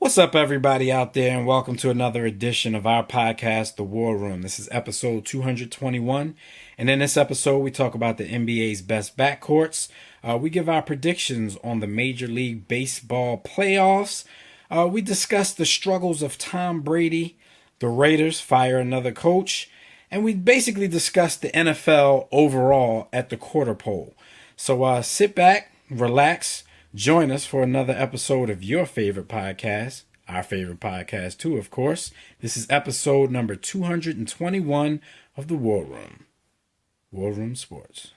What's up, everybody out there, and welcome to another edition of our podcast, The War Room. This is episode 221, and in this episode, we talk about the NBA's best backcourts. We give our predictions on the Major League Baseball playoffs. We discuss the struggles of Tom Brady, the Raiders fire another coach, and we basically discuss the NFL overall at the quarter pole. So sit back, relax. Join us for another episode of your favorite podcast, our favorite podcast too, of course. This is episode number 221 of the War Room. War Room Sports.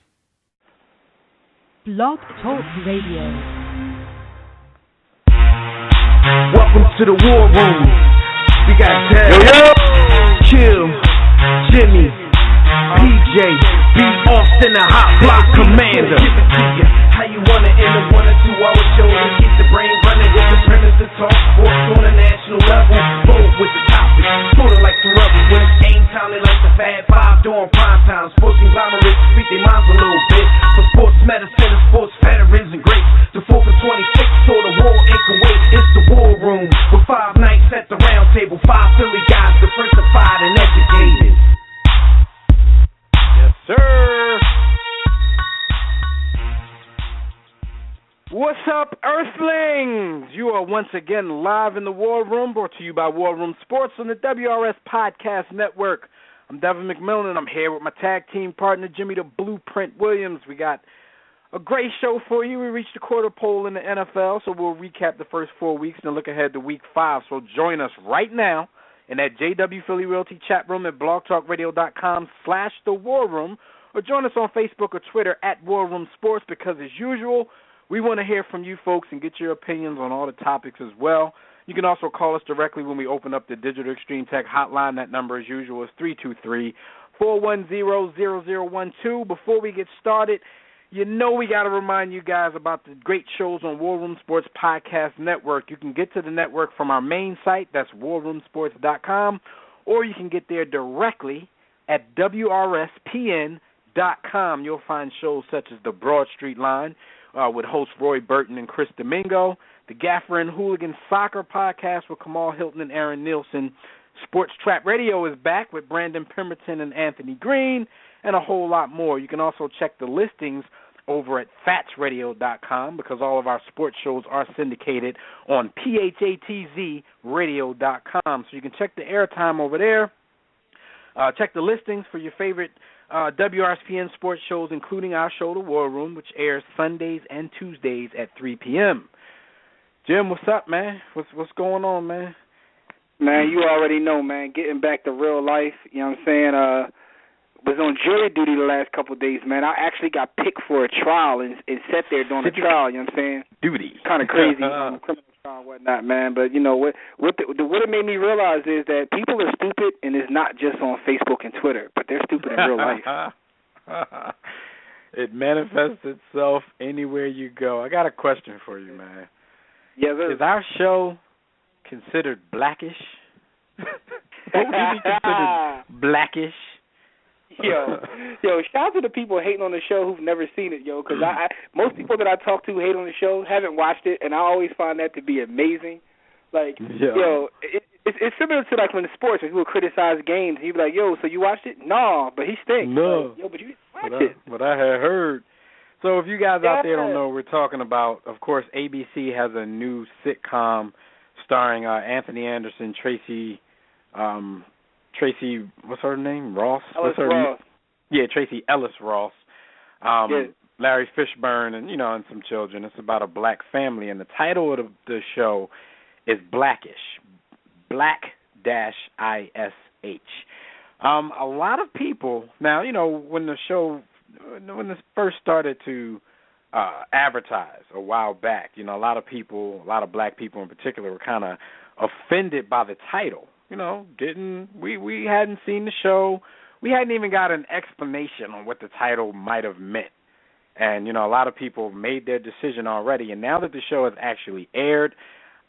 Blog Talk Radio. Welcome to the War Room. We got Dad, Chill, Jimmy, PJ, B. Austin, the Hot Block Commander. How you want it in a 1 or 2 hour show to keep the brain running with the premise to talk sports on a national level. Bold with the topic, sorta like some rebels. When it's game time, they like the Fab Five during prime time. Sports conglomerates speak their minds a little bit. For sports medicine and sports veterans and greats. The 4th and 26th, so the war ain't Kuwait. It's the War Room with 5 nights at the round table. 5 Philly guys, diversified and educated. Yes, sir. What's up, Earthlings? You are once again live in the War Room, brought to you by War Room Sports on the WRS Podcast Network. I'm Devin McMillan, and I'm here with my tag team partner, Jimmy the Blueprint Williams. We got a great show for you. We reached the quarter pole in the NFL, so we'll recap the first 4 weeks and look ahead to Week 5. So join us right now in that JW Philly Realty chat room at blogtalkradio.com/The War Room, or join us on Facebook or Twitter at War Room Sports, because as usual, we want to hear from you folks and get your opinions on all the topics as well. You can also call us directly when we open up the Digital Extreme Tech hotline. That number, as usual, is 323-410-0012. Before we get started, you know we got to remind you guys about the great shows on War Room Sports Podcast Network. You can get to the network from our main site, that's warroomsports.com, or you can get there directly at WRSPN.com. You'll find shows such as The Broad Street Line, with hosts Roy Burton and Chris Domingo, the Gaffer and Hooligan Soccer Podcast with Kamal Hilton and Aaron Nielsen. Sports Trap Radio is back with Brandon Pemberton and Anthony Green, and a whole lot more. You can also check the listings over at fatsradio.com, because all of our sports shows are syndicated on PHATZradio.com. So you can check the airtime over there. Check the listings for your favorite WRSPN sports shows, including our show, The War Room, which airs Sundays and Tuesdays at 3 p.m. Jim, what's up, man? What's going on, man? Man, you already know, man. Getting back to real life, you know what I'm saying? Was on jury duty the last couple of days, man. I actually got picked for a trial and sat there during the trial, you know what I'm saying? Duty. Kind of crazy, criminal trial and whatnot, man. But, you know, what it made me realize is that people are stupid, and it's not just on Facebook and Twitter, but they're stupid in real life. It manifests itself anywhere you go. I got a question for you, man. Yeah, is our show considered blackish? What would you be considered blackish? Yo, shout out to the people hating on the show who've never seen it, yo, because most people that I talk to hate on the show, haven't watched it, and I always find that to be amazing. Like, yo, it's similar to like when the sports, when people criticize games, and you be like, yo, so you watched it? No, but he stinks. No. Like, yo, but you didn't watch it. But I had heard. So if you guys out there don't know what we're talking about, of course, ABC has a new sitcom starring Anthony Anderson, Tracy, what's her name? Ross? Ross. Yeah, Tracy Ellis Ross. Larry Fishburne and some children. It's about a black family, and the title of the show is Blackish. Black-ISH. A lot of people now, when this first started to advertise a while back, a lot of black people in particular were kind of offended by the title. We hadn't seen the show. We hadn't even got an explanation on what the title might have meant. And, a lot of people made their decision already. And now that the show has actually aired,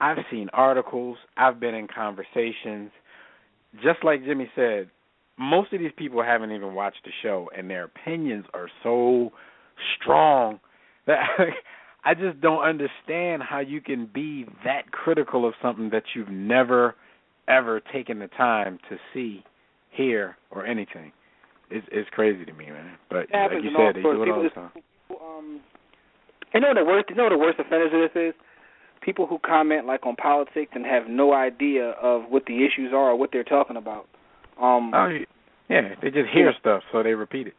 I've seen articles, I've been in conversations. Just like Jimmy said, most of these people haven't even watched the show, and their opinions are so strong that I just don't understand how you can be that critical of something that you've never, ever taken the time to see, hear, or anything. It's crazy to me, man. But like you said, they do it all the time. You know the worst offenders of this is? People who comment like on politics and have no idea of what the issues are or what they're talking about. They just hear stuff, so they repeat it.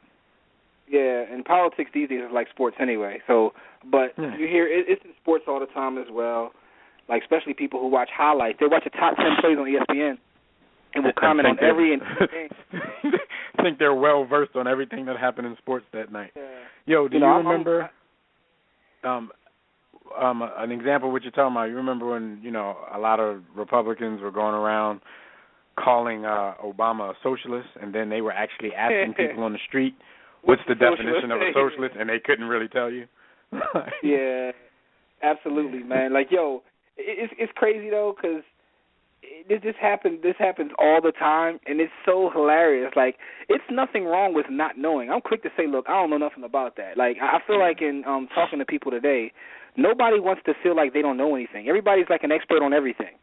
Yeah, and politics these days is like sports anyway. So, but you hear it's in sports all the time as well. Like especially people who watch highlights, they watch the top 10 plays on ESPN and will comment on every game. Think they're well versed on everything that happened in sports that night. Yeah. Yo, do you remember? An example of what you're talking about. You remember when a lot of Republicans were going around calling Obama a socialist, and then they were actually asking people on the street, what's the definition of a socialist, and they couldn't really tell you. Yeah, absolutely, man. Like, yo, it's crazy though, because this happens all the time, and it's so hilarious. Like, it's nothing wrong with not knowing. I'm quick to say, look, I don't know nothing about that. Like, I feel like in talking to people today, nobody wants to feel like they don't know anything. Everybody's like an expert on everything.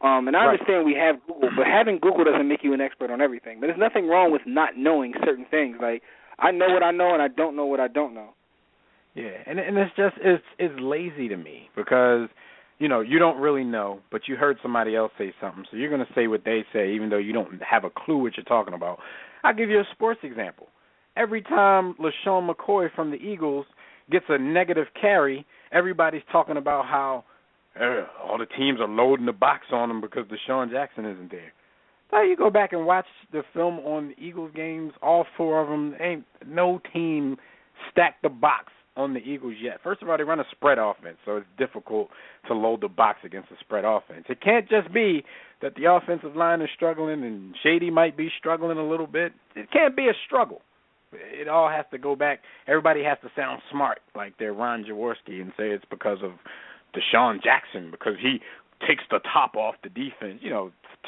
And I understand we have Google, but having Google doesn't make you an expert on everything. But there's nothing wrong with not knowing certain things. Like, I know what I know, and I don't know what I don't know. Yeah, and it's just it's lazy to me because you don't really know, but you heard somebody else say something, so you're going to say what they say, even though you don't have a clue what you're talking about. I'll give you a sports example. Every time LaShawn McCoy from the Eagles gets a negative carry, everybody's talking about how all the teams are loading the box on him because Deshaun Jackson isn't there. So you go back and watch the film on the Eagles games, all four of them, ain't no team stacked the box on the Eagles yet. First of all, they run a spread offense, so it's difficult to load the box against a spread offense. It can't just be that the offensive line is struggling and Shady might be struggling a little bit. It can't be a struggle. It all has to go back. Everybody has to sound smart, like they're Ron Jaworski, and say it's because of Deshaun Jackson, because he takes the top off the defense.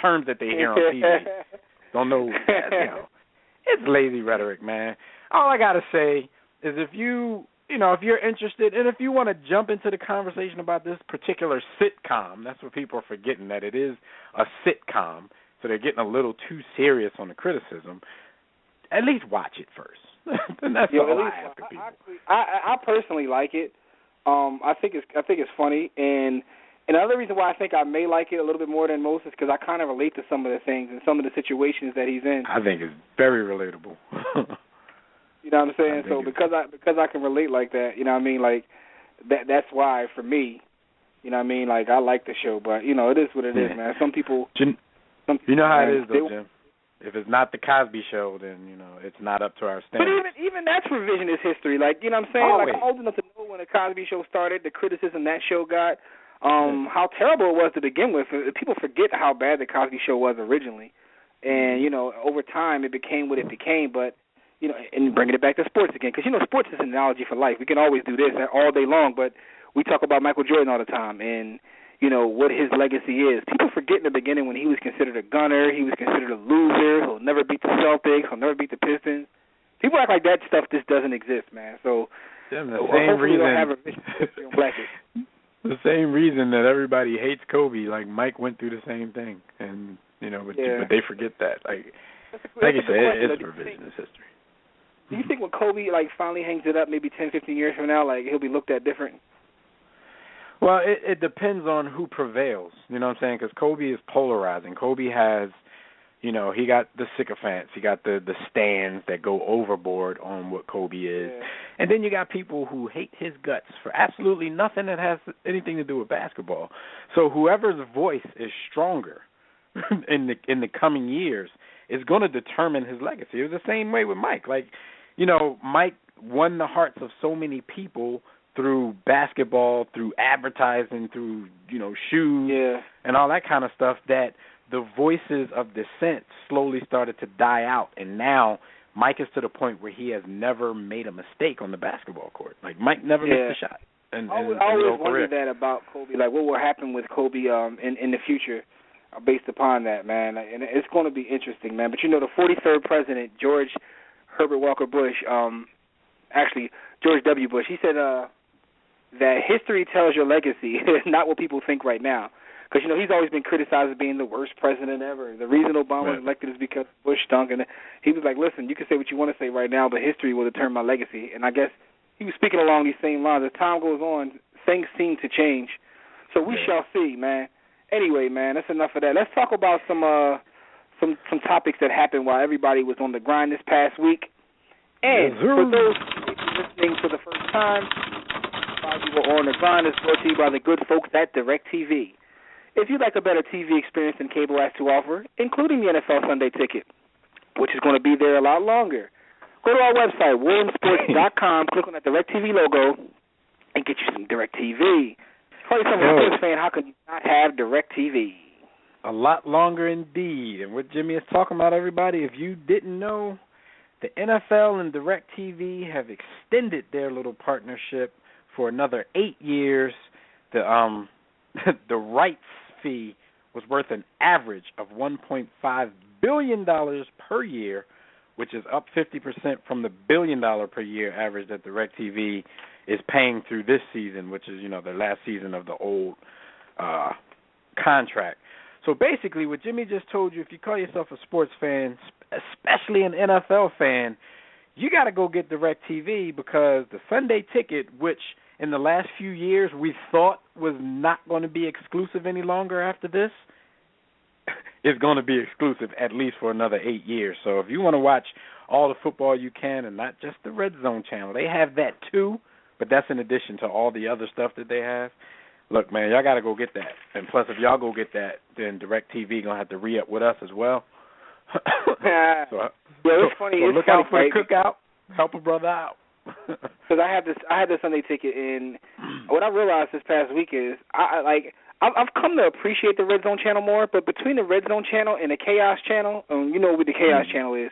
Terms that they hear on TV. Don't know. It's lazy rhetoric, man. All I got to say is if you're interested, and if you want to jump into the conversation about this particular sitcom, that's what people are forgetting, that it is a sitcom, so they're getting a little too serious on the criticism. At least watch it first. And that's all I ask of people. I personally like it. I think it's funny, and another reason why I think I may like it a little bit more than most is because I kind of relate to some of the things and some of the situations that he's in. I think it's very relatable. You know what I'm saying? So because I can relate like that, you know what I mean? Like that's why for me, you know what I mean? Like I like the show, but it is what it is, man. Some people. You know how it is, though, Jim. If it's not the Cosby Show, then it's not up to our standards. But even that's revisionist history. Like you know what I'm saying? Always. Like I'm old enough to know when the Cosby Show started, the criticism that show got, how terrible it was to begin with. People forget how bad the Cosby Show was originally, and over time it became what it became. But and bringing it back to sports again, because sports is an analogy for life. We can always do this all day long, but we talk about Michael Jordan all the time, and what his legacy is. People forget in the beginning when he was considered a gunner, he was considered a loser, he'll never beat the Celtics, he'll never beat the Pistons. People act like that stuff just doesn't exist, man. So the same reason that everybody hates Kobe, like Mike went through the same thing, and but they forget that. Like you said, it's revisionist history. Do you think when Kobe finally hangs it up, maybe 10, 15 years from now, he'll be looked at different? Well, it depends on who prevails. You know what I'm saying? Because Kobe is polarizing. Kobe has, he got the sycophants. He got the stands that go overboard on what Kobe is. Yeah. And then you got people who hate his guts for absolutely nothing that has anything to do with basketball. So whoever's voice is stronger in the coming years is going to determine his legacy. It was the same way with Mike. Mike won the hearts of so many people through basketball, through advertising, through, shoes and all that kind of stuff, that the voices of dissent slowly started to die out. And now Mike is to the point where he has never made a mistake on the basketball court. Like, Mike never missed a shot. I always wondered that about Kobe. Like, what will happen with Kobe in the future based upon that, man? And it's going to be interesting, man. But, the 43rd president, George Herbert Walker Bush, actually, George W. Bush, he said that history tells your legacy, not what people think right now. Because, he's always been criticized as being the worst president ever. The reason Obama was elected is because Bush stunk. And he was like, listen, you can say what you want to say right now, but history will determine my legacy. And I guess he was speaking along these same lines. As time goes on, things seem to change. So we shall see, man. Anyway, man, that's enough of that. Let's talk about some topics that happened while everybody was on the grind this past week. And for those listening for the first time, while we were on the grind, is brought to you by the good folks at DirecTV. If you'd like a better TV experience than cable has to offer, including the NFL Sunday Ticket, which is going to be there a lot longer, go to our website, WarRoomSports.com, click on that DirecTV logo, and get you some DirecTV. Call yourself a sports fan, how could you not have DirecTV? A lot longer indeed. And what Jimmy is talking about, everybody, if you didn't know, the NFL and DirecTV have extended their little partnership for another 8 years. The rights fee was worth an average of $1.5 billion per year, which is up 50% from the $1 billion per year average that DirecTV is paying through this season, which is, the last season of the old contract. So basically what Jimmy just told you, if you call yourself a sports fan, especially an NFL fan, you got to go get DirecTV because the Sunday Ticket, which in the last few years we thought was not going to be exclusive any longer after this, is going to be exclusive at least for another 8 years. So if you want to watch all the football you can and not just the Red Zone channel, they have that too, but that's in addition to all the other stuff that they have. Look, man, y'all got to go get that. And plus, if y'all go get that, then DirecTV going to have to re-up with us as well. It's funny. So it's look funny, out for the cookout. Help a brother out. Because I had the Sunday Ticket, and what I realized this past week is I've come to appreciate the Red Zone channel more. But between the Red Zone channel and the Chaos channel, you know what the Chaos channel is.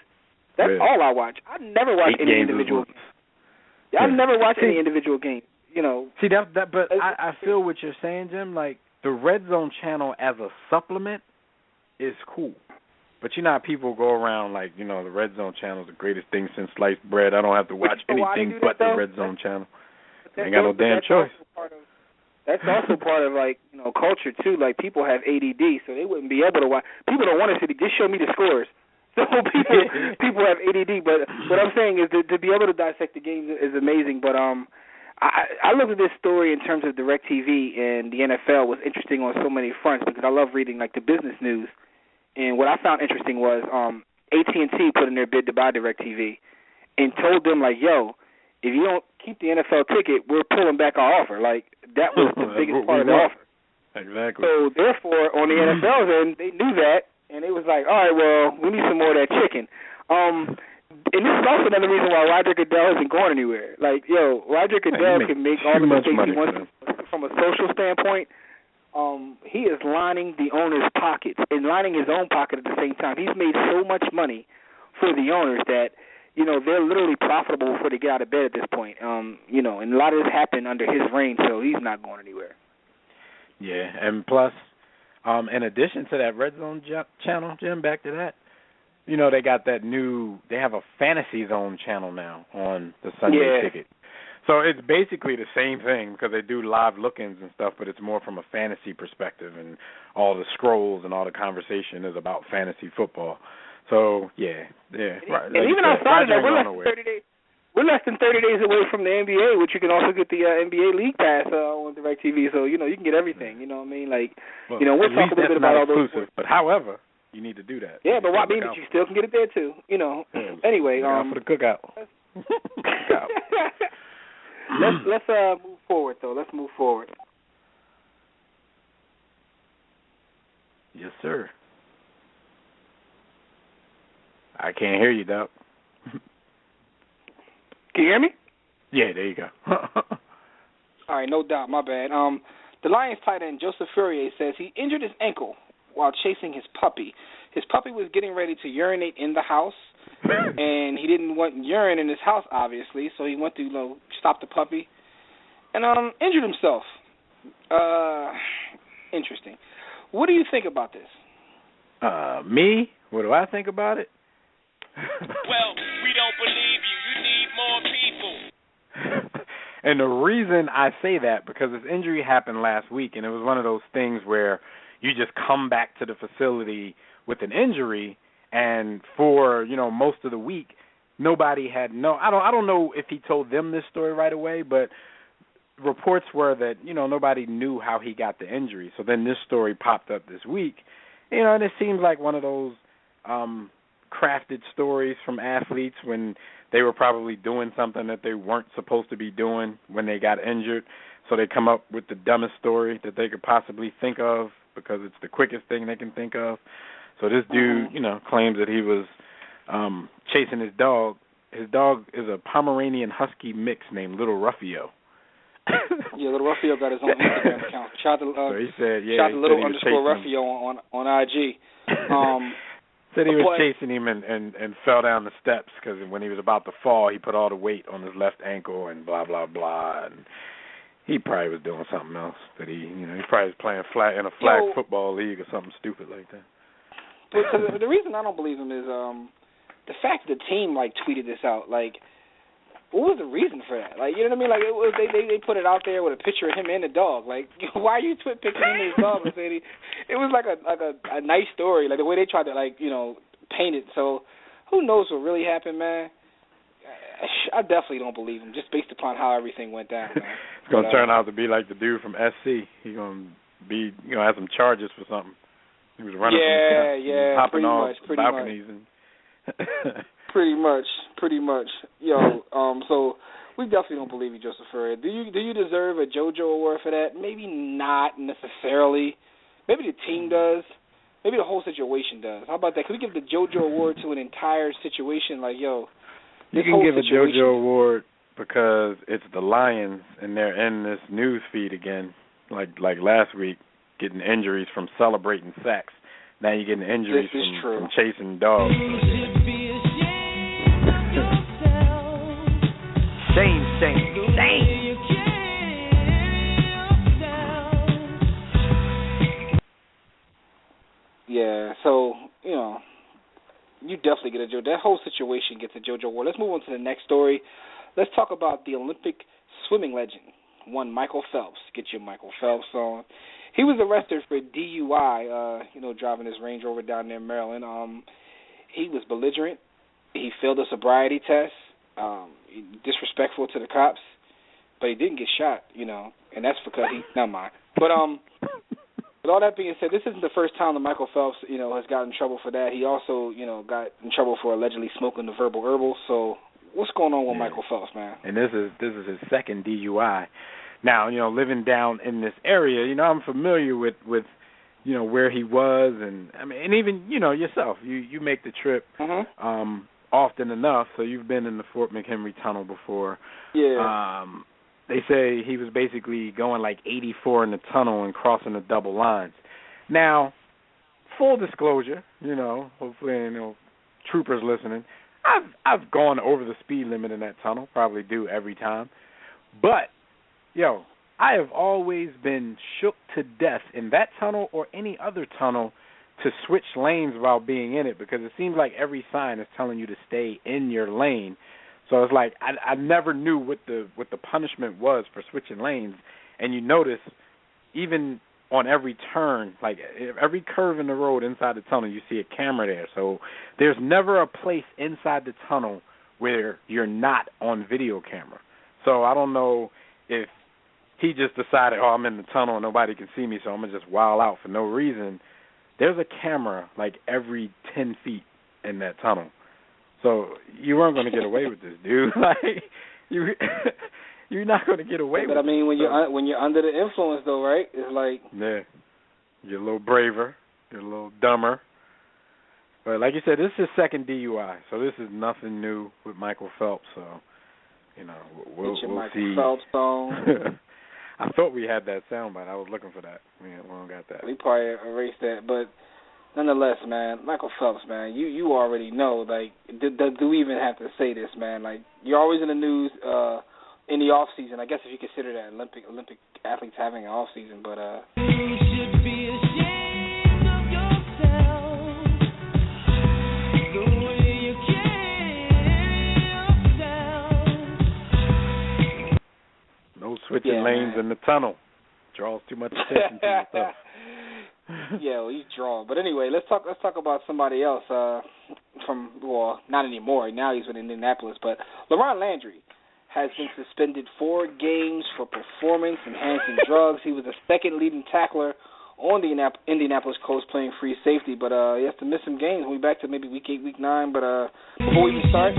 That's all I watch. I never watch any individual game. I've never watched any individual game. See that, but I feel what you're saying, Jim. Like the Red Zone channel as a supplement is cool. But how people go around like, the Red Zone channel is the greatest thing since sliced bread. I don't have to watch anything but the Red Zone channel. I ain't got no damn choice. That's also part of, culture, too. Like, people have ADD, so they wouldn't be able to watch. People don't want to see, just show me the scores. So people have ADD. But what I'm saying is to be able to dissect the game is amazing. But I looked at this story in terms of DirecTV and the NFL was interesting on so many fronts because I love reading, the business news. And what I found interesting was AT&T put in their bid to buy DirecTV and told them, yo, if you don't keep the NFL ticket, we're pulling back our offer. That was the biggest part of the offer. Exactly. So, therefore, on the NFL's end, they knew that, and it was like, all right, well, we need some more of that chicken. And this is also another reason why Roger Goodell isn't going anywhere. Roger Goodell can make all the mistakes he wants from a social standpoint. He is lining the owner's pockets and lining his own pocket at the same time. He's made so much money for the owners that, they're literally profitable before they get out of bed at this point. And a lot of this happened under his reign, so he's not going anywhere. Yeah, and plus, in addition to that Red Zone channel, Jim, back to that, they got they have a Fantasy Zone channel now on the Sunday Ticket. So it's basically the same thing because they do live look-ins and stuff, but it's more from a fantasy perspective, and all the scrolls and all the conversation is about fantasy football. So right. And even outside of that, we're less than 30 days away from the NBA, which you can also get the NBA League Pass on DirecTV. So you can get everything. You know what I mean? We'll talk a little bit about all those. But however, you need to do that. Yeah, but but you still can get it there too. Anyway, for the cookout. Let's move forward though. Let's move forward. Yes, sir. I can't hear you, Doc. Can you hear me? Yeah, there you go. All right, no doubt. My bad. The Lions tight end Joseph Fourier says he injured his ankle while chasing his puppy. His puppy was getting ready to urinate in the house, and he didn't want urine in his house, obviously, so he went to stop the puppy and injured himself. Interesting. What do you think about this? Me? What do I think about it? Well, we don't believe you. You need more people. And the reason I say that, because this injury happened last week, and it was one of those things where you just come back to the facility with an injury, and for, most of the week, nobody had I don't know if he told them this story right away, but reports were that, nobody knew how he got the injury. So then this story popped up this week, and it seems like one of those crafted stories from athletes when they were probably doing something that they weren't supposed to be doing when they got injured. So they come up with the dumbest story that they could possibly think of because it's the quickest thing they can think of. So this dude, claims that he was chasing his dog. His dog is a Pomeranian Husky mix named Little Ruffio. Yeah, Little Ruffio got his own Instagram account. Shout out to, so he said, shout to Little underscore Ruffio on IG. Said he was chasing him and fell down the steps because when he was about to fall, he put all the weight on his left ankle and blah, blah, blah. And he probably was doing something else that he probably was playing in a flag football league or something stupid like that. Because the reason I don't believe him is the fact that the team, tweeted this out. What was the reason for that? You know what I mean? It was they put it out there with a picture of him and the dog. Why are you picking him and his dog? It was like a nice story, the way they tried to paint it. So who knows what really happened, man? I definitely don't believe him, just based upon how everything went down, man. It's gonna turn out to be like the dude from SC. He's gonna be have some charges for something. He was running from hopping off balconies and Pretty much. So we definitely don't believe you, Joseph Furrier. Do you deserve a JoJo award for that? Maybe not necessarily. Maybe the team does. Maybe the whole situation does. How about that? Could we give the JoJo award to an entire situation? You can give a JoJo award because it's the Lions and they're in this news feed again, like last week, getting injuries from celebrating sacks. Now you're getting injuries from chasing dogs. Shame. Yeah, so, you definitely get a JoJo. That whole situation gets a JoJo award. Let's move on to the next story. Let's talk about the Olympic swimming legend, one Michael Phelps. Get your Michael Phelps on. He was arrested for DUI, driving his Range Rover down there in Maryland. He was belligerent. He failed a sobriety test, disrespectful to the cops, but he didn't get shot, and that's because never mind. But with all that being said, this isn't the first time that Michael Phelps, has gotten in trouble for that. He also, got in trouble for allegedly smoking the verbal herbal. So what's going on with Michael Phelps, man? And this is his second DUI. Now, living down in this area, I'm familiar with where he was, and even yourself, you make the trip often enough, so you've been in the Fort McHenry Tunnel before. Yeah. They say he was basically going 84 in the tunnel and crossing the double lines. Now, full disclosure, hopefully troopers listening, I've gone over the speed limit in that tunnel, probably do every time, but I have always been shook to death in that tunnel or any other tunnel to switch lanes while being in it, because it seems like every sign is telling you to stay in your lane. So it's I never knew what the punishment was for switching lanes. And you notice even on every turn, every curve in the road inside the tunnel, you see a camera there. So there's never a place inside the tunnel where you're not on video camera. So I don't know if he just decided, I'm in the tunnel and nobody can see me, so I'm going to just wild out for no reason. There's a camera every 10 feet in that tunnel. So you weren't going to get away with this, dude. You're not going to get away with it. But, when you're under the influence, though, right? It's yeah. You're a little braver. You're a little dumber. But like you said, this is his second DUI, so this is nothing new with Michael Phelps. So, we'll see. Phelps song. I thought we had that soundbite. I was looking for that. We don't got that. We probably erased that, but nonetheless, man, Michael Phelps, man, you already know. Do we even have to say this, man? You're always in the news in the off season. I guess if you consider that Olympic athletes having an off season, but You should be ashamed of yourself. The way you carry yourself. Lincoln Lane's in the tunnel. Draws too much attention to himself. Yeah, well, he's drawn. But anyway, let's talk about somebody else not anymore. Now he's with Indianapolis. But LaRon Landry has been suspended 4 games for performance-enhancing drugs. He was the second leading tackler on the Indianapolis Colts playing free safety, but he has to miss some games. We'll be back to maybe week 8, week 9. But before we even start...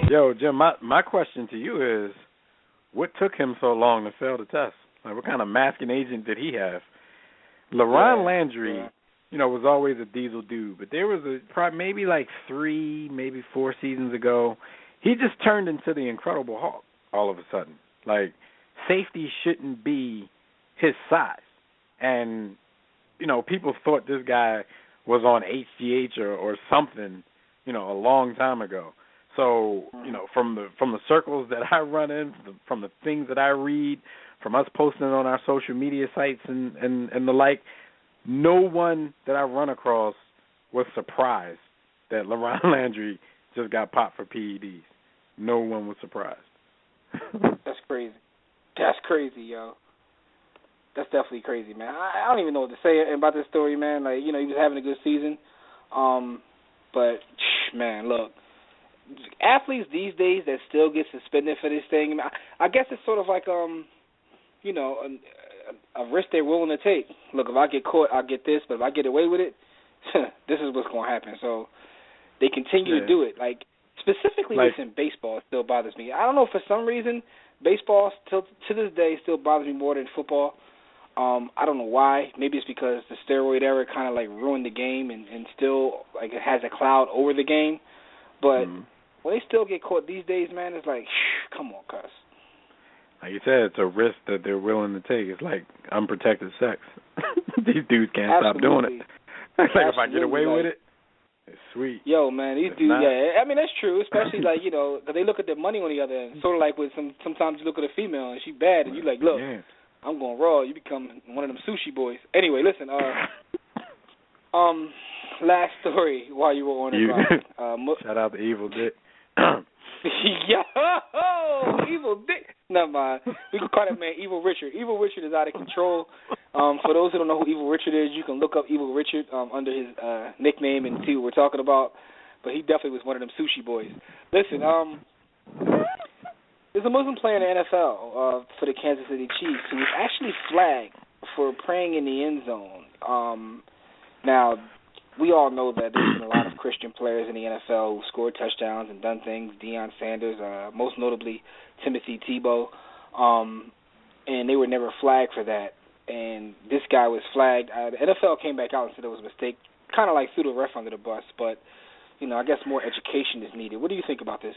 Yo, Jim, my question to you is, what took him so long to fail the test? Like, what kind of masking agent did he have? LaRon Landry, was always a diesel dude, but there was maybe like 3, maybe 4 seasons ago, he just turned into the Incredible Hulk all of a sudden. Like, safety shouldn't be his size. And, people thought this guy was on HGH or something, a long time ago. So, from the circles that I run in, from the things that I read, from us posting on our social media sites and the like, no one that I run across was surprised that LaRon Landry just got popped for PEDs. No one was surprised. That's crazy. That's crazy, yo. That's definitely crazy, man. I don't even know what to say about this story, man. Like, he was having a good season. But, man, look. Athletes these days that still get suspended for this thing, I guess it's sort of like, a risk they're willing to take. Look, if I get caught, I'll get this, but if I get away with it, this is what's going to happen. So they continue to do it. Like, specifically within baseball, it still bothers me. I don't know, for some reason, baseball still, to this day, still bothers me more than football. I don't know why. Maybe it's because the steroid era kind of, like, ruined the game and still, like, it has a cloud over the game. But when they still get caught these days, man, it's like, come on, cuz. Like you said, it's a risk that they're willing to take. It's like unprotected sex. These dudes can't stop doing it. Like, if I get away with it, it's sweet. Yo, man, these dudes, I mean, that's true, especially, like, because they look at their money on the other end. Sort of like with sometimes you look at a female and she bad and you like, look, I'm going raw. You become one of them sushi boys. Anyway, listen, last story while you were on the rock. Shout out to Evil Dick. Yo, Evil Dick. Never mind. We can call that man Evil Richard. Evil Richard is out of control. For those who don't know who Evil Richard is, you can look up Evil Richard under his nickname and see what we're talking about. But he definitely was one of them sushi boys. Listen, there's a Muslim player in the NFL for the Kansas City Chiefs who was actually flagged for praying in the end zone. Now, we all know that there's been a lot of Christian players in the NFL who scored touchdowns and done things. Deion Sanders, most notably Timothy Tebow, and they were never flagged for that. And this guy was flagged. The NFL came back out and said it was a mistake, kind of like threw the ref under the bus. But, I guess more education is needed. What do you think about this?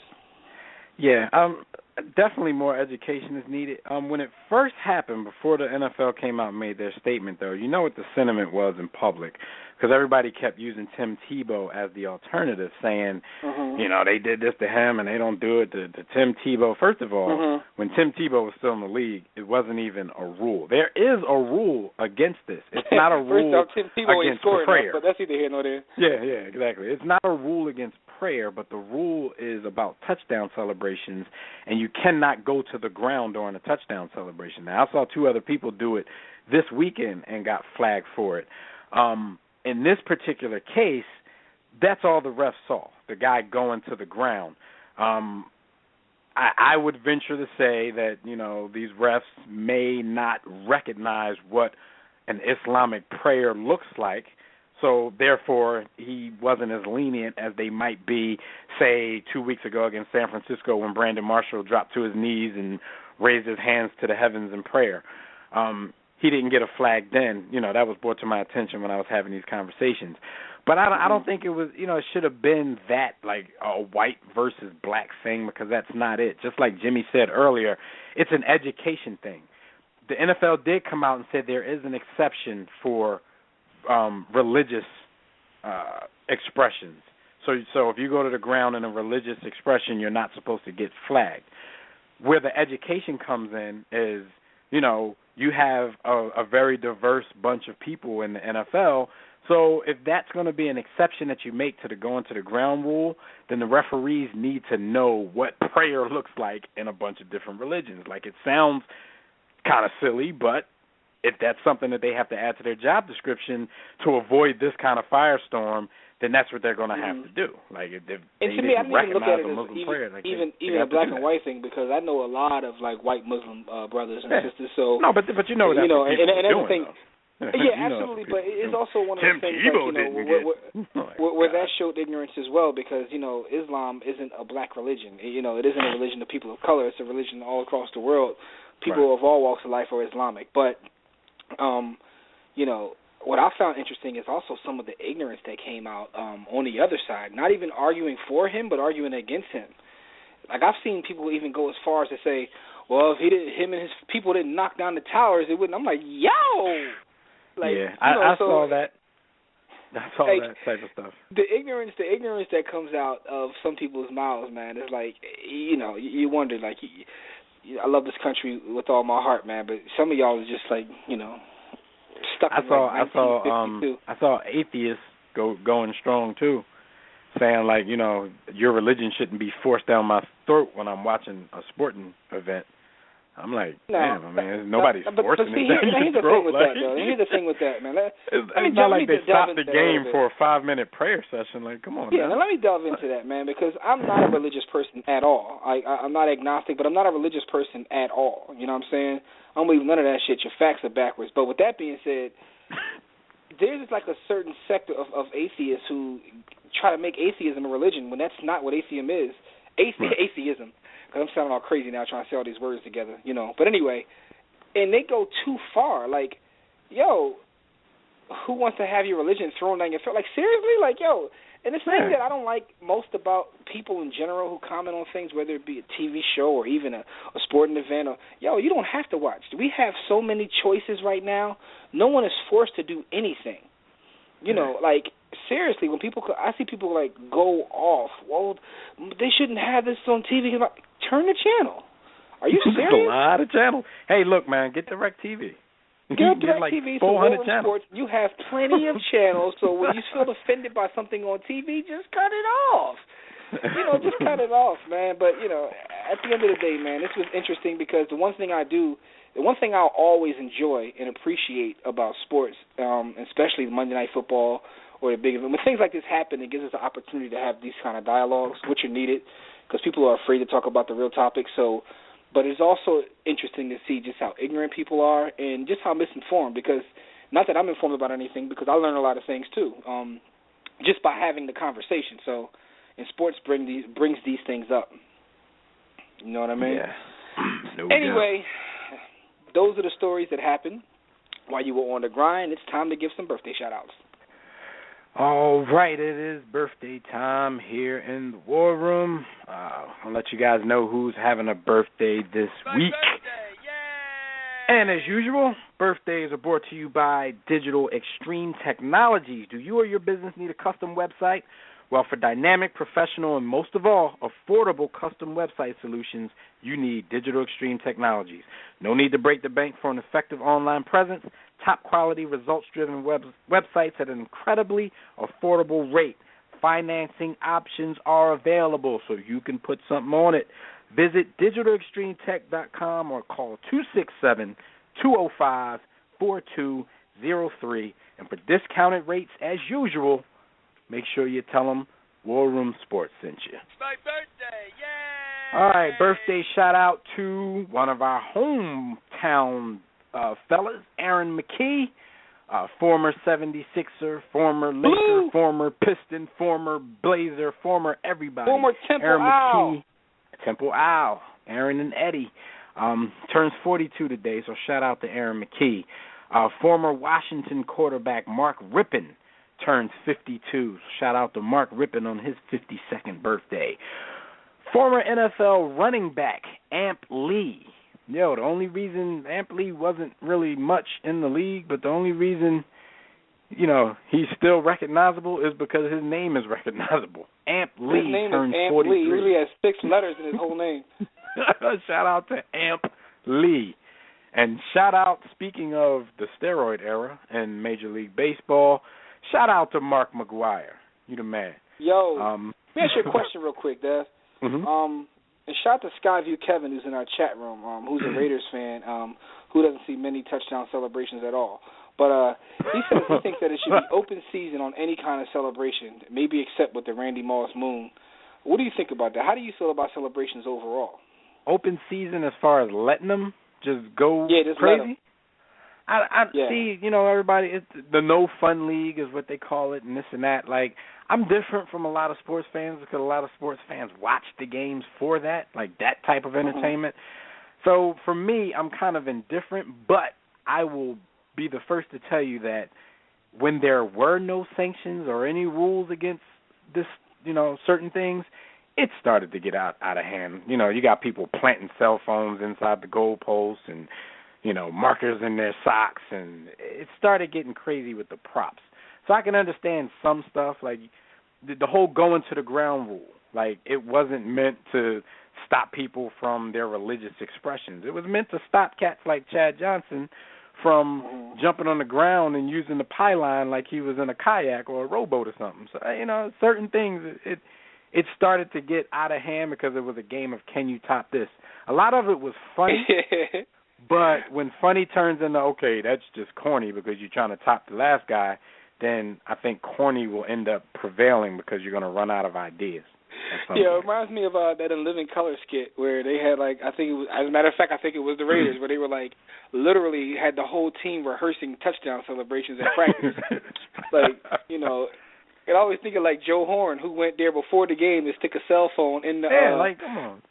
Yeah, definitely more education is needed. When it first happened, before the NFL came out and made their statement, though, you know what the sentiment was in public, because everybody kept using Tim Tebow as the alternative, saying, they did this to him and they don't do it to Tim Tebow. First of all, when Tim Tebow was still in the league, it wasn't even a rule. There is a rule against this. It's not a rule First off, Tim Tebow against ain't prayer. Enough, but that's either here nor there. Yeah, exactly. It's not a rule against prayer, but the rule is about touchdown celebrations, and you cannot go to the ground during a touchdown celebration. Now, I saw 2 other people do it this weekend and got flagged for it. In this particular case, that's all the refs saw, the guy going to the ground. I would venture to say that, these refs may not recognize what an Islamic prayer looks like, so therefore he wasn't as lenient as they might be, say, 2 weeks ago against San Francisco when Brandon Marshall dropped to his knees and raised his hands to the heavens in prayer. He didn't get a flag then. That was brought to my attention when I was having these conversations. But I don't think it was, it should have been that, like, a white versus black thing, because that's not it. Just like Jimmy said earlier, it's an education thing. The NFL did come out and said there is an exception for religious expressions. So if you go to the ground in a religious expression, you're not supposed to get flagged. Where the education comes in is, you have a very diverse bunch of people in the NFL, So if that's going to be an exception that you make to the going to the ground rule, then the referees need to know what prayer looks like in a bunch of different religions. Like, it sounds kind of silly, but if that's something that they have to add to their job description to avoid this kind of firestorm, then that's what they're going to have to do. Like, if and they to me, I didn't didn't even look at recognize it a as Muslim prayer, like even they a have to black do and that. white thing, because I know a lot of like white Muslim brothers and sisters. So no, but you know that's what people and are another doing, thing. though. Yeah, absolutely, but it's also one of those things, where that showed ignorance as well, because Islam isn't a black religion. It isn't a religion of people of color. It's a religion all across the world. People of all walks of life are Islamic, but what I found interesting is also some of the ignorance that came out on the other side. Not even arguing for him, but arguing against him. Like, I've seen people even go as far as to say, "Well, if him and his people didn't knock down the towers, it wouldn't." I'm like, yo. Like, yeah, I saw that. I saw like, that type of stuff. The ignorance that comes out of some people's mouths, man, is like, you wonder, like, I love this country with all my heart, man, but some of y'all are just like, stuck in like 1952. I saw atheists going strong too, saying like, your religion shouldn't be forced down my throat when I'm watching a sporting event. I'm like, damn, nobody's forcing it down your throat. Here's the thing with that, man. It's not like they stopped the game for a 5-minute prayer session. Like, come on. Yeah, now let me delve into that, man, because I'm not a religious person at all. I'm not agnostic, but I'm not a religious person at all. You know what I'm saying? I don't believe none of that shit. Your facts are backwards. But with that being said, there's like a certain sector of atheists who try to make atheism a religion when that's not what atheism is. Atheism. Because I'm sounding all crazy now trying to say all these words together, But anyway, and they go too far. Like, yo, who wants to have your religion thrown down your throat? Like, seriously? Like, yo. And the thing that I don't like most about people in general who comment on things, whether it be a TV show or even a sporting event, or, you don't have to watch. We have so many choices right now. No one is forced to do anything. Like, seriously, when I see people like go off, well, they shouldn't have this on TV. Like, turn the channel. Are you serious? There's a lot of channels. Hey, look, man, get DirecTV. Get DirecTV, like 400 channels. Sports. You have plenty of channels, so when you feel offended by something on TV, just cut it off. Just cut it off, man. But, at the end of the day, man, this was interesting because the one thing I'll always enjoy and appreciate about sports, especially Monday Night Football or the big event, when things like this happen, it gives us an opportunity to have these kind of dialogues, which are needed, because people are afraid to talk about the real topics. So, but it's also interesting to see just how ignorant people are and just how misinformed, because not that I'm informed about anything, because I learn a lot of things too, just by having the conversation. So, and sports brings these things up. You know what I mean? Yeah. Anyway, those are the stories that happened while you were on the grind. It's time to give some birthday shout-outs. All right, it is birthday time here in the War Room. I'll let you guys know who's having a birthday this week. And as usual, birthdays are brought to you by Digital Extreme Technologies. Do you or your business need a custom website? Well, for dynamic, professional, and most of all, affordable custom website solutions, you need Digital Extreme Technologies. No need to break the bank for an effective online presence. Top-quality, results-driven websites at an incredibly affordable rate. Financing options are available, so you can put something on it. Visit digitalextremetech.com or call 267-205-4203. And for discounted rates, as usual, make sure you tell them War Room Sports sent you. It's my birthday, yay! All right, birthday shout-out to one of our hometown fellas, Aaron McKee, former 76er, former Laker, Blue. former Piston, former Blazer, former everybody. Former Temple Aaron Owl. McKee, Temple Owl, Aaron and Eddie, turns 42 today, so shout out to Aaron McKee. Former Washington quarterback Mark Rippon turns 52. Shout out to Mark Rippon on his 52nd birthday. Former NFL running back Amp Lee. The only reason Amp Lee wasn't really much in the league, but the only reason, he's still recognizable is because his name is recognizable. Amp Lee His name turns is Amp 43. Lee. He usually has 6 letters in his whole name. Shout out to Amp Lee. And shout out, speaking of the steroid era in Major League Baseball, shout out to Mark McGuire. You the man. Yo, let me ask you a question real quick, Dev. Mm-hmm. And shout out to Skyview Kevin, who's in our chat room, who's a Raiders fan, who doesn't see many touchdown celebrations at all. But he says he thinks that it should be open season on any kind of celebration, maybe except with the Randy Moss moon. What do you think about that? How do you feel about celebrations overall? Open season as far as letting them just go just crazy? let them. I see, everybody, the no fun league is what they call it, and this and that. Like, I'm different from a lot of sports fans because a lot of sports fans watch the games for that, like that type of entertainment. So for me, I'm kind of indifferent, but I will be the first to tell you that when there were no sanctions or any rules against this, certain things, it started to get out of hand. You got people planting cell phones inside the goalposts and markers in their socks, and it started getting crazy with the props. So I can understand some stuff, like the whole going to the ground rule. Like, it wasn't meant to stop people from their religious expressions. It was meant to stop cats like Chad Johnson from jumping on the ground and using the pylon like he was in a kayak or a rowboat or something. So, certain things, it started to get out of hand because it was a game of can you top this. A lot of it was funny. But when funny turns into, okay, that's just corny because you're trying to top the last guy, then I think corny will end up prevailing because you're going to run out of ideas. Yeah, it reminds me of that In Living Color skit where they had, like, I think it was, as a matter of fact, I think it was the Raiders, where they were, like, literally had the whole team rehearsing touchdown celebrations at practice. Like, I always think of, like, Joe Horn, who went there before the game to stick a cell phone in the... come on.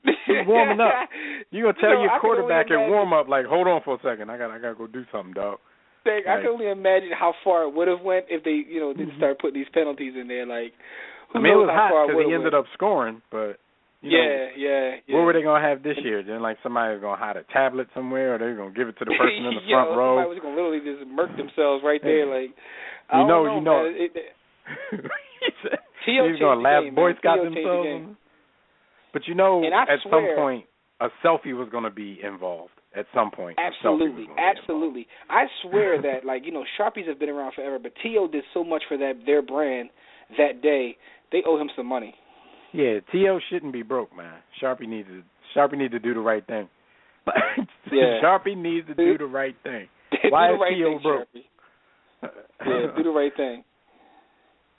He's warming up. You're going to tell your quarterback in warm-up, like, hold on for a second. I gotta go do something, dog. I can only imagine how far it would have went if they, didn't start putting these penalties in there. Like, it was hot because he ended up scoring, but, what were they going to have this year? Then, like, somebody's going to hide a tablet somewhere, or they're going to give it to the person in the front row? Somebody was going to literally just murk themselves right there. Like, He's going to laugh Boy Scout themselves. But at some point, a selfie was going to be involved. At some point. Absolutely. I swear that, like, Sharpies have been around forever, but T.O. did so much for their brand that day. They owe him some money. Yeah, T.O. shouldn't be broke, man. Sharpie needs to do the right thing. Sharpie needs to do the right thing. Why is T.O. broke? Do the right thing.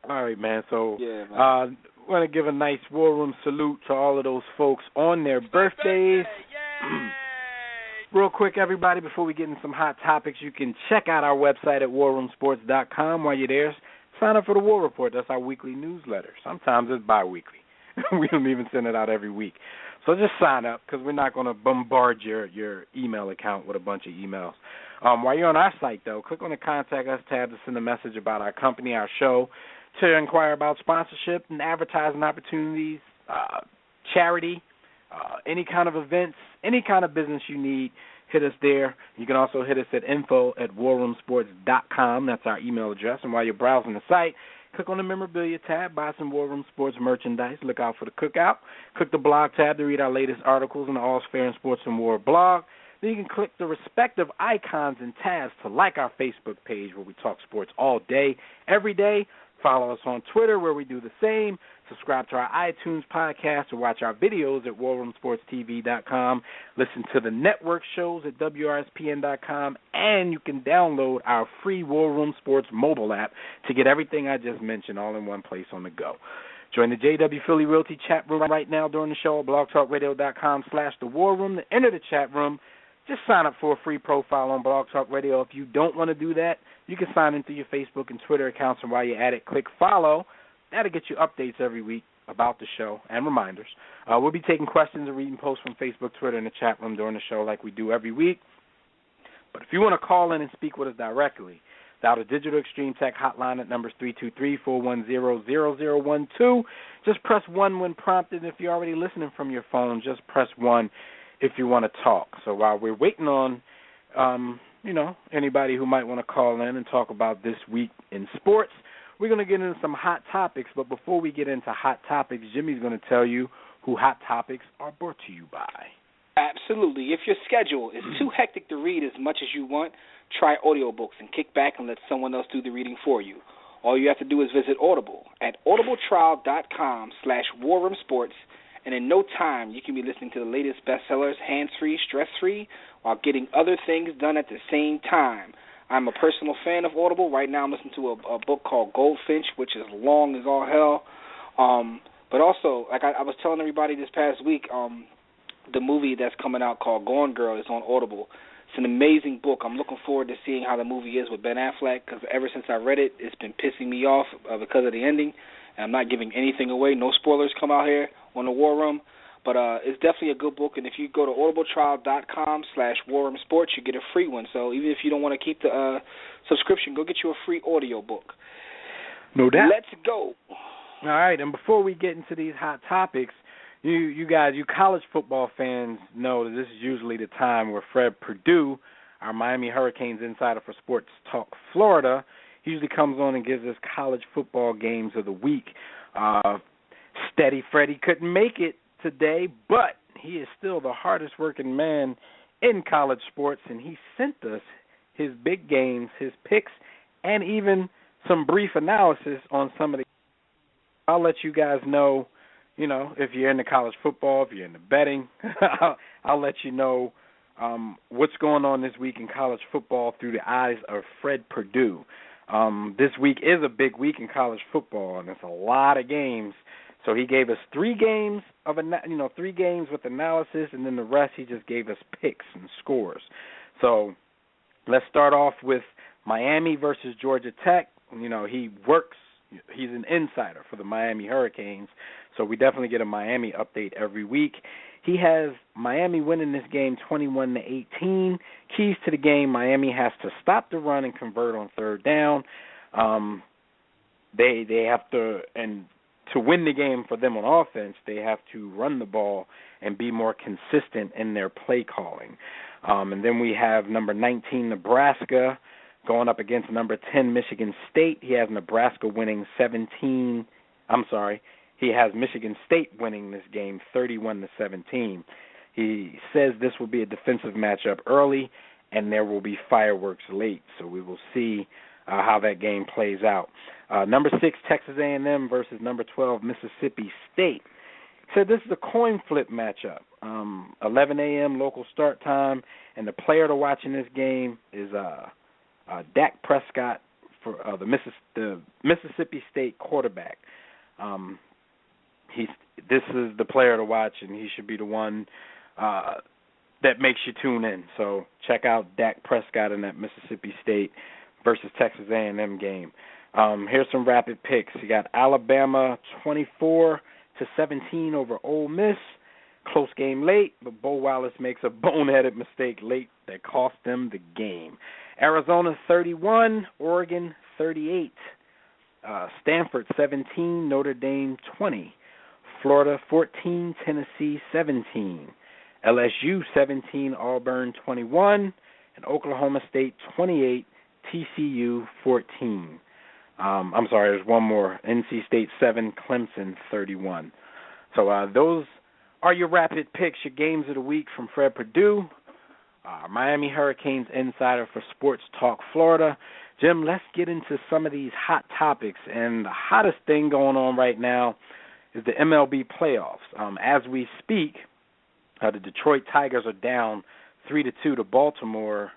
All right, man. So, I want to give a nice War Room salute to all of those folks on their birthdays. Real quick, everybody, before we get into some hot topics, you can check out our website at warroomsports.com. While you're there, sign up for the War Report. That's our weekly newsletter. Sometimes it's bi-weekly. We don't even send it out every week. So just sign up because we're not going to bombard your email account with a bunch of emails. While you're on our site, though, click on the Contact Us tab to send a message about our company, our show, to inquire about sponsorship and advertising opportunities, charity, any kind of events, any kind of business you need, hit us there. You can also hit us at info@warroomsports.com. That's our email address. And while you're browsing the site, click on the memorabilia tab, buy some War Room Sports merchandise. Look out for the cookout. Click the blog tab to read our latest articles in the All's Fair in Sports and War blog. Then you can click the respective icons and tabs to like our Facebook page where we talk sports all day, every day. Follow us on Twitter where we do the same. Subscribe to our iTunes podcast or watch our videos at warroomsportstv.com. Listen to the network shows at WRSPN.com. And you can download our free War Room Sports mobile app to get everything I just mentioned all in one place on the go. Join the JW Philly Realty chat room right now during the show at blogtalkradio.com/The War Room. To enter the chat room, just sign up for a free profile on Blog Talk Radio. If you don't want to do that, you can sign into your Facebook and Twitter accounts, and while you're at it, click follow. That'll get you updates every week about the show and reminders. We'll be taking questions and reading posts from Facebook, Twitter, and the chat room during the show like we do every week. But if you want to call in and speak with us directly, dial the Digital Extreme Tech hotline at numbers 323-410-0012. Just press 1 when prompted. If you're already listening from your phone, just press 1 if you want to talk. So while we're waiting on, anybody who might want to call in and talk about this week in sports, we're going to get into some hot topics. But before we get into hot topics, Jimmy's going to tell you who hot topics are brought to you by. Absolutely. If your schedule is too hectic to read as much as you want, try audiobooks and kick back and let someone else do the reading for you. all you have to do is visit Audible at audibletrial.com/warroomsports, and in no time you can be listening to the latest bestsellers hands-free, stress-free, while getting other things done at the same time. I'm a personal fan of Audible. Right now I'm listening to a book called Goldfinch, which is long as all hell. But also, like I was telling everybody this past week, the movie that's coming out called Gone Girl is on Audible. It's an amazing book. I'm looking forward to seeing how the movie is with Ben Affleck, because ever since I read it, it's been pissing me off because of the ending. And I'm not giving anything away. No spoilers come out here on the War Room. But it's definitely a good book, and if you go to audibletrial.com/warroomsports, you get a free one. So even if you don't want to keep the subscription, go get you a free audio book. No doubt. Let's go. All right, and before we get into these hot topics, you guys, you college football fans know that this is usually the time where Fred Perdue, our Miami Hurricanes insider for Sports Talk Florida, he usually comes on and gives us college football games of the week. Steady Freddie couldn't make it today, but he is still the hardest working man in college sports, and he sent us his big games, his picks, and even some brief analysis on some of the. I'll let you guys know, if you're into college football, if you're into betting, I'll let you know what's going on this week in college football through the eyes of Fred Perdue. This week is a big week in college football, and it's a lot of games. So he gave us 3 games with analysis, and then the rest he just gave us picks and scores. So let's start off with Miami versus Georgia Tech. He's an insider for the Miami Hurricanes, so we definitely get a Miami update every week. He has Miami winning this game 21-18. Keys to the game: Miami has to stop the run and convert on third down. They have to, and to win the game for them on offense, they have to run the ball and be more consistent in their play calling. And then we have number 19, Nebraska, going up against number 10, Michigan State. He has Nebraska winning he has Michigan State winning this game 31-17. He says this will be a defensive matchup early, and there will be fireworks late. So we will see how that game plays out. Number 6, Texas A&M versus number 12, Mississippi State. He said this is a coin flip matchup. 11 a.m. local start time, and the player to watch in this game is Dak Prescott for the Mississippi State quarterback. This is the player to watch, and he should be the one that makes you tune in. So check out Dak Prescott in that Mississippi State versus Texas A&M game. Here's some rapid picks. You got Alabama 24-17 over Ole Miss. Close game late, but Bo Wallace makes a boneheaded mistake late that cost them the game. Arizona 31, Oregon 38. Stanford 17, Notre Dame 20. Florida 14, Tennessee 17. LSU 17, Auburn 21. And Oklahoma State 28, TCU 14. I'm sorry, there's one more. NC State 7, Clemson 31. So those are your rapid picks, your games of the week from Fred Perdue, Miami Hurricanes insider for Sports Talk Florida. Jim, let's get into some of these hot topics. And the hottest thing going on right now is the MLB playoffs. As we speak, the Detroit Tigers are down 3-2 to Baltimore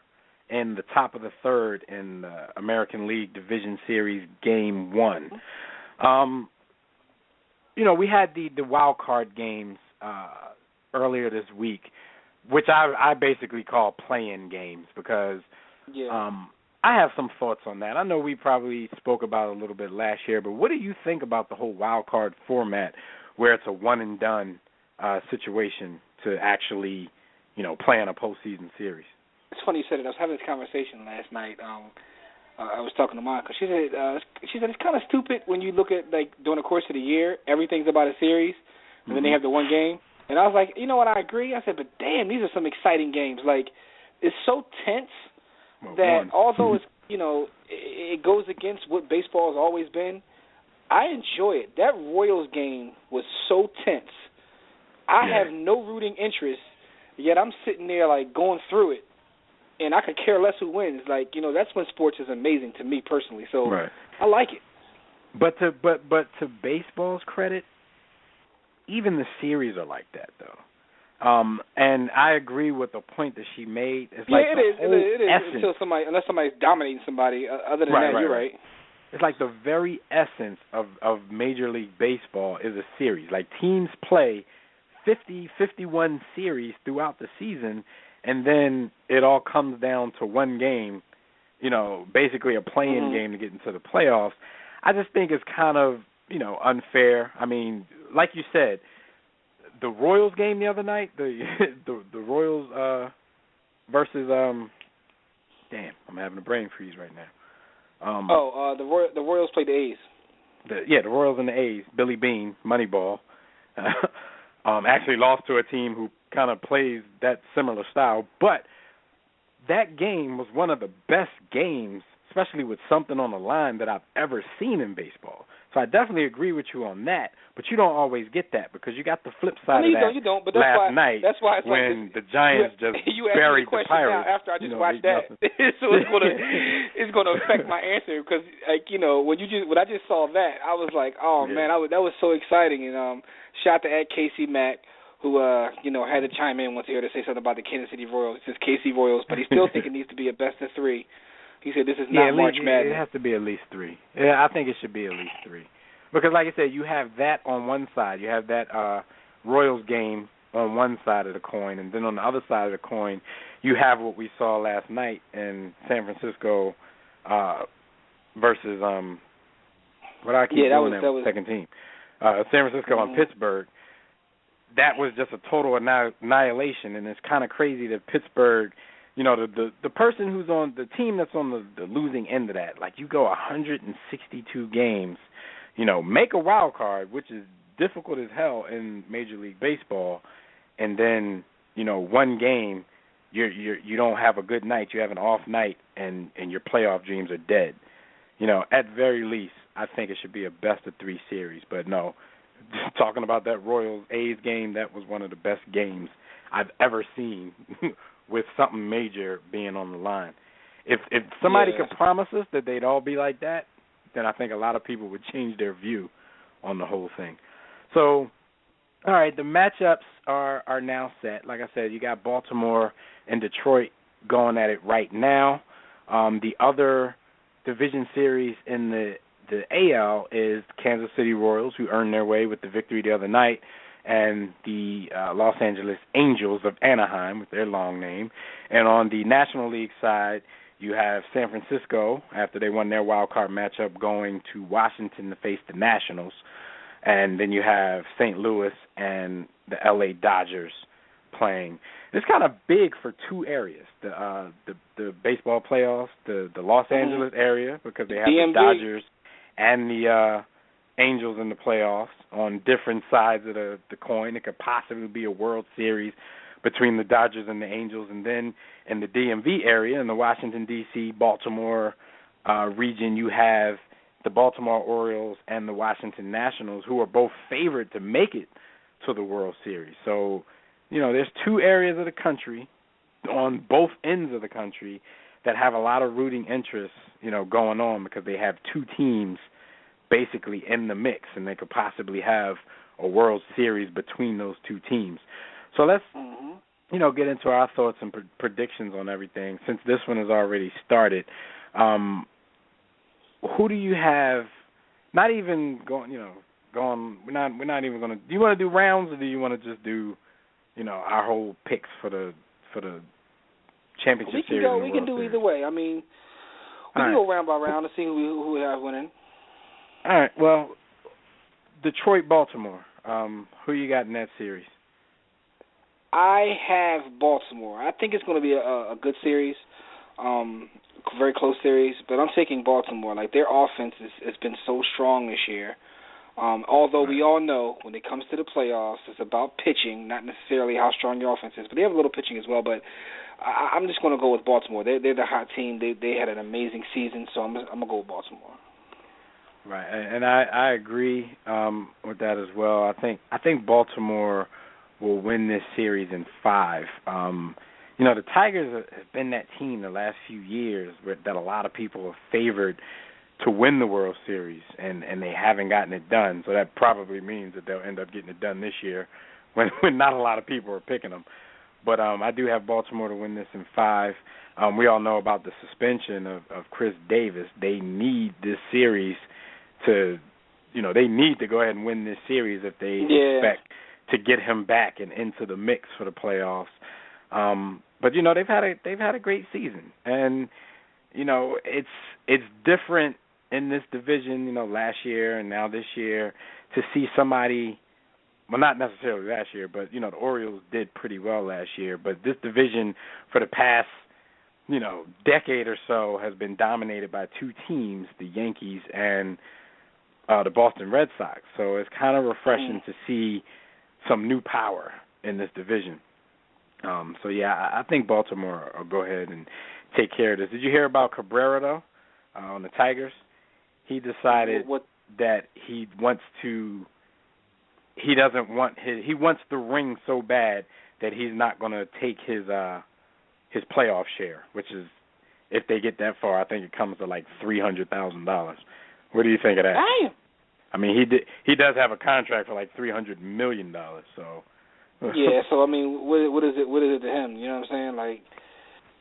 in the top of the third in the American League Division Series Game 1. We had the wild card games earlier this week, which I basically call play-in games because I have some thoughts on that. I know we probably spoke about it a little bit last year, but what do you think about the whole wild card format where it's a one-and-done situation to actually, play in a postseason series? It's funny you said it. I was having this conversation last night. I was talking to Monica. She said it's kind of stupid when you look at, during the course of the year, everything's about a series, and then they have the one game. And I was like, you know what, I agree. I said, but damn, these are some exciting games. It's so tense that although it's, it goes against what baseball has always been, I enjoy it. That Royals game was so tense. I have no rooting interest, yet I'm sitting there, going through it. And I could care less who wins. That's when sports is amazing to me personally. So I like it. But to baseball's credit, even the series are like that though. And I agree with the point that she made. It's like it is. Unless somebody's dominating somebody. Other than that, you're right. It's like the very essence of Major League Baseball is a series. Like teams play 50, 51 series throughout the season, and then it all comes down to one game, basically a play-in game to get into the playoffs. I just think it's kind of, unfair. I mean, like you said, the Royals game the other night, the Royals versus damn, I'm having a brain freeze right now. The Royals played the A's. The Royals and the A's. Billy Beane, Moneyball, actually lost to a team who kind of plays that similar style. But that game was one of the best games, especially with something on the line, that I've ever seen in baseball. So I definitely agree with you on that, but you don't always get that because you got the flip side of that you don't, but that's night that's why it's when the Giants just buried the Pirates. Now after I just watched that, so it's gonna affect my answer because when I just saw that, I was like, oh man, that was so exciting. And shout out to Casey Mack, who had to chime in once he heard to say something about the Kansas City Royals. It says KC Royals, but he still think it needs to be a best of three. He said this is not March Madness. It has to be at least 3. Yeah, I think it should be at least 3. Because like I said, you have that on one side. You have that Royals game on one side of the coin, and then on the other side of the coin, you have what we saw last night in San Francisco versus second team. San Francisco on Pittsburgh. That was just a total annihilation, and it's kind of crazy that Pittsburgh, the person who's on the team that's on the losing end of that, like you go 162 games, make a wild card, which is difficult as hell in Major League Baseball, and then one game you don't have a good night, you have an off night, and your playoff dreams are dead. At very least, I think it should be a best of 3 series. But no, talking about that Royals A's game, that was one of the best games I've ever seen. With something major being on the line. If somebody could promise us that they'd all be like that, then I think a lot of people would change their view on the whole thing. So, all right, the matchups are now set. Like I said, you got Baltimore and Detroit going at it right now. The other division series in the AL is Kansas City Royals, who earned their way with the victory the other night, and the Los Angeles Angels of Anaheim with their long name. And on the National League side, you have San Francisco, after they won their wild card matchup, going to Washington to face the Nationals. And then you have St. Louis and the LA Dodgers playing. It's kind of big for 2 areas, the baseball playoffs, the Los Angeles area, because they have the Dodgers and the Angels in the playoffs on different sides of the coin. It could possibly be a World Series between the Dodgers and the Angels. And then in the DMV area, in the Washington, D.C., Baltimore region, you have the Baltimore Orioles and the Washington Nationals, who are both favored to make it to the World Series. So, there's 2 areas of the country, on both ends of the country, that have a lot of rooting interest, going on, because they have 2 teams basically in the mix, and they could possibly have a World Series between those 2 teams. So let's, get into our thoughts and predictions on everything. Since this one has already started, who do you have? Not even going. We're not even going to. Do you want to do rounds, or do you want to just do, our whole picks for the championship series? We can do either way. I mean, we can go round by round to see who we have winning. All right, well, Detroit-Baltimore, who you got in that series? I have Baltimore. I think it's going to be a good series, very close series, but I'm taking Baltimore. Like, their offense has been so strong this year. Although we all know when it comes to the playoffs, it's about pitching, not necessarily how strong your offense is, but they have a little pitching as well. But I'm just going to go with Baltimore. They're the hot team. They had an amazing season, so I'm going to go with Baltimore. Right, and I agree with that as well. I think Baltimore will win this series in 5. The Tigers have been that team the last few years that a lot of people have favored to win the World Series, and they haven't gotten it done. So that probably means that they'll end up getting it done this year when not a lot of people are picking them. But I do have Baltimore to win this in 5. We all know about the suspension of Chris Davis. They need this series to, they need to go ahead and win this series if they expect to get him back and into the mix for the playoffs. But they've had a great season, and it's different in this division. Last year and now this year to see somebody. Well, not necessarily last year, but the Orioles did pretty well last year. But this division for the past decade or so has been dominated by 2 teams, the Yankees and the Boston Red Sox. So it's kind of refreshing to see some new power in this division. I think Baltimore will go ahead and take care of this. Did you hear about Cabrera, though, on the Tigers? He decided that he wants the ring so bad that he's not going to take his playoff share, which is, if they get that far, I think it comes to like $300,000. What do you think of that? Damn. I mean, he does have a contract for like $300 million, so. Yeah, so I mean, what is it to him? You know what I'm saying? Like,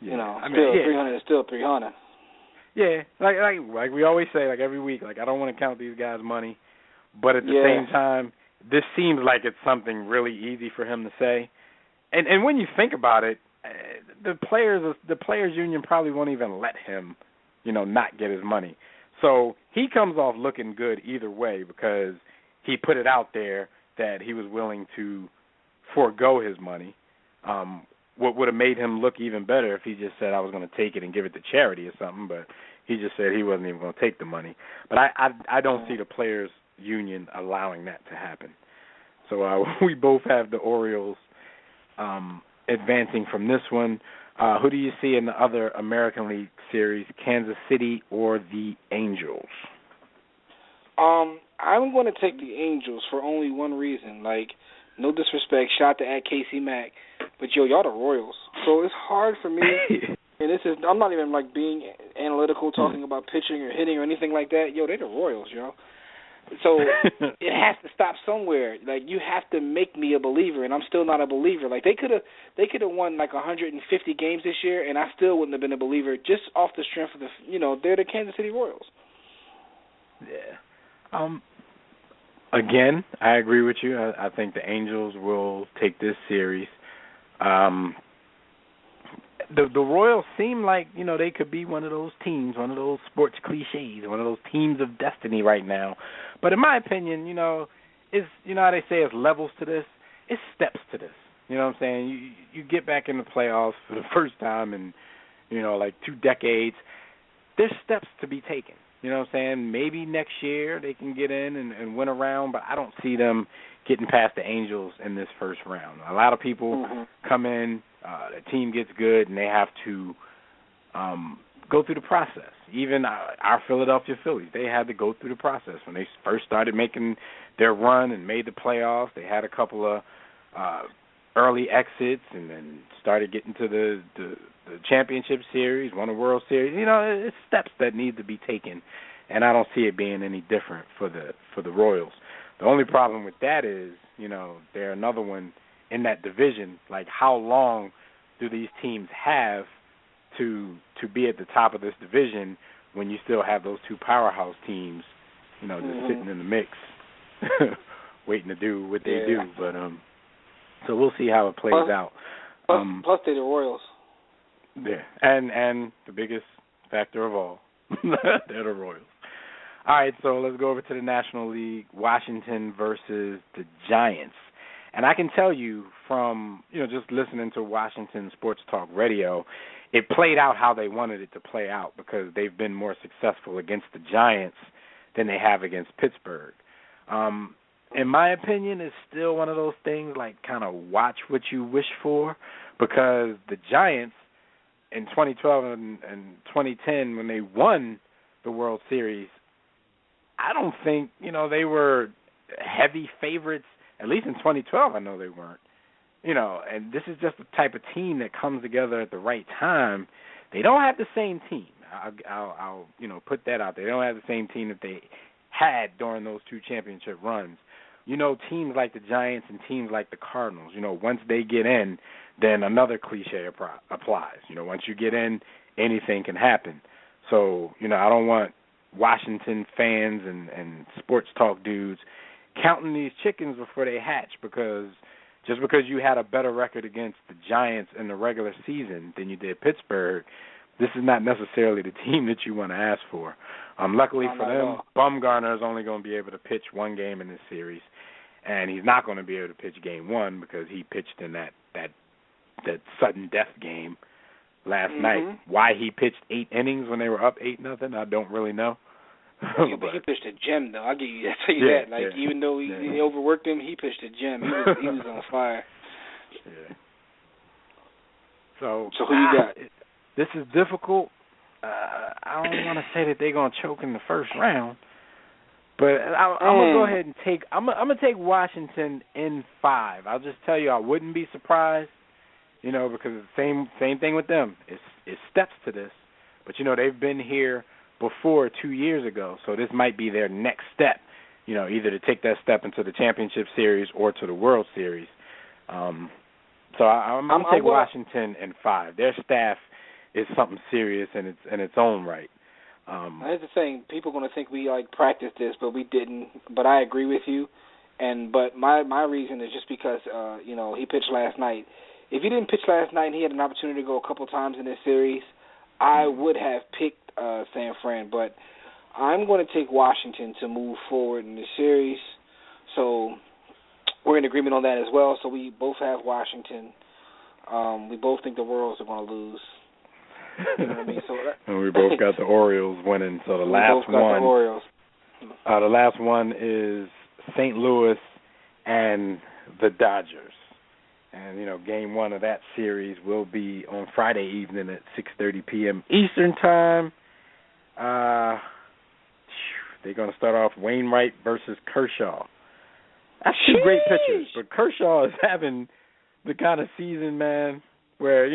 still 300 is still 300. Yeah, like we always say, like every week, like I don't want to count these guys' money, but at the same time, this seems like it's something really easy for him to say. And when you think about it, the players union probably won't even let him, not get his money. So he comes off looking good either way because he put it out there that he was willing to forego his money. What would have made him look even better if he just said, I was going to take it and give it to charity or something, but he just said he wasn't even going to take the money. But I don't see the players union allowing that to happen. So we both have the Orioles advancing from this one. Who do you see in the other American League series, Kansas City or the Angels? I'm going to take the Angels for only one reason. Like, no disrespect, shout to at Casey Mack, but y'all the Royals. So it's hard for me, and I'm not even like being analytical, talking about pitching or hitting or anything like that. They're the Royals, So it has to stop somewhere. Like, you have to make me a believer, and I'm still not a believer. Like, they could have won like 150 games this year, and I still wouldn't have been a believer just off the strength of they're the Kansas City Royals. Yeah. Again, I agree with you. I think the Angels will take this series. The Royals seem like, they could be one of those teams, one of those sports cliches, one of those teams of destiny right now. But in my opinion, it's, how they say it's levels to this. It's steps to this. You know what I'm saying? You get back in the playoffs for the first time in, like 2 decades. There's steps to be taken. You know what I'm saying? Maybe next year they can get in and win a round, but I don't see them getting past the Angels in this first round. A lot of people come in, the team gets good, and they have to go through the process. Even our Philadelphia Phillies, they had to go through the process. When they first started making their run and made the playoffs, they had a couple of early exits and then started getting to the championship series, won a World Series. It's steps that need to be taken, and I don't see it being any different for the Royals. The only problem with that is, they're another one in that division. Like, how long do these teams have to be at the top of this division when you still have those 2 powerhouse teams, just sitting in the mix, waiting to do what they do. But so we'll see how it plays out. Plus, they're the Royals. Yeah, and the biggest factor of all, they're the Royals. All right, so let's go over to the National League, Washington versus the Giants. And I can tell you from, just listening to Washington Sports Talk Radio, it played out how they wanted it to play out because they've been more successful against the Giants than they have against Pittsburgh. In my opinion, it's still one of those things like kind of watch what you wish for, because the Giants in 2012 and 2010 when they won the World Series, I don't think, they were heavy favorites. At least in 2012, I know they weren't. And this is just the type of team that comes together at the right time. They don't have the same team. I'll put that out there. They don't have the same team that they had during those 2 championship runs. Teams like the Giants and teams like the Cardinals, once they get in, then another cliche applies. Once you get in, anything can happen. So, I don't want Washington fans and sports talk dudes counting these chickens before they hatch, because just because you had a better record against the Giants in the regular season than you did Pittsburgh, this is not necessarily the team that you want to ask for. Luckily for them, Bumgarner is only going to be able to pitch 1 game in this series, and he's not going to be able to pitch game 1 because he pitched in that sudden death game last night. Why he pitched 8 innings when they were up 8-0, I don't really know. But he pitched a gem, though. I'll tell you that. Even though he overworked him, he pitched a gem. He was on fire. Yeah. So who you got? This is difficult. I don't want to say that they're going to choke in the first round, but I'm going to go ahead and take. I'm going to take Washington in 5. I'll just tell you, I wouldn't be surprised, because the same thing with them. It steps to this, but they've been here before 2 years ago, so this might be their next step. Either to take that step into the championship series or to the World Series. So I'm going to take Washington in 5. Their staff is something serious in its own right. Here's the thing: people are going to think we practiced this, but we didn't. But I agree with you. But my reason is just because he pitched last night. If he didn't pitch last night and he had an opportunity to go a couple times in this series, I would have picked San Fran. But I'm going to take Washington to move forward in the series. So we're in agreement on that as well. So we both have Washington. We both think the Royals are going to lose. You know what I mean? And we both got the Orioles winning. So the last one is St. Louis and the Dodgers. And game 1 of that series will be on Friday evening at 6:30 p.m. Eastern time. They're going to start off Wainwright versus Kershaw. That's 2 great pitchers, but Kershaw is having the kind of season, man, where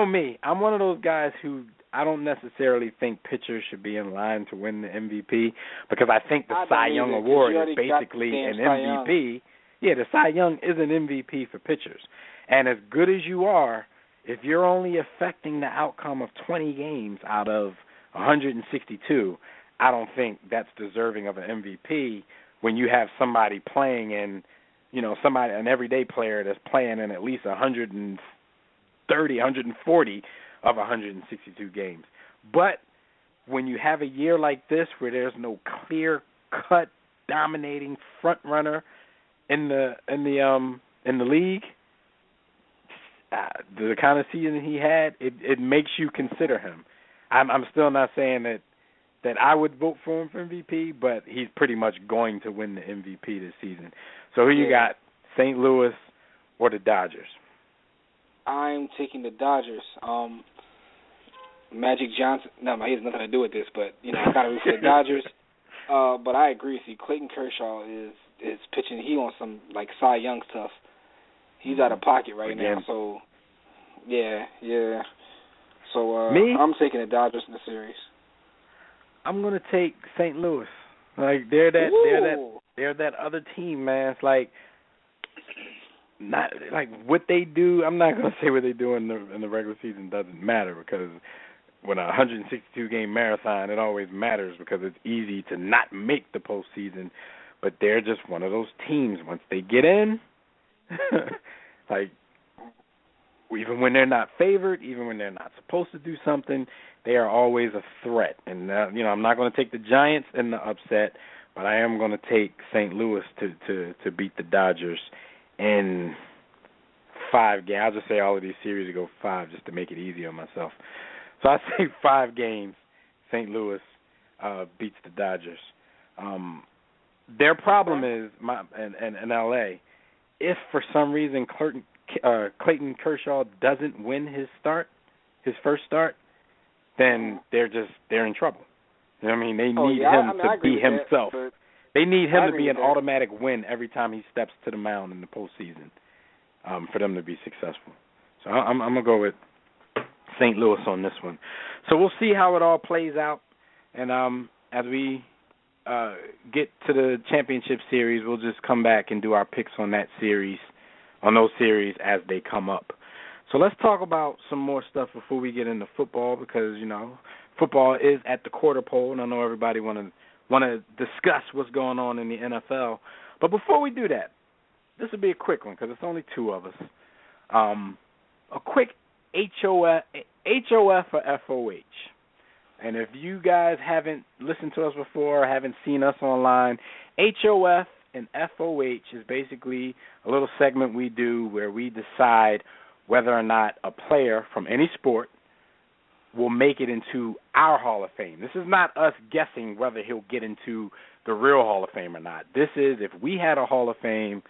me, I'm one of those guys who I don't necessarily think pitchers should be in line to win the MVP, because I think the Cy Young Award is basically an MVP. Yeah, the Cy Young is an MVP for pitchers. And as good as you are, if you're only affecting the outcome of 20 games out of 162, I don't think that's deserving of an MVP when you have somebody playing in, an everyday player that's playing in at least 130, 140 of 162 games. But when you have a year like this where there's no clear-cut dominating front runner in the league, the kind of season he had, it makes you consider him. I'm still not saying that I would vote for him for MVP, but he's pretty much going to win the MVP this season. So who you got, St. Louis or the Dodgers? I'm taking the Dodgers. Magic Johnson. No, he has nothing to do with this, but I gotta root for the Dodgers. But I agree with you. Clayton Kershaw is pitching. He on some Cy Young stuff. He's out of pocket right now. So yeah. So I'm taking the Dodgers in the series. I'm gonna take St. Louis. They're that other team, man. It's not what they do. I'm not gonna say what they do in the regular season doesn't matter, because when a 162 game marathon, it always matters because it's easy to not make the postseason. But they're just one of those teams. Once they get in, even when they're not favored, even when they're not supposed to do something, they are always a threat. And I'm not going to take the Giants in the upset, but I am going to take St. Louis to beat the Dodgers in 5 games. I'll just say all of these series to go 5 just to make it easy on myself. So I say 5 games, St. Louis beats the Dodgers. Their problem is in L.A., if for some reason Clayton Kershaw doesn't win his first start, then they're in trouble. You know what I mean? They need him to be himself. They need him to be an automatic win every time he steps to the mound in the postseason for them to be successful. So I'm going to go with St. Louis on this one. So we'll see how it all plays out. And as we get to the championship series, we'll just come back and do our picks on those series as they come up. So let's talk about some more stuff before we get into football because, football is at the quarter pole, and I know everybody want to discuss what's going on in the NFL. But before we do that, this will be a quick one because it's only two of us. A quick HOF or FOH. And if you guys haven't listened to us before or haven't seen us online, HOF and FOH is basically a little segment we do where we decide whether or not a player from any sport will make it into our Hall of Fame. This is not us guessing whether he'll get into the real Hall of Fame or not. This is if we had a Hall of Fame,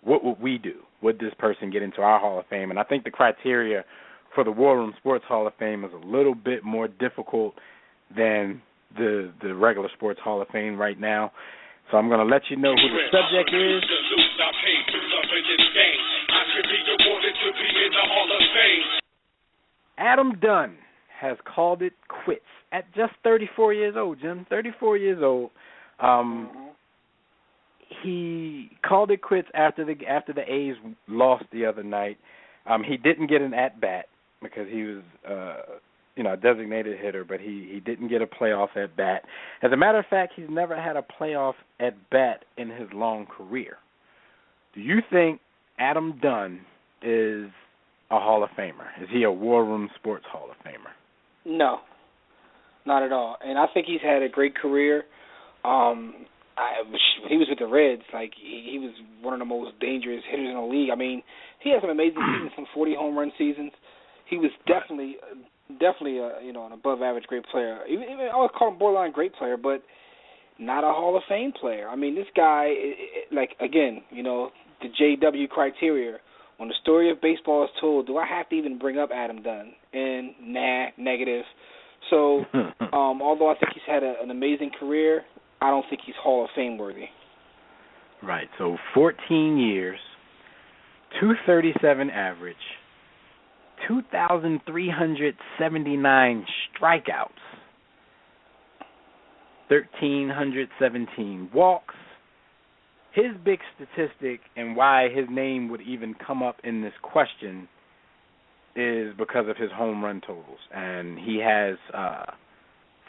what would we do? Would this person get into our Hall of Fame? And I think the criteria for the War Room Sports Hall of Fame is a little bit more difficult than the regular Sports Hall of Fame right now. So I'm going to let you know who the subject is. Adam Dunn has called it quits at just 34 years old, Jim. 34 years old. He called it quits after the A's lost the other night. He didn't get an at-bat because he was a designated hitter, but he didn't get a playoff at-bat. As a matter of fact, he's never had a playoff at-bat in his long career. Do you think Adam Dunn is a Hall of Famer? Is he a War Room Sports Hall of Famer? No, not at all. And I think he's had a great career. He was with the Reds. Like he was one of the most dangerous hitters in the league. I mean, he had some amazing seasons, some 40 home run seasons. He was definitely an above average great player. Even I would call him borderline great player, but not a Hall of Fame player. I mean, this guy, the JW criteria. When the story of baseball is told, do I have to even bring up Adam Dunn? And negative. So, although I think he's had an amazing career, I don't think he's Hall of Fame worthy. Right. So 14 years, 237 average, 2,379 strikeouts, 1,317 walks. His big statistic and why his name would even come up in this question is because of his home run totals. And he has,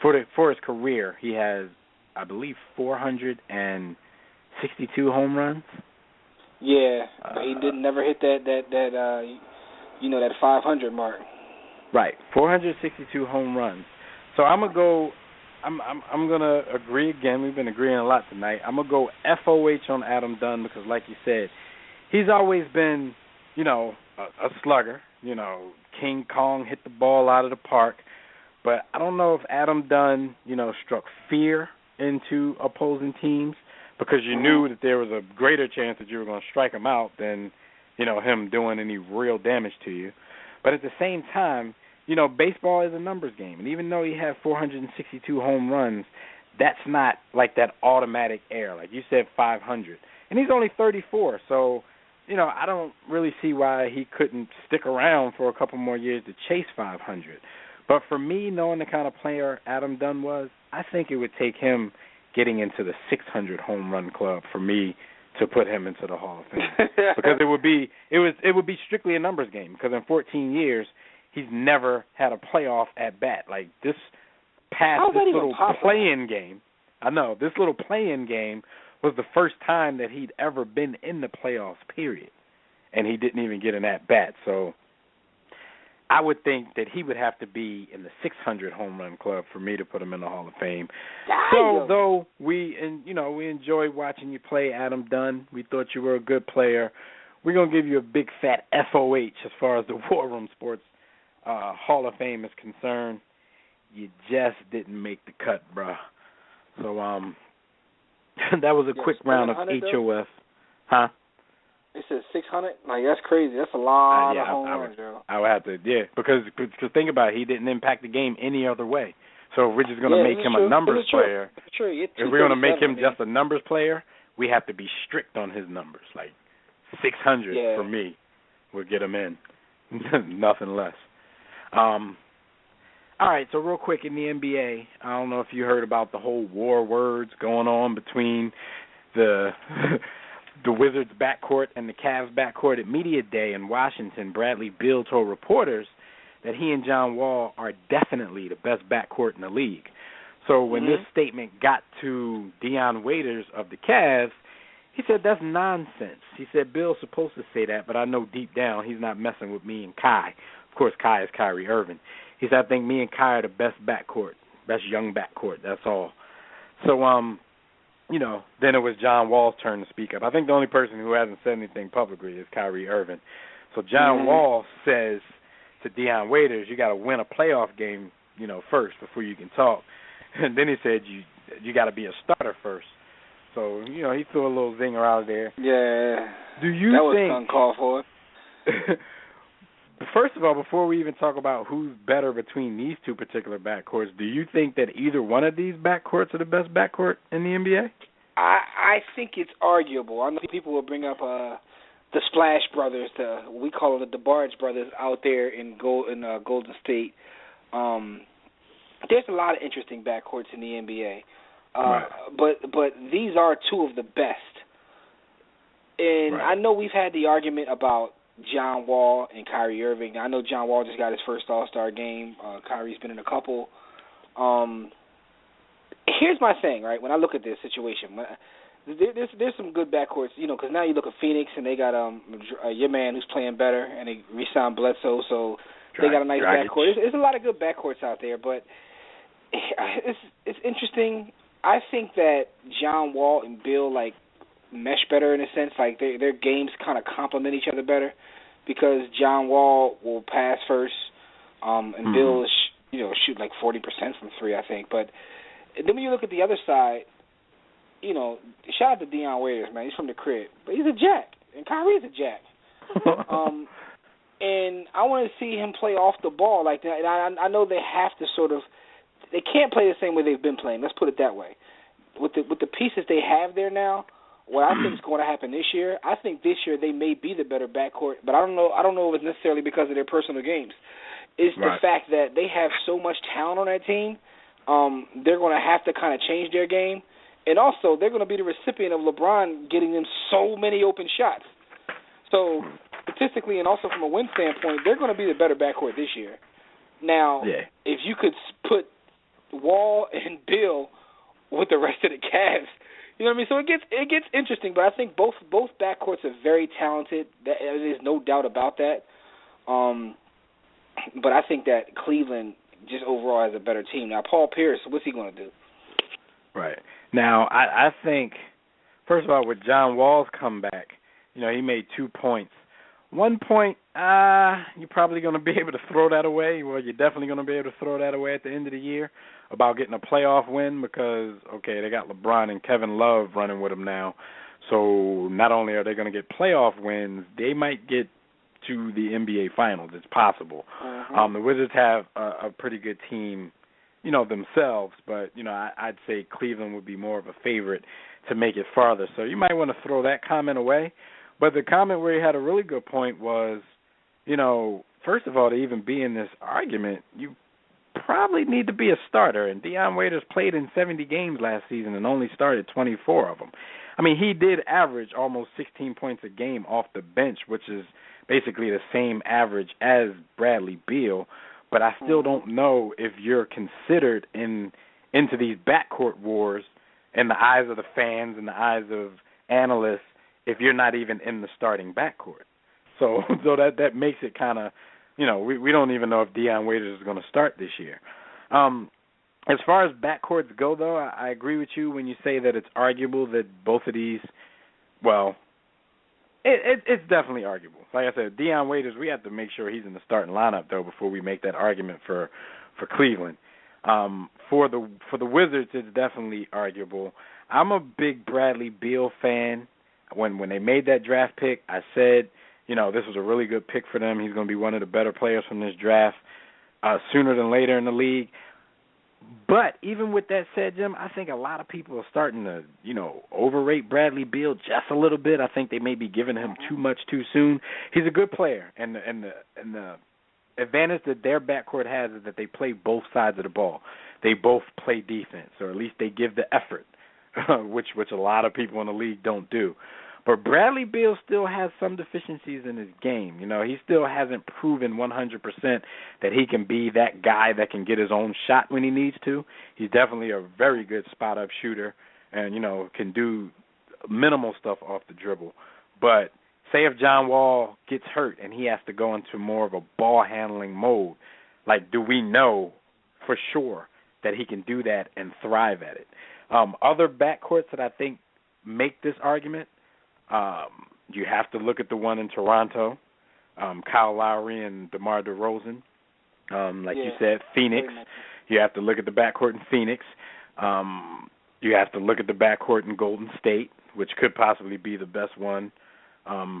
for his career, he has, I believe, 462 home runs. Yeah, but he never hit that 500 mark. Right, 462 home runs. So I'm gonna go. I'm gonna agree again. We've been agreeing a lot tonight. I'm gonna go FOH on Adam Dunn because, like you said, he's always been, a slugger. King Kong hit the ball out of the park. But I don't know if Adam Dunn, struck fear into opposing teams because you knew that there was a greater chance that you were going to strike him out than, him doing any real damage to you. But at the same time, baseball is a numbers game. And even though he had 462 home runs, that's not like that automatic error. Like you said, 500. And he's only 34, so, I don't really see why he couldn't stick around for a couple more years to chase 500. But for me, knowing the kind of player Adam Dunn was, I think it would take him getting into the 600 home run club for me to put him into the Hall of Fame. Because it would be strictly a numbers game. Because in 14 years, he's never had a playoff at bat. Like this little play-in game. I know this little play-in game was the first time that he'd ever been in the playoffs. Period, and he didn't even get an at bat. So I would think that he would have to be in the 600 home run club for me to put him in the Hall of Fame. So though we enjoyed watching you play, Adam Dunn, we thought you were a good player. We're gonna give you a big fat FOH as far as the War Room Sports Hall of Fame is concerned. You just didn't make the cut, bruh. So that was a quick round of HOF. Huh? It says 600? Like, that's crazy. That's a lot of home runs, Joe. I would have to, because think about it, he didn't impact the game any other way. So if we're just going to make him a numbers player, if we're going to make him just a numbers player, we have to be strict on his numbers. Like 600 for me would get him in. Nothing less. All right, so real quick in the NBA, I don't know if you heard about the whole war words going on between the the Wizards backcourt and the Cavs backcourt. At Media Day in Washington, Bradley Beal told reporters that he and John Wall are definitely the best backcourt in the league. So when this statement got to Dion Waiters of the Cavs, he said that's nonsense. He said Bill's supposed to say that, but I know deep down he's not messing with me and Kai. Of course, Kai is Kyrie Irving. He said, I think me and Kai are the best backcourt, best young backcourt, that's all. So, then it was John Wall's turn to speak up. I think the only person who hasn't said anything publicly is Kyrie Irving. So John Wall says to Dion Waiters, you got to win a playoff game, first before you can talk. And then he said you got to be a starter first. So, he threw a little zinger out there. Yeah. Do you that think... was uncalled for. First of all, before we even talk about who's better between these two particular backcourts, do you think that either one of these backcourts are the best backcourt in the NBA? I think it's arguable. I know people will bring up the Splash Brothers, we call them the DeBarge Brothers out there in Golden State. There's a lot of interesting backcourts in the NBA. Right. But these are two of the best. And right. I know we've had the argument about John Wall and Kyrie Irving. I know John Wall just got his first All-Star game. Kyrie's been in a couple. Here's my thing, right? When I look at this situation, there's some good backcourts, because now you look at Phoenix and they got your man who's playing better, and they re-signed Bledsoe, so they got a nice backcourt. There's a lot of good backcourts out there, but it's interesting. I think that John Wall and Bill mesh better in a sense, their games kind of complement each other better, because John Wall will pass first, and Bill will shoot 40% from three, I think. But then when you look at the other side, shout out to Dion Waiters, man. He's from the crib, but he's a jack, and Kyrie's a jack. And I want to see him play off the ball like that. And I know they have to they can't play the same way they've been playing. Let's put it that way. With the pieces they have there now, what I think is going to happen this year, I think this year they may be the better backcourt, but I don't know if it's necessarily because of their personal games. It's the fact that they have so much talent on that team, they're going to have to kind of change their game. And also, they're going to be the recipient of LeBron getting them so many open shots. So, statistically and also from a win standpoint, they're going to be the better backcourt this year. Now, if you could put Wall and Bill with the rest of the Cavs, you know what I mean? So it gets interesting, but I think both backcourts are very talented. There's no doubt about that. But I think that Cleveland just overall has a better team. Now, Paul Pierce, what's he going to do? Right. Now, I think, first of all, with John Wall's comeback, he made 2 points. 1 point, you're probably going to be able to throw that away. Well, you're definitely going to be able to throw that away at the end of the year about getting a playoff win because, they got LeBron and Kevin Love running with them now. So not only are they going to get playoff wins, they might get to the NBA Finals. It's possible. The Wizards have a pretty good team, themselves, but, I'd say Cleveland would be more of a favorite to make it farther. So you might want to throw that comment away. But the comment where he had a really good point was, first of all, to even be in this argument, you probably need to be a starter. And Dion Waiters played in 70 games last season and only started 24 of them. I mean, he did average almost 16 points a game off the bench, which is basically the same average as Bradley Beal. But I still don't know if you're considered into these backcourt wars in the eyes of the fans and the eyes of analysts if you're not even in the starting backcourt. So that makes it kind of, we don't even know if Dion Waiters is going to start this year. As far as backcourts go, though, I agree with you when you say that it's arguable that both of these, it's definitely arguable. Like I said, Dion Waiters, we have to make sure he's in the starting lineup, though, before we make that argument for Cleveland. For the Wizards, it's definitely arguable. I'm a big Bradley Beal fan. When they made that draft pick, I said, this was a really good pick for them. He's going to be one of the better players from this draft sooner than later in the league. But even with that said, Jim, I think a lot of people are starting to, overrate Bradley Beal just a little bit. I think they may be giving him too much too soon. He's a good player, and the advantage that their backcourt has is that they play both sides of the ball. They both play defense, or at least they give the effort, which a lot of people in the league don't do. But Bradley Beal still has some deficiencies in his game. You know, he still hasn't proven 100% that he can be that guy that can get his own shot when he needs to. He's definitely a very good spot-up shooter and, you know, can do minimal stuff off the dribble. But say if John Wall gets hurt and he has to go into more of a ball-handling mode, like, do we know for sure that he can do that and thrive at it? Other backcourts that I think make this argument, you have to look at the one in Toronto, Kyle Lowry and DeMar DeRozan. You said, Phoenix. You have to look at the backcourt in Phoenix. You have to look at the backcourt in Golden State, which could possibly be the best one, out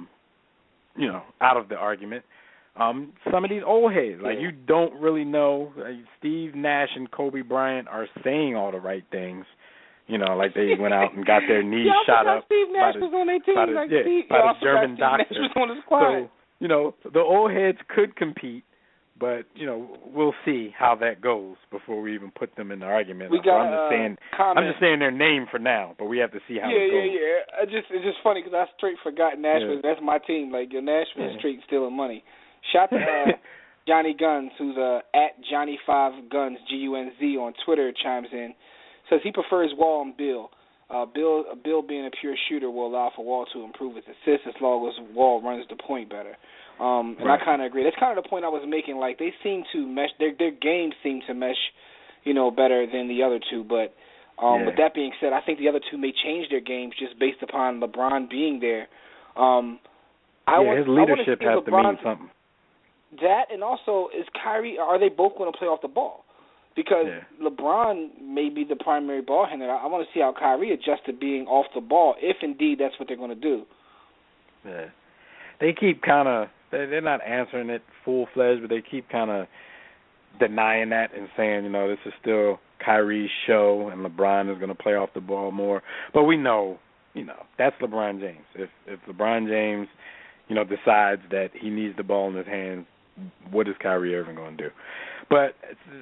of the argument. Some of these old heads, you don't really know. Steve Nash and Kobe Bryant are saying all the right things. You know, like they went out and got their knees shot up Steve Nash was on their team. By the German doctor. Nash was on his squad. So, you know, the old heads could compete, but, you know, we'll see how that goes before we even put them in the argument. I'm just saying their name for now, but we have to see how it goes. Yeah. It's just funny because I straight forgot Nash was. That's my team. Like, your Nash was straight stealing money. Shout to Johnny Guns, who's at Johnny5Guns, G-U-N-Z on Twitter, chimes in. Says he prefers Wall and Bill. Bill being a pure shooter will allow for Wall to improve his assists as long as Wall runs the point better. And I kind of agree. That's kind of the point I was making. Like, they seem to mesh. Their games seem to mesh, you know, better than the other two. But with that being said, I think the other two may change their games just based upon LeBron being there. His leadership has to mean something. That, and also, are they both going to play off the ball? Because LeBron may be the primary ball handler. I want to see how Kyrie adjusts to being off the ball, if indeed that's what they're going to do. Yeah. They keep they're not answering it full-fledged, but they keep kind of denying that and saying, you know, this is still Kyrie's show and LeBron is going to play off the ball more. But we know, you know, that's LeBron James. If LeBron James, you know, decides that he needs the ball in his hands, what is Kyrie Irving going to do? But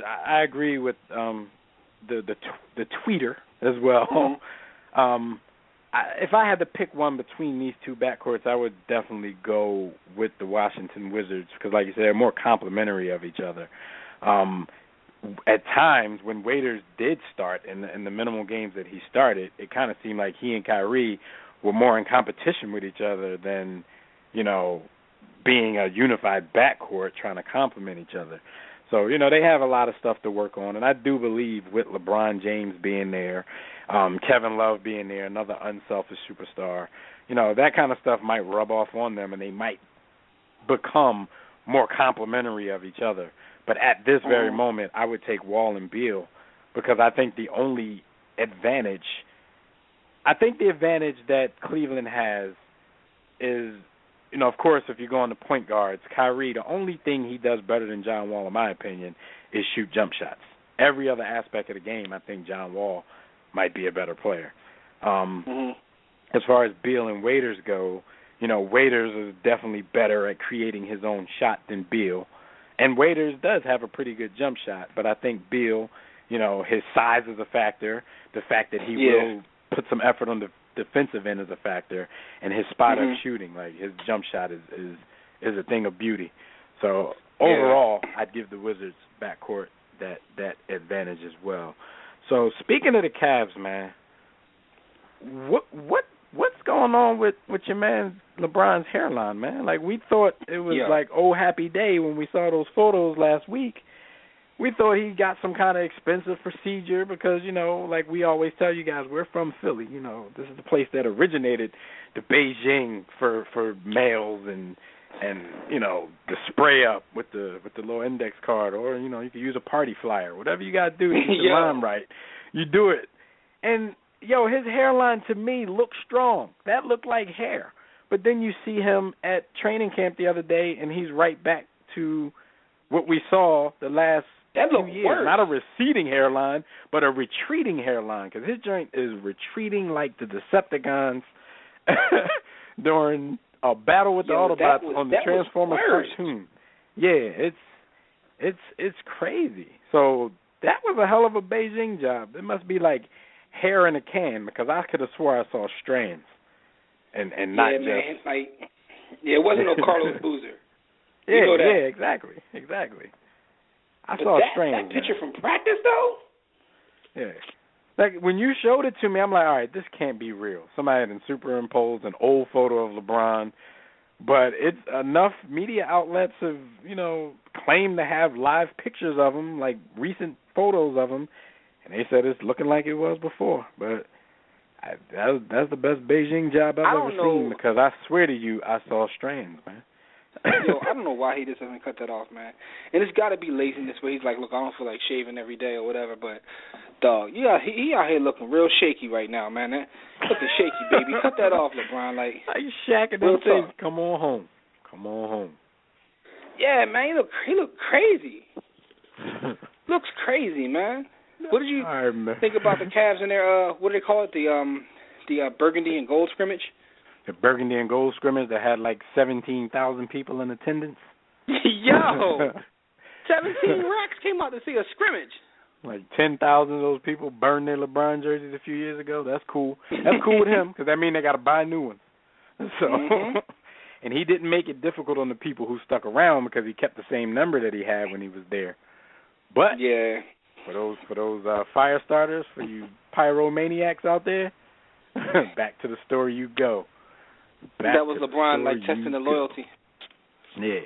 I agree with the tweeter as well. Mm-hmm. If I had to pick one between these two backcourts, I would definitely go with the Washington Wizards because, like you said, they're more complementary of each other. At times, when Waiters did start in the minimal games that he started, it kind of seemed like he and Kyrie were more in competition with each other than, you know, being a unified backcourt trying to complement each other. So, you know, they have a lot of stuff to work on, and I do believe with LeBron James being there, Kevin Love being there, another unselfish superstar, you know, that kind of stuff might rub off on them, and they might become more complementary of each other. But at this very moment, I would take Wall and Beal because I think the advantage that Cleveland has is, you know, of course, if you go on the point guards, Kyrie, the only thing he does better than John Wall, in my opinion, is shoot jump shots. Every other aspect of the game, I think John Wall might be a better player. As far as Beal and Waiters go, you know, Waiters is definitely better at creating his own shot than Beal. And Waiters does have a pretty good jump shot, but I think Beal, you know, his size is a factor. The fact that he will put some effort on the defensive end is a factor, and his spot-up shooting, like his jump shot is a thing of beauty. So overall, I'd give the Wizards backcourt that advantage as well. So speaking of the Cavs, man, what's going on with your man LeBron's hairline, man? Like, we thought it was like oh happy day when we saw those photos last week. We thought he got some kind of expensive procedure because, you know, like we always tell you guys, we're from Philly. You know, this is the place that originated the Beijing for males and you know, the spray up with the little index card, or, you know, you can use a party flyer. Whatever you got to do to keep the line right, you do it. And, yo, his hairline to me looks strong. That looked like hair. But then you see him at training camp the other day, and he's right back to what we saw the last few years. Worse. Not a receding hairline, but a retreating hairline, because his joint is retreating like the Decepticons during a battle with the Autobots on the Transformers cartoon. Yeah, It's crazy. So that was a hell of a Beijing job. It must be like hair in a can, because I could have swore I saw strands, and not just. Man, it wasn't no Carlos Boozer. Yeah, exactly. I saw strands. That picture from practice, though. Yeah. Like, when you showed it to me, I'm like, all right, this can't be real. Somebody had superimposed an old photo of LeBron, but it's enough media outlets have, claimed to have live pictures of him, like recent photos of him, and they said it's looking like it was before. But that's the best Beijing job I've ever seen, because I swear to you, I saw strands, man. Yo, I don't know why he just doesn't cut that off, man. And it's got to be laziness where he's like, look, I don't feel like shaving every day or whatever. But, dog, yeah, he out here looking real shaky right now, man. Looking shaky, baby. Cut that off, LeBron. Like, how you shacking them things? Come on home. Yeah, man, he look crazy. Looks crazy, man. What did you think about the Cavs and their what do they call it? The burgundy and gold scrimmage? The burgundy and gold scrimmage that had like 17,000 people in attendance. Yo, 17 racks came out to see a scrimmage. Like 10,000 of those people burned their LeBron jerseys a few years ago. That's cool. That's cool with him, because that means they got to buy new ones. So, and he didn't make it difficult on the people who stuck around, because he kept the same number that he had when he was there. But yeah, for those fire starters, for you pyromaniacs out there, back to the store you go. That was LeBron, like, testing the loyalty. Yeah.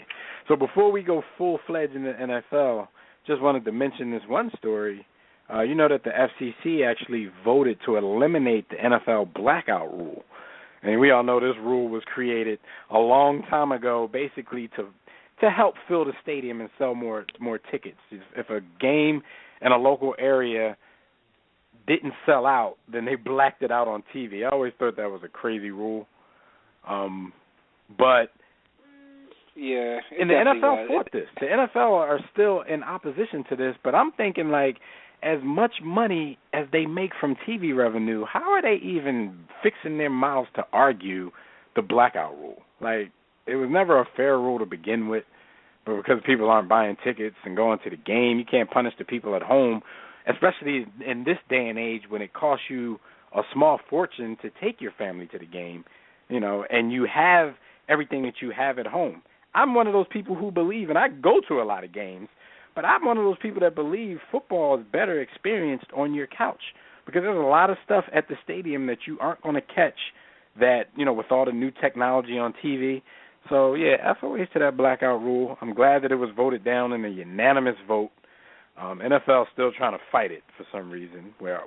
So before we go full-fledged in the NFL, just wanted to mention this one story. You know that the FCC actually voted to eliminate the NFL blackout rule. And we all know this rule was created a long time ago, basically to help fill the stadium and sell more tickets. If a game in a local area didn't sell out, then they blacked it out on TV. I always thought that was a crazy rule. But yeah, and the NFL fought this. The NFL are still in opposition to this, but I'm thinking, like, as much money as they make from TV revenue, how are they even fixing their mouths to argue the blackout rule? Like, it was never a fair rule to begin with, but because people aren't buying tickets and going to the game, you can't punish the people at home, especially in this day and age when it costs you a small fortune to take your family to the game. And you have everything that you have at home. I'm one of those people who believe, and I go to a lot of games, but I'm one of those people that believe football is better experienced on your couch, because there's a lot of stuff at the stadium that you aren't going to catch that, with all the new technology on TV. So, yeah, FOAs to that blackout rule. I'm glad that it was voted down in a unanimous vote. NFL's still trying to fight it for some reason, when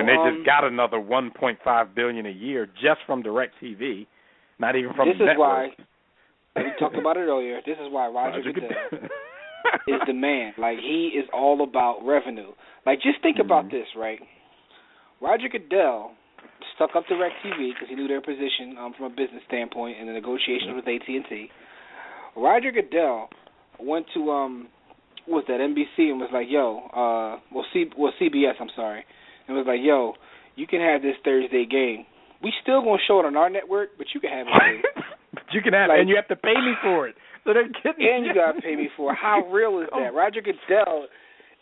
they just got another $1.5 billion a year just from DirecTV, not even from the network. This is why, we talked about it earlier, this is why Roger Goodell is the man. Like, he is all about revenue. Like, just think about this, right? Roger Goodell stuck up DirecTV because he knew their position from a business standpoint in the negotiations with AT&T. Roger Goodell went to was that NBC and was like, CBS, I'm sorry, and was like, yo, you can have this Thursday game. We still gonna show it on our network, but you can have it. But you can have it, and you have to pay me for it. So they're kidding. And you gotta pay me for it. How real is that? Roger Goodell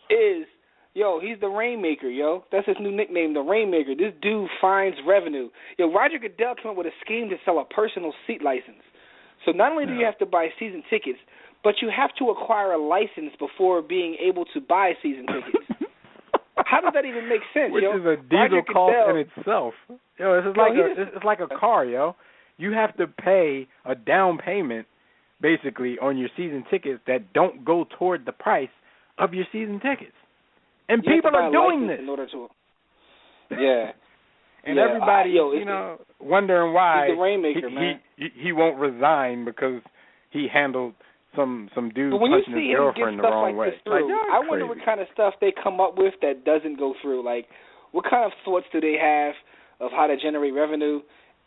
is, he's the Rainmaker, That's his new nickname, the Rainmaker. This dude finds revenue. Roger Goodell came up with a scheme to sell a personal seat license. So not only do you have to buy season tickets, but you have to acquire a license before being able to buy season tickets. How does that even make sense, Which is a diesel cost in itself. It's like a car, You have to pay a down payment, basically, on your season tickets that don't go toward the price of your season tickets. And people are doing this. In order to, yeah. And everybody, wondering why he's the Rainmaker, man. He won't resign because he handled some dude punching his girlfriend the wrong way. I wonder what kind of stuff they come up with that doesn't go through. Like, what kind of thoughts do they have of how to generate revenue,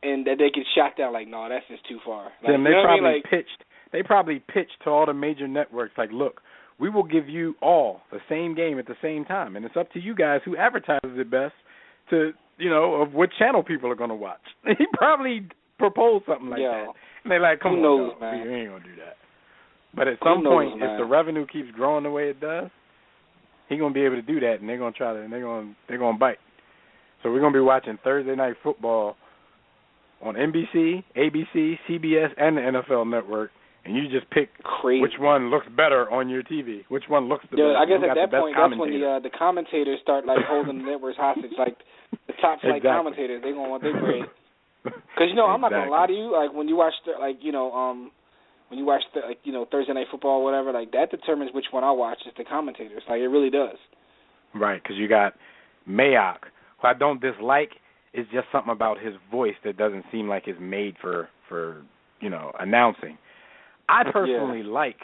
and that they get shot down? Like, no, that's just too far. Like, they probably pitched to all the major networks. Like, look, we will give you all the same game at the same time, and it's up to you guys who advertises it best to, of what channel people are going to watch. He probably proposed something like that. And they're like, come on, knows, man. We ain't going to do that. But at some point, if the revenue keeps growing the way it does, he's gonna be able to do that, and they're gonna try to, and they're gonna bite. So we're gonna be watching Thursday Night Football on NBC, ABC, CBS, and the NFL Network, and you just pick which one looks better on your TV, which one looks the best. I guess at that point, that's when the commentators start like holding the networks hostage, like the top flight commentators. They're gonna want their bread. Because I'm not gonna lie to you, like when you watch when you watch Thursday Night Football or whatever, like that determines which one I watch. Is the commentators, like it really does. Right, because you got Mayock, who I don't dislike. It's just something about his voice that doesn't seem like it's made for announcing. I personally like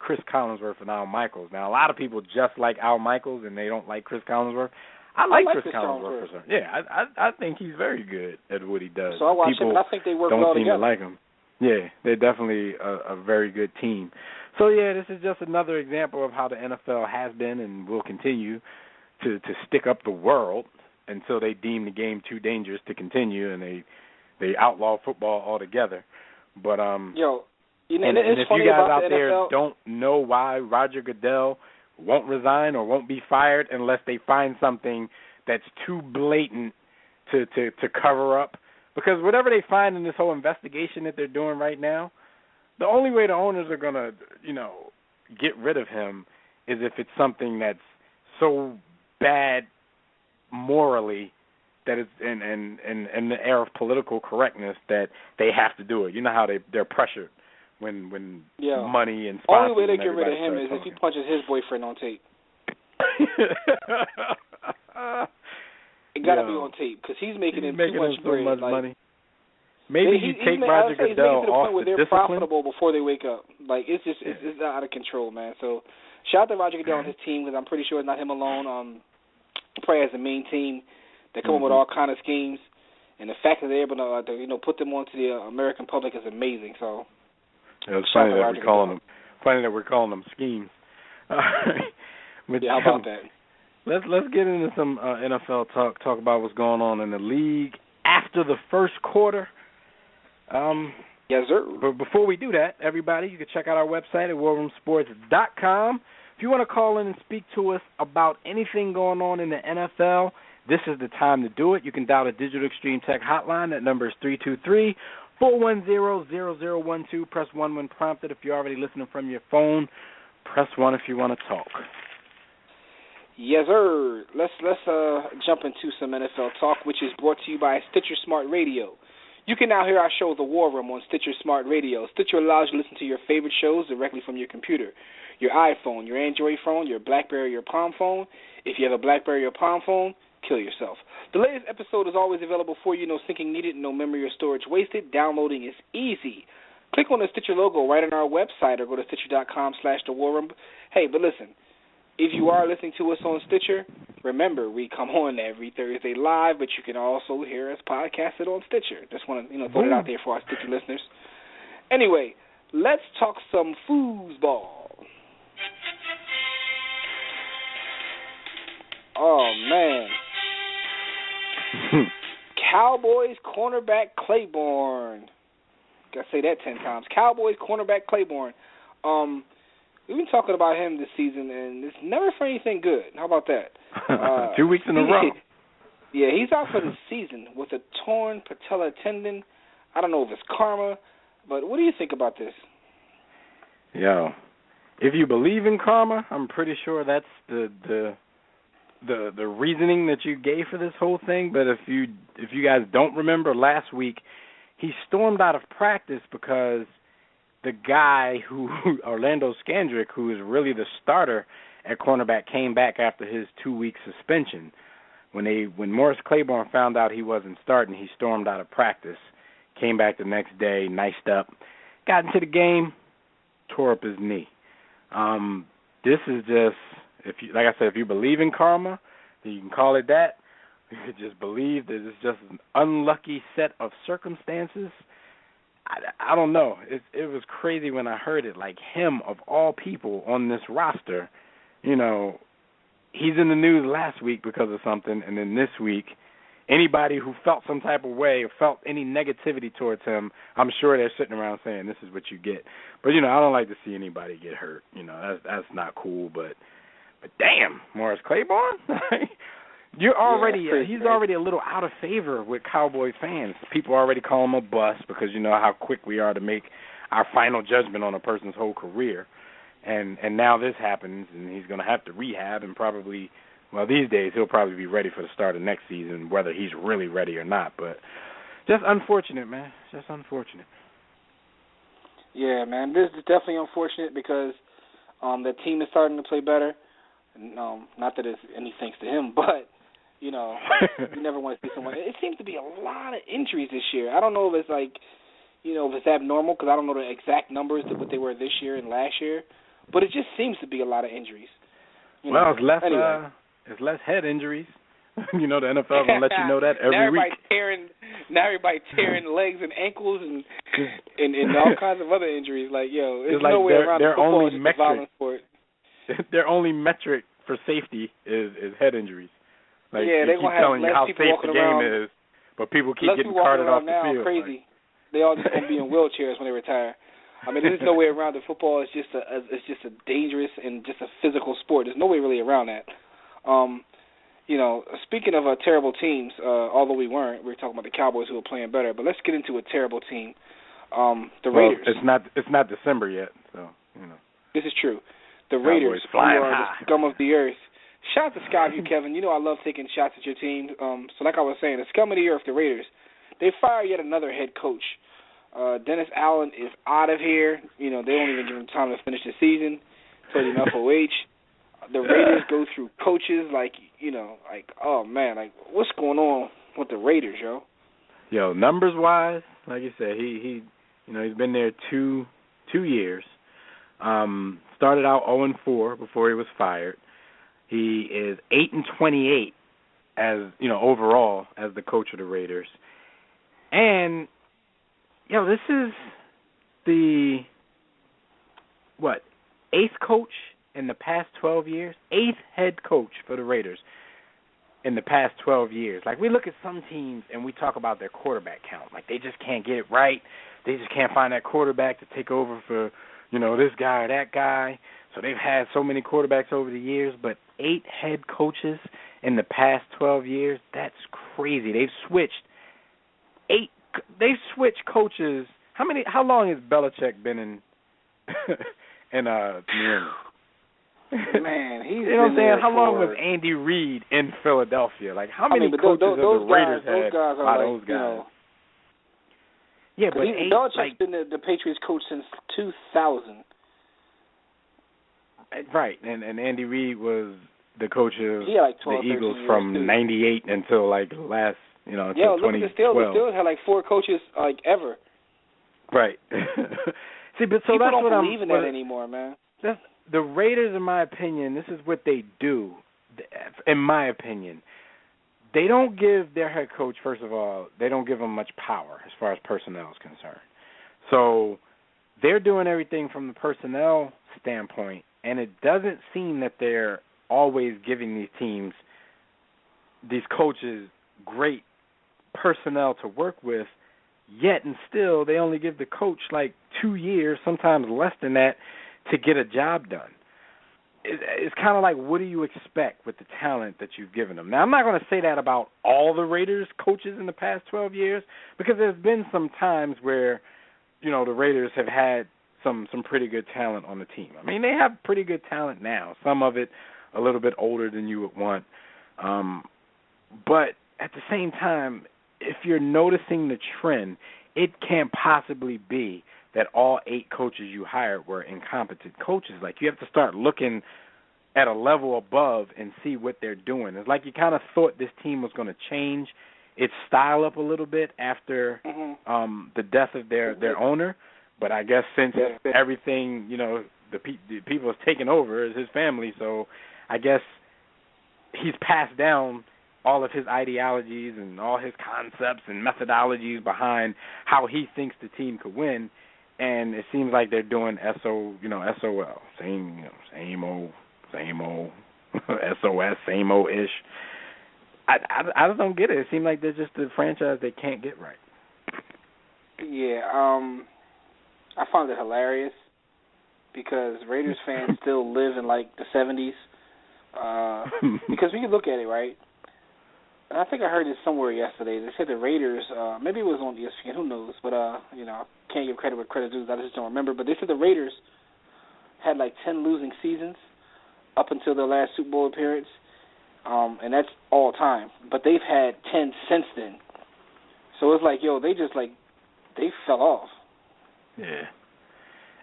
Chris Collinsworth and Al Michaels. Now, a lot of people just like Al Michaels and they don't like Chris Collinsworth. I like Chris Collinsworth. Yeah, I think he's very good at what he does. So I watch him, and I think they work well together. Don't seem to like him. Yeah, they're definitely a very good team. So, yeah, this is just another example of how the NFL has been and will continue to stick up the world until they deem the game too dangerous to continue and they outlaw football altogether. But and if you guys out there don't know why Roger Goodell won't resign or won't be fired unless they find something that's too blatant to cover up, because whatever they find in this whole investigation that they're doing right now, the only way the owners are going to, get rid of him is if it's something that's so bad morally that it's in the era of political correctness that they have to do it. You know how they're pressured when money and sponsors. Only way to get rid of him is if he punches his boyfriend on tape. It got to be on tape because he's making him too much bread. So much money. Maybe you take Roger Goodell off the discipline. They're profitable before they wake up. Like it's out of control, man. So shout out to Roger Goodell and his team, because I'm pretty sure it's not him alone. Probably has a main team that come up with all kind of schemes, and the fact that they're able to put them onto the American public is amazing. So it's funny that we're calling them schemes. But, how about that? Let's get into some NFL talk about what's going on in the league after the first quarter. Yes, sir. But before we do that, everybody, you can check out our website at warroomsports.com. If you want to call in and speak to us about anything going on in the NFL, this is the time to do it. You can dial the Digital Extreme Tech hotline. That number is 323-410-0012. Press 1 when prompted. If you're already listening from your phone, press 1 if you want to talk. Yes, sir. Let's jump into some NFL talk, which is brought to you by Stitcher Smart Radio. You can now hear our show, The War Room, on Stitcher Smart Radio. Stitcher allows you to listen to your favorite shows directly from your computer, your iPhone, your Android phone, your BlackBerry, your Palm phone. If you have a BlackBerry or Palm phone, kill yourself. The latest episode is always available for you. No syncing needed, no memory or storage wasted. Downloading is easy. Click on the Stitcher logo right on our website or go to Stitcher.com/The War Room. Hey, but listen, if you are listening to us on Stitcher, remember, we come on every Thursday live, but you can also hear us podcasted on Stitcher. Just want to throw it out there for our Stitcher listeners. Anyway, let's talk some foosball. Oh, man. Cowboys cornerback Claiborne. Got to say that 10 times. Cowboys cornerback Claiborne. We've been talking about him this season, and it's never for anything good. How about that? 2 weeks in a row. Yeah, he's out for the season with a torn patella tendon. I don't know if it's karma, but what do you think about this? Yo, if you believe in karma, I'm pretty sure that's the reasoning that you gave for this whole thing. But if you guys don't remember, last week he stormed out of practice because the guy Orlando Scandrick, who is really the starter at cornerback, came back after his 2-week suspension. When Morris Claiborne found out he wasn't starting, he stormed out of practice, came back the next day, niced up, got into the game, tore up his knee. This is just, like I said, if you believe in karma, then you can call it that. You could just believe that it's just an unlucky set of circumstances. I don't know. It was crazy when I heard it. Like, him, of all people on this roster, he's in the news last week because of something, and then this week anybody who felt some type of way or felt any negativity towards him, I'm sure they're sitting around saying, this is what you get. But, I don't like to see anybody get hurt. That's not cool. But damn, Morris Claiborne? He's already a little out of favor with Cowboys fans. People already call him a bust because you know how quick we are to make our final judgment on a person's whole career. And now this happens, and he's going to have to rehab and probably, these days he'll probably be ready for the start of next season, whether he's really ready or not. But just unfortunate, man. Just unfortunate. Yeah, man. This is definitely unfortunate because the team is starting to play better. Not that it's any thanks to him, but, you never want to see someone. It seems to be a lot of injuries this year. I don't know if it's if it's abnormal because I don't know the exact numbers of what they were this year and last year, but it just seems to be a lot of injuries. It's less head injuries. The NFL gonna let you know that every week. Now everybody tearing legs and ankles and all kinds of other injuries. There's no way around it. Football is a violent sport. Their only metric for safety is head injuries. They keep telling you how people safe the game around. is, but people keep getting carted off the field. Crazy. They all just gonna be in wheelchairs when they retire. I mean, there's no way around it. Football is just a dangerous and just a physical sport. There's no way really around that. Speaking of terrible teams, although we were talking about the Cowboys who were playing better, but let's get into a terrible team. The Raiders. It's not December yet, so This is true. The Cowboys Raiders, who flying are high. the scum of the earth. Shout out to Skyview, Kevin. I love taking shots at your team. So like I was saying, the scum of the earth, the Raiders, they fire yet another head coach. Dennis Allen is out of here. They don't even give him time to finish the season. Told him FOH. The Raiders go through coaches oh man, what's going on with the Raiders, yo? Yo, numbers wise, like you said, he's been there two years. Started out 0-4 before he was fired. He is 8-28 as overall as the coach of the Raiders. And this is the eighth coach in the past 12 years, eighth head coach for the Raiders in the past 12 years. We look at some teams and we talk about their quarterback count. They just can't get it right. They just can't find that quarterback to take over for, this guy or that guy. So they've had so many quarterbacks over the years, but 8 head coaches in the past 12 years, that's crazy. They've switched coaches. How long has Belichick been in New England? Man, he's you know what I'm saying? How long was Andy Reid in Philadelphia? How many coaches have the Raiders had? Those guys. Yeah, but Belichick's been the Patriots coach since 2000. Right, and Andy Reid was the coach of the 12, Eagles from '98 until last, until 2012. The Steelers had 4 coaches ever. Right. See, but so people that's don't what believe in that anymore, man. The Raiders, in my opinion, this is what they do. In my opinion, they don't give their head coach, first of all, they don't give him much power as far as personnel is concerned. So they're doing everything from the personnel standpoint, and it doesn't seem that they're always giving these coaches, great personnel to work with, yet and still they only give the coach 2 years, sometimes less than that, to get a job done. It's kind of what do you expect with the talent that you've given them? Now, I'm not going to say that about all the Raiders coaches in the past 12 years because there's been some times where, the Raiders have had some pretty good talent on the team. I mean, they have pretty good talent now, some of it a little bit older than you would want. But at the same time, if you're noticing the trend, it can't possibly be that all 8 coaches you hired were incompetent coaches. You have to start looking at a level above and see what they're doing. It's you kind of thought this team was going to change its style up a little bit after the death of their owner. But I guess since everything, the people has taken over is his family, so I guess he's passed down all of his ideologies and all his concepts and methodologies behind how he thinks the team could win. And it seems like they're doing SOL, same old, SOS, same old-ish. I just don't get it. It seems like they're just a franchise they can't get right. Yeah, I found it hilarious because Raiders fans still live in like the 70s. Because when you look at it, right, and I think I heard it somewhere yesterday. They said the Raiders, maybe it was on ESPN, who knows? But can't give credit where credit's due. I just don't remember. But they said the Raiders had like 10 losing seasons up until their last Super Bowl appearance, and that's all time. But they've had 10 since then. So it's like, they fell off. Yeah.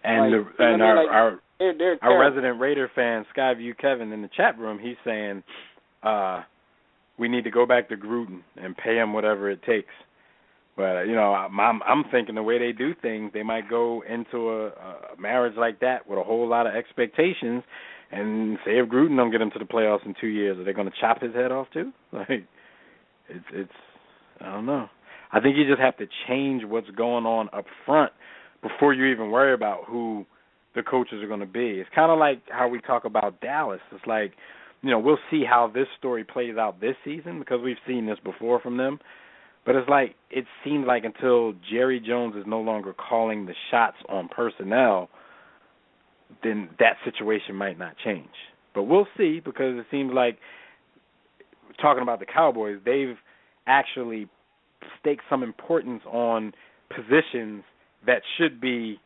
And like, our they're our resident Raider fan, Skyview Kevin, in the chat room, he's saying we need to go back to Gruden and pay him whatever it takes. But, I'm thinking the way they do things, they might go into a marriage like that with a whole lot of expectations and say if Gruden don't get him to the playoffs in 2 years, are they going to chop his head off too? Like, it's I don't know. I think you just have to change what's going on up front before you even worry about who the coaches are going to be. It's kind of like how we talk about Dallas. It's like, we'll see how this story plays out this season because we've seen this before from them. But it's like it seems like until Jerry Jones is no longer calling the shots on personnel, then that situation might not change. But we'll see because it seems like, talking about the Cowboys, they've actually staked some importance on positions that should be,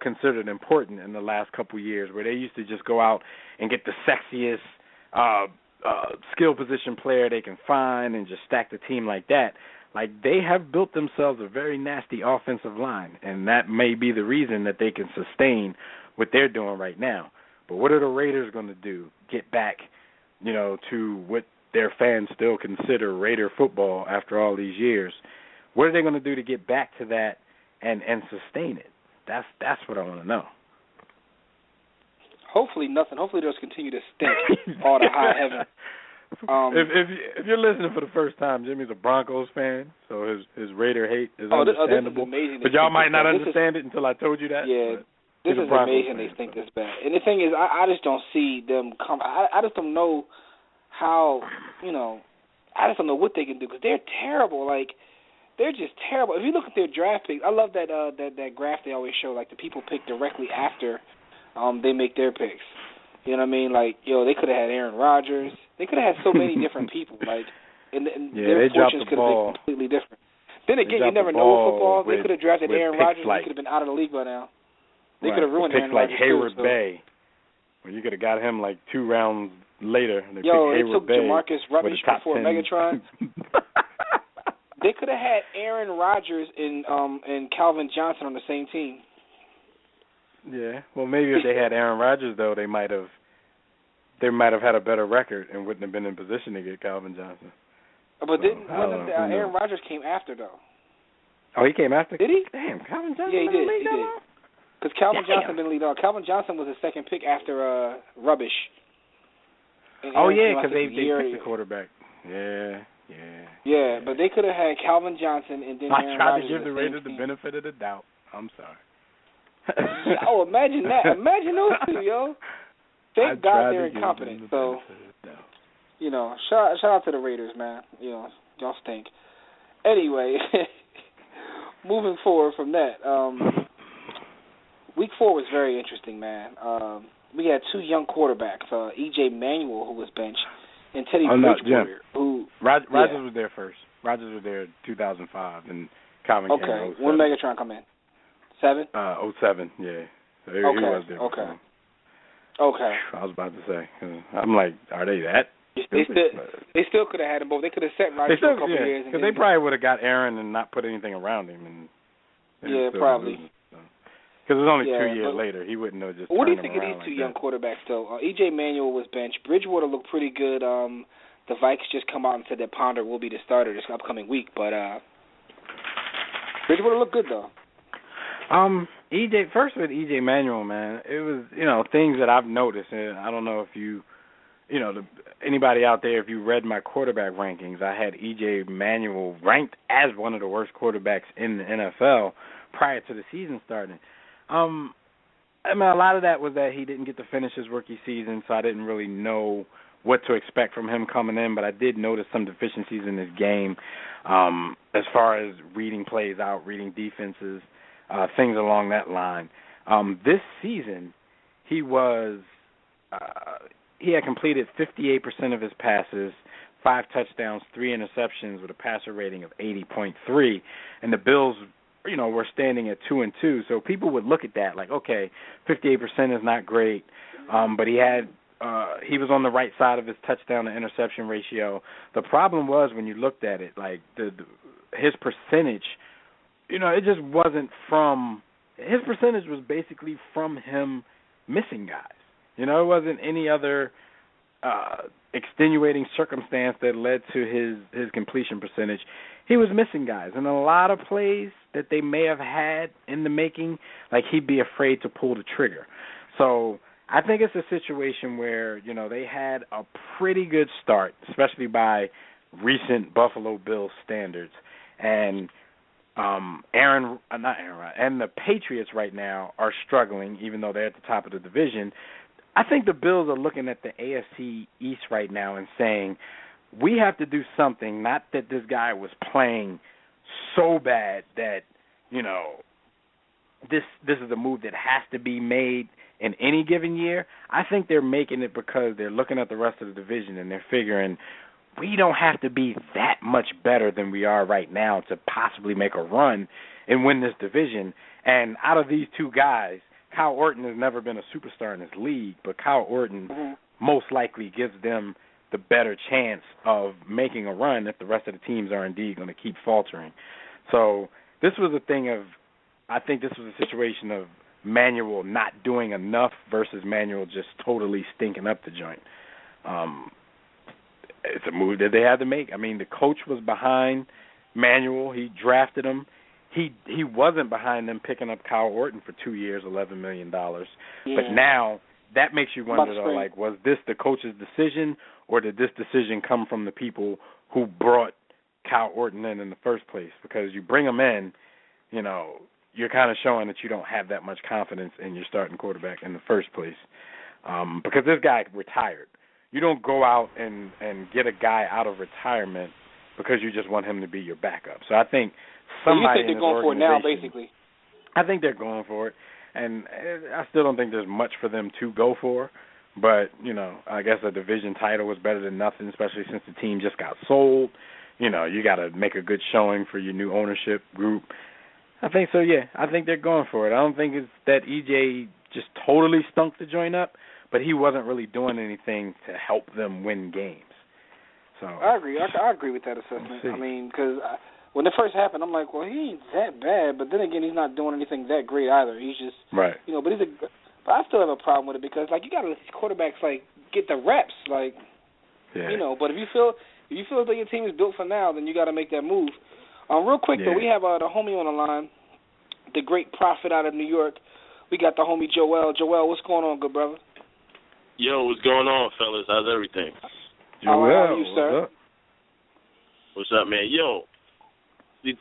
considered important in the last couple years, where they used to just go out and get the sexiest skill position player they can find and just stack the team like that. Like, they have built themselves a very nasty offensive line, and that may be the reason that they can sustain what they're doing right now. But what are the Raiders going to do? Get back, to what their fans still consider Raider football after all these years? What are they going to do to get back to that and sustain it? That's what I want to know. Hopefully nothing. Hopefully they'll just continue to stink all to high heaven. If you're listening for the first time, Jimmy's a Broncos fan, so his Raider hate is understandable. This is amazing. But y'all might not understand it until I told you that. Yeah, this is amazing they think this bad. And the thing is, I just don't see them come. I just don't know how, I just don't know what they can do because they're terrible. Like, they're just terrible. If you look at their draft picks, I love that that graph they always show, like the people pick directly after they make their picks. You know what I mean? Like, they could have had Aaron Rodgers. They could have had so many different people. Like, and their fortunes could have been completely different. Then again, you never know with football. They could have drafted Aaron Rodgers. He could have been out of the league by now. They could have ruined Aaron Rodgers. Picks like Hayward Bay. Well, you could have got him like 2 rounds later. They took Jamarcus Rubbish before Megatron. They could have had Aaron Rodgers and Calvin Johnson on the same team. Yeah, well, maybe if they had Aaron Rodgers, though, they might have had a better record and wouldn't have been in position to get Calvin Johnson. But Aaron Rodgers came after, though? Oh, he came after? Did he? Damn, Calvin Johnson. Yeah, he did. Because Calvin Johnson didn't lead off. Calvin Johnson was the second pick after Rubbish. Oh, yeah, because they picked the quarterback. Yeah, but they could have had Calvin Johnson and then Aaron Rodgers. I tried to give the Raiders the benefit of the doubt. I'm sorry. Oh, imagine that. Imagine those two, yo. Thank God they're incompetent. So, shout out to the Raiders, man. Y'all stink. Anyway, moving forward from that, Week 4 was very interesting, man. We had 2 young quarterbacks, E.J. Manuel, who was benched, and Teddy Bridgewater, who... Rodgers was there first. Rodgers was there in 2005, and Calvin came in 07. When Megatron come in? 7? 07, yeah. So he was there. Okay. I was about to say. I'm like, are they that? They still could have had them both. They could have set Rodgers for a couple years. Because they probably would have got Aaron and not put anything around him. Probably. Because it was only 2 years later. He wouldn't know just. What do you think of these 2 young quarterbacks, though? E.J. Manuel was benched. Bridgewater looked pretty good. The Vikes just come out and said that Ponder will be the starter this upcoming week, but Bridgewater looked good, though. First with E.J. Manuel, man, it was, things that I've noticed, and I don't know if you, anybody out there, if you read my quarterback rankings, I had E.J. Manuel ranked as one of the worst quarterbacks in the NFL prior to the season starting. A lot of that was that he didn't get to finish his rookie season, so I didn't really know what to expect from him coming in, but I did notice some deficiencies in his game as far as reading plays out, reading defenses, things along that line. This season, he had completed 58% of his passes, 5 touchdowns, 3 interceptions with a passer rating of 80.3, and the Bills, were standing at 2-2. So people would look at that like, okay, 58% is not great, but he was on the right side of his touchdown to interception ratio. The problem was when you looked at it, like his percentage, it just wasn't from. His percentage was basically from him missing guys. It wasn't any other extenuating circumstance that led to his completion percentage. He was missing guys. And a lot of plays that they may have had in the making, like he'd be afraid to pull the trigger. So I think it's a situation where, they had a pretty good start, especially by recent Buffalo Bills standards. And and the Patriots right now are struggling, even though they're at the top of the division. I think the Bills are looking at the AFC East right now and saying, we have to do something, not that this guy was playing so bad that, this is a move that has to be made in any given year. I think they're making it because they're looking at the rest of the division and they're figuring we don't have to be that much better than we are right now to possibly make a run and win this division. And out of these two guys, Kyle Orton has never been a superstar in this league, but Kyle Orton most likely gives them the better chance of making a run if the rest of the teams are indeed going to keep faltering. So this was I think this was a situation of Manuel not doing enough versus Manuel just totally stinking up the joint. It's a move that they had to make. I mean, the coach was behind Manuel. He drafted him. He wasn't behind them picking up Kyle Orton for 2 years, $11 million. Yeah. But now that makes you wonder, though, like, was this the coach's decision or did this decision come from the people who brought Kyle Orton in the first place? Because you bring him in, you're kind of showing that you don't have that much confidence in your starting quarterback in the first place. Because this guy retired. You don't go out and get a guy out of retirement because you just want him to be your backup. So I think somebody you think they're going for it now, basically? I think they're going for it, and I still don't think there's much for them to go for. But, I guess a division title was better than nothing, especially since the team just got sold. You got to make a good showing for your new ownership group. I think so, yeah. I think they're going for it. I don't think it's that EJ just totally stunk the joint up, but he wasn't really doing anything to help them win games. So I agree. I agree with that assessment. I mean, because when it first happened, I'm like, well, he ain't that bad. But then again, he's not doing anything that great either. He's just, right. But I still have a problem with it because, like, you got to let these quarterbacks, like, get the reps, like, But if you feel that your team is built for now, then you got to make that move. Real quick though, we have the homie on the line, the great prophet out of New York. We got the homie Joel. Joel, what's going on, good brother? Yo, what's going on, fellas? How's everything? Joel, how are you, sir? What's up? What's up, man? Yo, is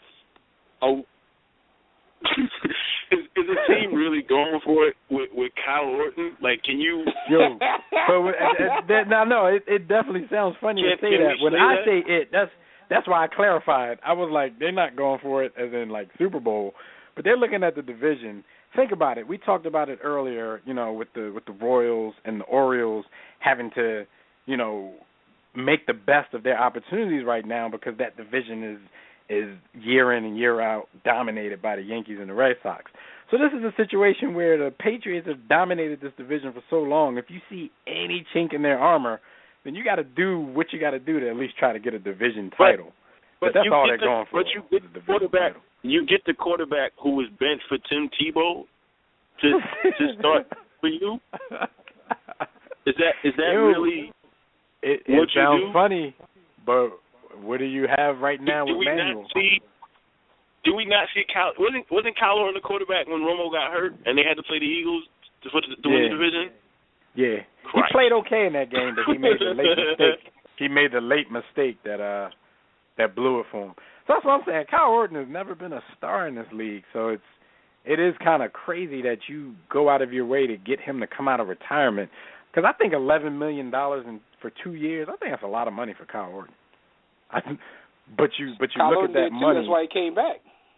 the team really going for it with Kyle Orton? Like, can you? Yo, it definitely sounds funny to say that. When I say it, that's why I clarified. I was like, they're not going for it as in like Super Bowl, but they're looking at the division. Think about it. We talked about it earlier, with the Royals and the Orioles having to, make the best of their opportunities right now because that division is year in and year out dominated by the Yankees and the Red Sox. So this is a situation where the Patriots have dominated this division for so long. If you see any chink in their armor, then you got to do what you got to do to at least try to get a division title. But that's all they're going for. But you get the quarterback. You get the quarterback who was benched for Tim Tebow to start for you. Is that really? It sounds funny, but what do you have right now with Manuel? Do we not see Kyle? Wasn't Kyle Orton the quarterback when Romo got hurt and they had to play the Eagles to win the division? Yeah, Christ. He played okay in that game, but he made the late mistake. He made the late mistake that blew it for him. So that's what I'm saying. Kyle Orton has never been a star in this league, so it is kind of crazy that you go out of your way to get him to come out of retirement. Because I think $11 million for 2 years, I think that's a lot of money for Kyle Orton. But you Kyle look Orton at that did money. Too, that's why he came back.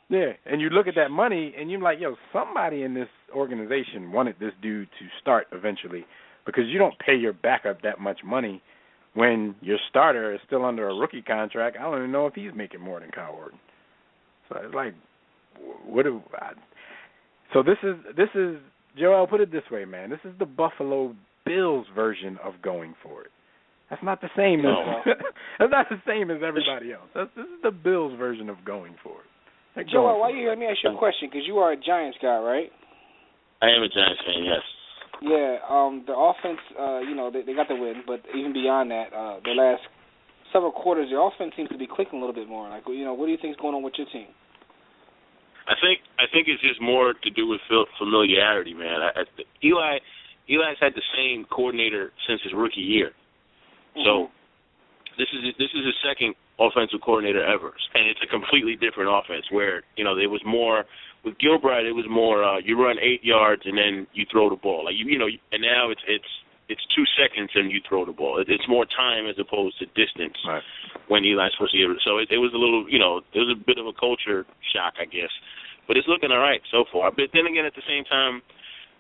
Yeah, and you look at that money, and you're like, yo, somebody in this organization wanted this dude to start eventually, because you don't pay your backup that much money when your starter is still under a rookie contract. I don't even know if he's making more than Kyle Orton. So it's like, so this is Joel, put it this way, man. This is the Buffalo Bills version of going for it. That's not the same as that's not the same as everybody else. This is the Bills version of going for it. Joel, why you let me ask you a question? Because you are a Giants guy, right? I am a Giants fan, yes. Yeah, the offense, they got the win, but even beyond that, the last several quarters, the offense seems to be clicking a little bit more. Like, what do you think is going on with your team? I think it's just more to do with familiarity, man. Eli's had the same coordinator since his rookie year, so this is his second offensive coordinator ever, and it's a completely different offense. Where there was more with Gilbride, it was more you run 8 yards and then you throw the ball, like and now it's 2 seconds and you throw the ball. It's more time as opposed to distance. Right. When Eli's supposed to get so it was a little it was a bit of a culture shock, I guess. But it's looking all right so far. But then again, at the same time,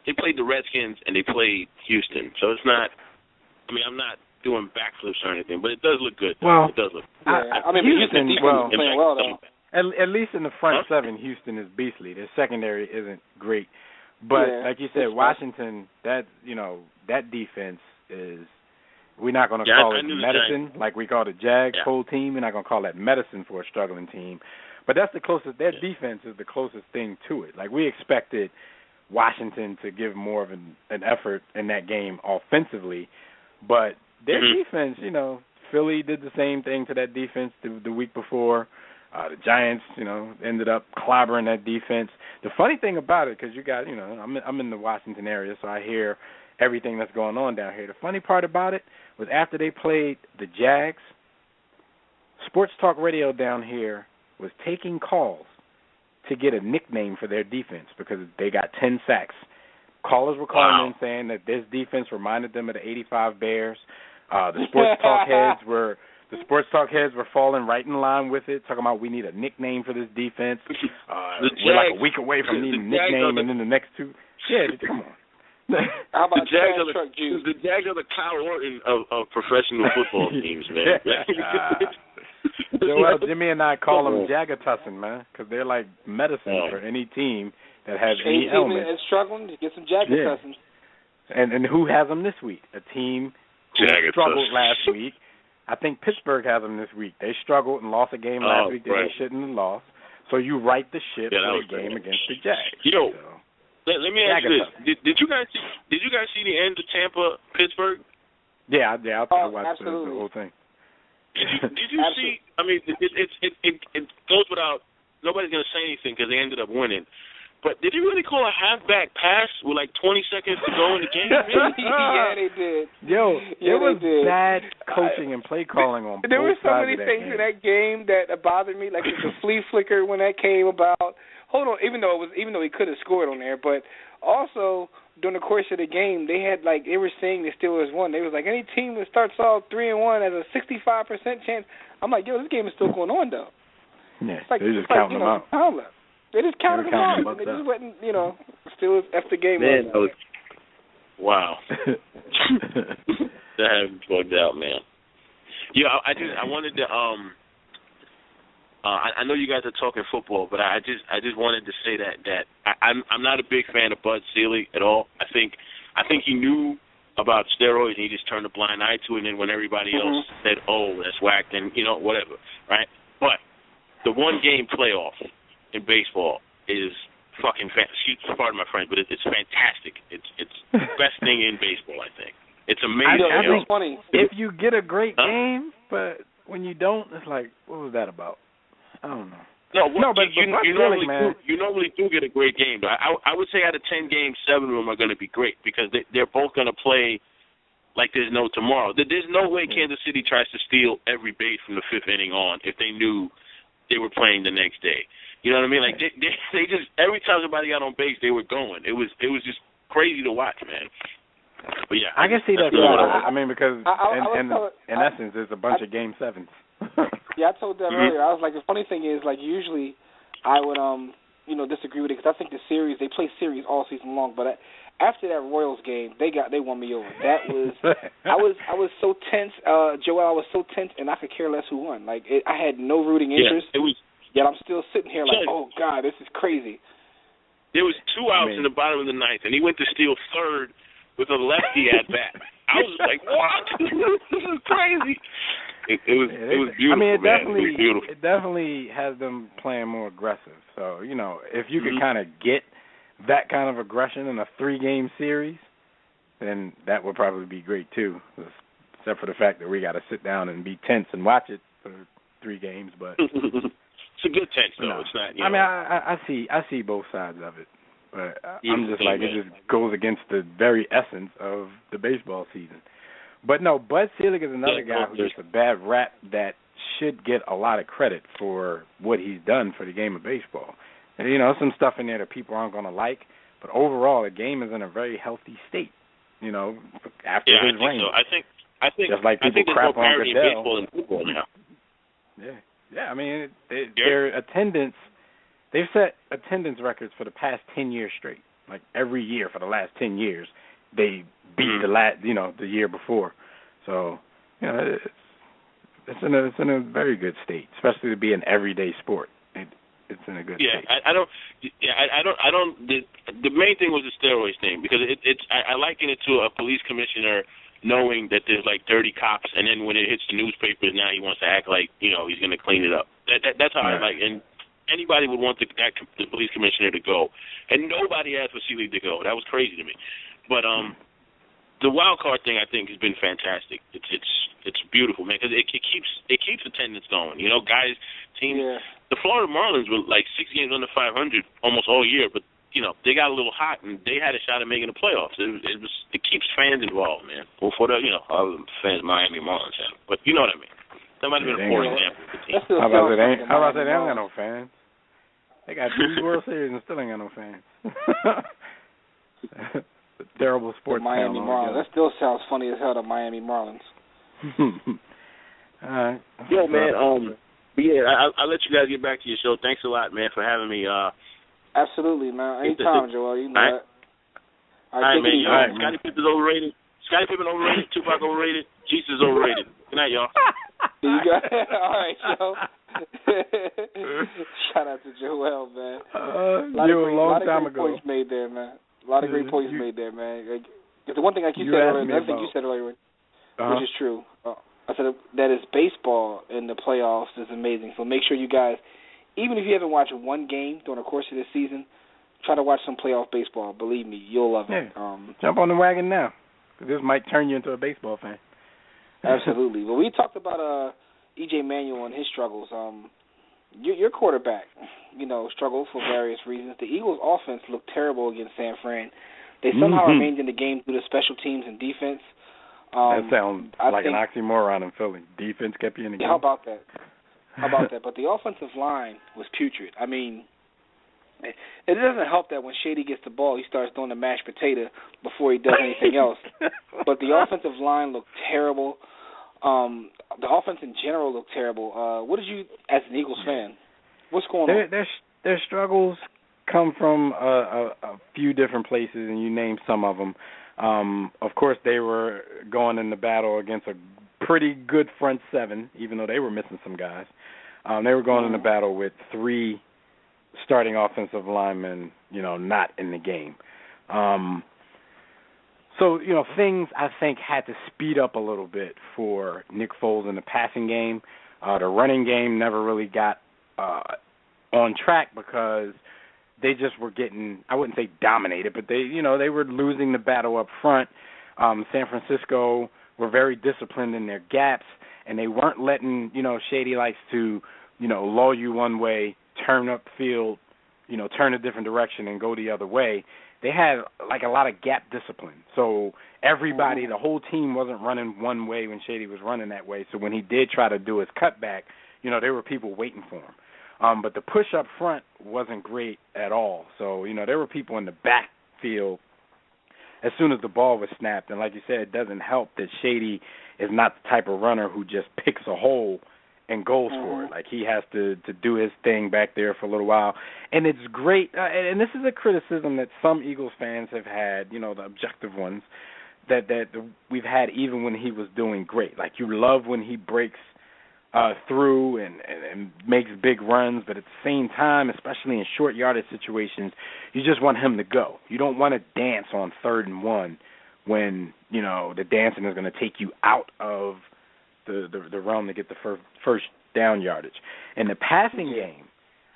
they played the Redskins and they played Houston. So it's not – I'm not doing backflips or anything, but it does look good. Well, it does look good. Houston, defense is playing well, though. At least in the front seven, Houston is beastly. Their secondary isn't great. But like you said, Washington, that defense is – we're not going to call it medicine like we call the Jags whole team. We're not going to call that medicine for a struggling team. But that's the closest. Their defense is the closest thing to it. Like, we expected Washington to give more of an effort in that game offensively, but their defense, Philly did the same thing to that defense the week before. The Giants, ended up clobbering that defense. The funny thing about it, because you got, I'm in the Washington area, so I hear everything that's going on down here. The funny part about it was after they played the Jags, Sports Talk Radio down here was taking calls to get a nickname for their defense because they got 10 sacks. Callers were calling in saying that this defense reminded them of the '85 Bears. The sports talk heads were falling right in line with it, talking about we need a nickname for this defense. We're like a week away from needing a nickname, and then the next two. Yeah, come on. How about the Jags are the Kyle Orton of professional football teams, man. Well, Jimmy and I call them Jagatussin, man, because they're like medicine for any team that has any ailment. Is struggling to get some Jagatussin. Yeah. And who has them this week? A team who struggled last week. I think Pittsburgh has them this week. They struggled and lost a game last week that they shouldn't have lost. So you right the ship for the game against the Jags. Yo, let me ask you this: Did you guys see the end of Tampa Pittsburgh? Yeah, I watched the whole thing. Did you see? I mean, it goes without. Nobody's gonna say anything because they ended up winning. But did you really call a halfback pass with like 20 seconds to go in the game? Yeah, they did. Yo, there was bad coaching and play calling on both sides. There were so many things in that game that bothered me, like the flea flicker when that came about. Hold on, even though he could have scored on there, but also during the course of the game, they were saying the Steelers won. They was like, any team that starts off 3-1 has a 65% chance. I'm like, yo, this game is still going on though. Yeah, they're just counting them out. They just counted them out. They just went, Steelers F the game. Man, wow. That had me bugged out, man. Yeah, I wanted to I know you guys are talking football, but I just wanted to say that I'm not a big fan of Bud Selig at all. I think he knew about steroids and he just turned a blind eye to it, and then when everybody else said, "Oh, that's whack," then whatever, right? But the one game playoff in baseball is fucking fantastic. Pardon my French, but it's fantastic. It's the best thing in baseball, I think. It's amazing. I think funny if you get a great game, but when you don't, it's like, what was that about? I don't know. But you normally do get a great game. I would say out of 10 games, 7 of them are going to be great because they're both going to play like there's no tomorrow. There's no way Kansas City tries to steal every base from the 5th inning on if they knew they were playing the next day. You know what I mean? Like they just every time somebody got on base, they were going. It was just crazy to watch, man. But yeah, I can see that. I mean, because in essence, it's a bunch of Game 7s. Yeah, I told them earlier. I was like, the funny thing is, like, usually I would disagree with it because I think they play series all season long. But after that Royals game, they won me over. That was I was so tense, Joel. I was so tense, and I could care less who won. Like, I had no rooting interest. Yeah, it was. Yet I'm still sitting here like, oh God, this is crazy. There was 2 outs in the bottom of the 9th, and he went to steal third with a lefty at bat. I was like, what? This is crazy. It was beautiful. I mean, it definitely has them playing more aggressive. So, if you could kind of get that kind of aggression in a 3-game series, then that would probably be great too. Except for the fact that we got to sit down and be tense and watch it for 3 games, but. It's a good tense, though. It's not. I mean, I see both sides of it, but I'm just like, it just goes against the very essence of the baseball season. But no, Bud Selig is another guy who gets a bad rap that should get a lot of credit for what he's done for the game of baseball. And, some stuff in there that people aren't going to like, but overall, the game is in a very healthy state. After his reign. So. I think just like people crap on Goodell. Baseball and football now. Yeah, I mean, their attendance, they've set attendance records for the past 10 years straight. Like, every year for the last 10 years, they beat the year before. So, it's in a very good state, especially to be an everyday sport. It's in a good state. I don't. The main thing was the steroids thing because I liken it to a police commissioner knowing that there's like 30 cops, and then when it hits the newspapers, now he wants to act like he's going to clean it up. That's how I like. And anybody would want the police commissioner to go, and nobody asked for Selig to go. That was crazy to me. But the wild card thing I think has been fantastic. It's beautiful, man, because it keeps attendance going. Guys, teams. Yeah. The Florida Marlins were like 6 games under 500 almost all year, but they got a little hot and they had a shot at making the playoffs. It keeps fans involved, man. Well, for the all the fans Miami Marlins have, but you know what I mean. That might have been a poor example of the team. How about they don't got no fans? They got 2 World Series and still ain't got no fans. Terrible sports. The Miami Marlins. That still sounds funny as hell. The Miami Marlins. All right. Yo, man. But yeah, I'll let you guys get back to your show. Thanks a lot, man, for having me. Absolutely, man. Anytime, Joel. You know that. All right, man. Scottie Pippen overrated. Scottie Pippen overrated. Tupac overrated. Jesus overrated. Good night, y'all. You got it. All right, Joe. Shout out to Joel, man. A long time ago. Points made there, man. A lot of great points made there, man. Like, the one thing you said earlier, which is true. I said that is baseball in the playoffs is amazing. So make sure you guys, even if you haven't watched one game during the course of this season, try to watch some playoff baseball. Believe me, you'll love it. Jump on the wagon now. This might turn you into a baseball fan. Absolutely. Well, we talked about E.J. Manuel and his struggles. Your quarterback, struggled for various reasons. The Eagles' offense looked terrible against San Fran. They somehow remained in the game through the special teams and defense. That sounds like an oxymoron in Philly. Defense kept you in the game. How about that? But the offensive line was putrid. I mean, it doesn't help that when Shady gets the ball, he starts doing the mashed potato before he does anything else. But the offensive line looked terrible. The offense in general looked terrible. What did you, as an Eagles fan, what's going on? Their struggles come from a few different places, and you named some of them. Of course, they were going in the battle against a pretty good front seven, even though they were missing some guys. They were going in the battle with 3 starting offensive linemen, not in the game. So, things I think had to speed up a little bit for Nick Foles in the passing game. The running game never really got on track because they just were getting, I wouldn't say dominated, but they were losing the battle up front. San Francisco were very disciplined in their gaps, and they weren't letting, Shady likes to, lull you one way, turn up field, turn a different direction and go the other way. They had like a lot of gap discipline. So everybody, the whole team wasn't running one way when Shady was running that way. So when he did try to do his cutback, there were people waiting for him. But the push up front wasn't great at all. So, there were people in the backfield as soon as the ball was snapped. And like you said, it doesn't help that Shady is not the type of runner who just picks a hole and goes for it. Like, he has to do his thing back there for a little while. And it's great, and this is a criticism that some Eagles fans have had, you know, the objective ones, that we've had even when he was doing great. Like, you love when he breaks through and makes big runs, but at the same time, especially in short yardage situations, you just want him to go. You don't want to dance on 3rd and 1 when, you know, the dancing is going to take you out of the realm to get the first down yardage. In the passing game,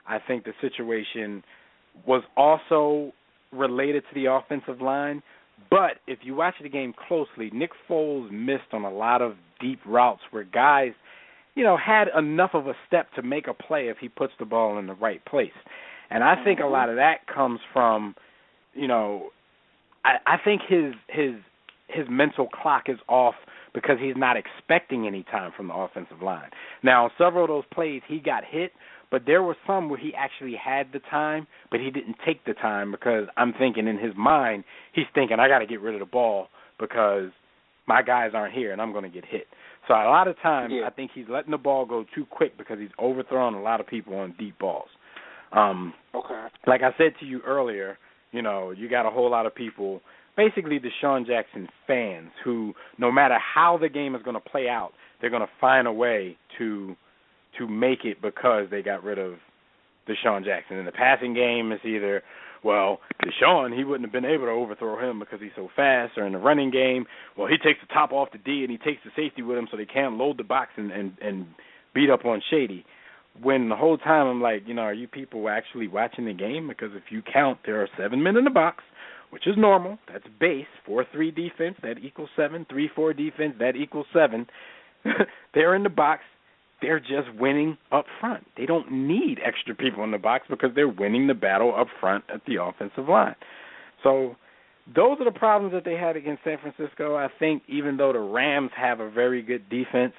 I think the situation was also related to the offensive line, but if you watch the game closely, Nick Foles missed on a lot of deep routes where guys, you know, had enough of a step to make a play if he puts the ball in the right place. And I think a lot of that comes from, you know, I think his mental clock is off because he's not expecting any time from the offensive line. Now, on several of those plays, he got hit, but there were some where he actually had the time, but he didn't take the time because I'm thinking in his mind, he's thinking, I got to get rid of the ball because my guys aren't here and I'm going to get hit. So a lot of times I think he's letting the ball go too quick because he's overthrowing a lot of people on deep balls. Like I said to you earlier, you know, you got a whole lot of people, basically Deshaun Jackson fans, who no matter how the game is going to play out, they're going to find a way to make it because they got rid of Deshaun Jackson. In the passing game, it's either, well, Deshaun, he wouldn't have been able to overthrow him because he's so fast. Or in the running game, well, he takes the top off the D and he takes the safety with him so they can't load the box and beat up on Shady. When the whole time I'm like, you know, are you people actually watching the game? Because if you count, there are 7 men in the box, which is normal. That's base. 4-3 defense, that equals 7. 3-4 defense, that equals 7. They're in the box. They're just winning up front. They don't need extra people in the box because they're winning the battle up front at the offensive line. So those are the problems that they had against San Francisco. I think even though the Rams have a very good defense,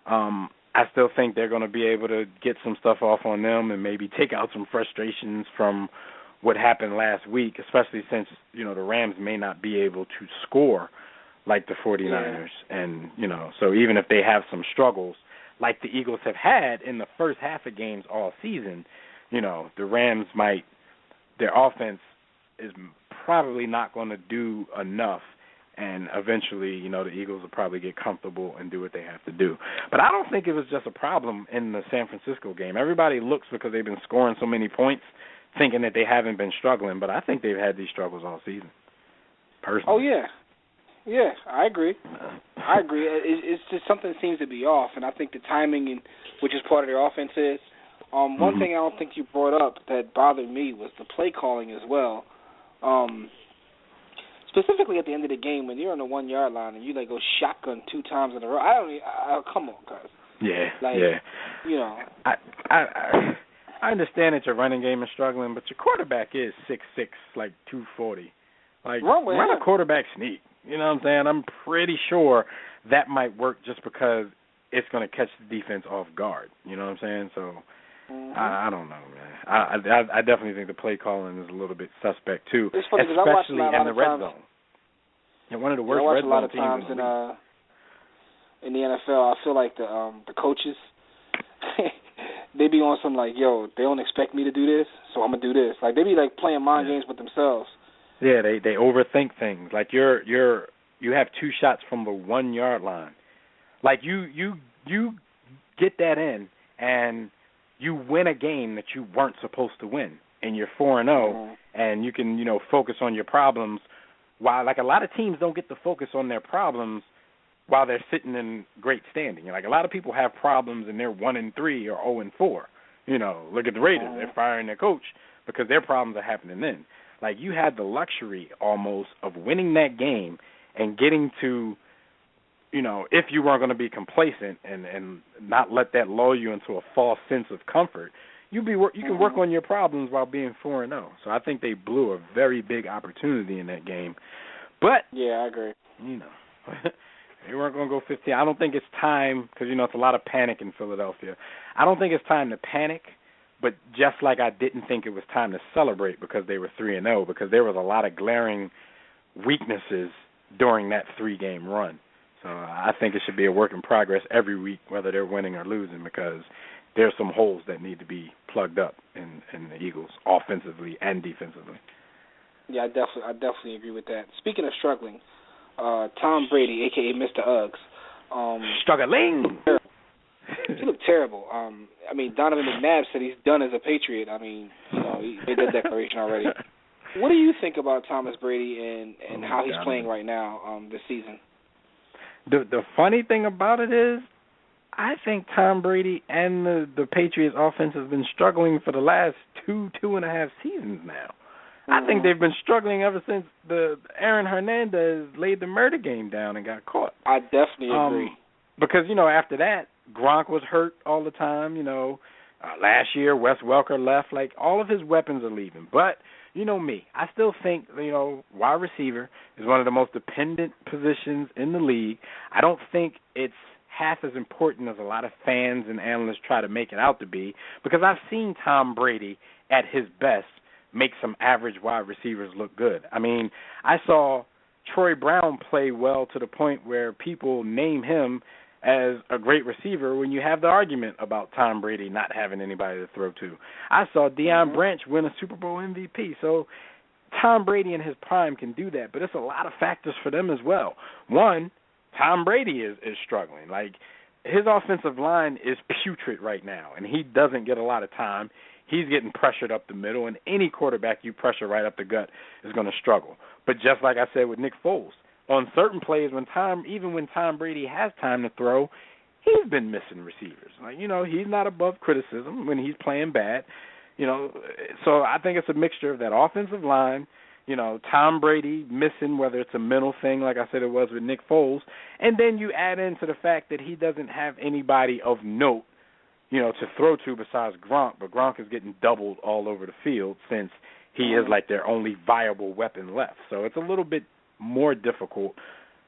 I still think they're going to be able to get some stuff off on them and maybe take out some frustrations from what happened last week, especially since, you know, the Rams may not be able to score like the 49ers. And, you know, so even if they have some struggles like the Eagles have had in the first half of games all season, you know, the Rams their offense is probably not going to do enough. And eventually, you know, the Eagles will probably get comfortable and do what they have to do. But I don't think it was just a problem in the San Francisco game. Everybody looks because they've been scoring so many points thinking that they haven't been struggling. But I think they've had these struggles all season, personally. Oh, yeah. Yeah, I agree. It's just something seems to be off, and I think the timing, which is part of their offense, is. One thing I don't think you brought up that bothered me was the play calling as well. Specifically at the end of the game when you're on the 1 yard line and you like go shotgun 2 times in a row. Come on, guys. You know. I understand that your running game is struggling, but your quarterback is 6'6", like 240. Like, run a quarterback sneak. You know what I'm saying? I'm pretty sure that might work just because it's going to catch the defense off guard. You know what I'm saying? So I don't know, man. I definitely think the play calling is a little bit suspect too, it's funny, especially in the red zone. And one of the worst red zone teams a lot of times in the NFL. I feel like the coaches they be on some like, yo, they don't expect me to do this, so I'm gonna do this. Like they be like playing mind games with themselves. Yeah, they overthink things. Like you have 2 shots from the 1 yard line. Like you get that in and you win a game that you weren't supposed to win, and you're 4-0, and you can, you know, focus on your problems. While like a lot of teams don't get to focus on their problems while they're sitting in great standing. Like a lot of people have problems and they're 1-3 or 0-4. You know, look at the Raiders; they're firing their coach because their problems are happening then. Like you had the luxury almost of winning that game and getting to, you know, if you weren't going to be complacent and not let that lull you into a false sense of comfort, you can work on your problems while being 4-0. So I think they blew a very big opportunity in that game. But yeah, I agree. You know, they weren't going to go 15. I don't think it's time because, you know, it's a lot of panic in Philadelphia. I don't think it's time to panic. But just like I didn't think it was time to celebrate because they were 3-0, because there was a lot of glaring weaknesses during that 3-game run. So I think it should be a work in progress every week, whether they're winning or losing, because there's some holes that need to be plugged up in the Eagles, offensively and defensively. Yeah, I definitely agree with that. Speaking of struggling, Tom Brady, a.k.a. Mr. Uggs. Struggling! He looked terrible. I mean, Donovan McNabb said he's done as a Patriot. I mean, he made that declaration already. What do you think about Thomas Brady and how he's playing right now this season? The funny thing about it is, I think Tom Brady and the Patriots offense has been struggling for the last two and a half seasons now. I think they've been struggling ever since the Aaron Hernandez laid the murder game down and got caught. I definitely agree. Because, after that, Gronk was hurt all the time, last year, Wes Welker left. Like, all of his weapons are leaving. But, me, I still think, wide receiver is one of the most dependent positions in the league. I don't think it's half as important as a lot of fans and analysts try to make it out to be, because I've seen Tom Brady at his best make some average wide receivers look good. I mean, I saw Troy Brown play well to the point where people name him as a great receiver when you have the argument about Tom Brady not having anybody to throw to. I saw Deion Branch win a Super Bowl MVP. So Tom Brady in his prime can do that, but it's a lot of factors for them as well. One, Tom Brady is struggling. Like, his offensive line is putrid right now, and he doesn't get a lot of time. He's getting pressured up the middle, and any quarterback you pressure right up the gut is going to struggle. But just like I said with Nick Foles, on certain plays, even when Tom Brady has time to throw, he's been missing receivers. Like, he's not above criticism when he's playing bad. So I think it's a mixture of that offensive line, Tom Brady missing, whether it's a mental thing, like I said it was with Nick Foles, and then you add into the fact that he doesn't have anybody of note, to throw to besides Gronk, but Gronk is getting doubled all over the field since he is like their only viable weapon left. So it's a little bit more difficult,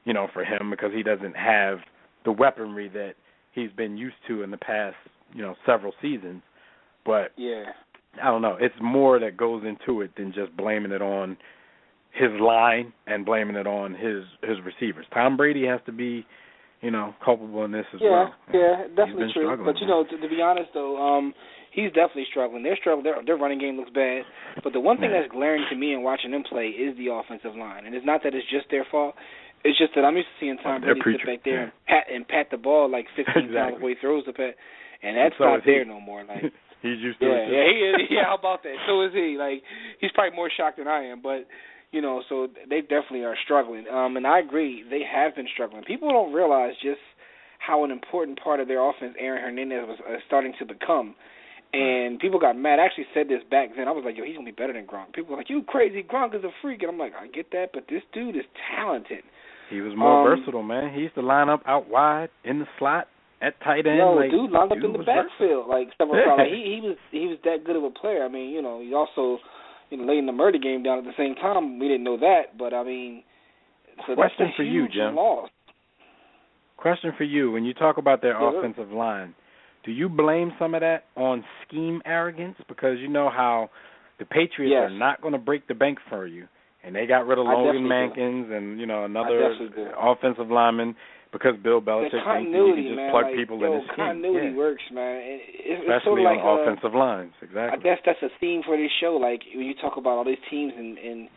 for him because he doesn't have the weaponry that he's been used to in the past, several seasons. But yeah, I don't know. It's more that goes into it than just blaming it on his line and blaming it on his receivers. Tom Brady has to be, culpable in this as well. Yeah, definitely true. But, man. to be honest, though, he's definitely struggling. They're struggling. Their running game looks bad. But the one thing that's glaring to me in watching them play is the offensive line. And it's not that it's just their fault. It's just that I'm used to seeing Tom Brady sit back there and pat the ball like 15 times before he throws the pat. And that's not there no more. Like, he's used to it. Yeah, he is. Yeah, how about that? So is he. Like, he's probably more shocked than I am. But, so they definitely are struggling. And I agree, they have been struggling. People don't realize just how an important part of their offense Aaron Hernandez was starting to become. And people got mad. I actually said this back then. I was like, he's going to be better than Gronk. People were like, you crazy, Gronk is a freak. And I'm like, I get that, but this dude is talented. He was more versatile, man. He used to line up out wide in the slot at tight end. Dude lined up in the backfield. Like, he was that good of a player. I mean, he also laying the murder game down at the same time. We didn't know that, but I mean, so question that's a for you, Jim. loss. Question for you: when you talk about their offensive line, do you blame some of that on scheme arrogance? Because you know how the Patriots are not going to break the bank for you, and they got rid of Logan Mankins and another offensive lineman because Bill Belichick thinks he can just plug people in his scheme. Continuity works, man. It's especially sort of on offensive lines, exactly. I guess that's a theme for this show. Like when you talk about all these teams and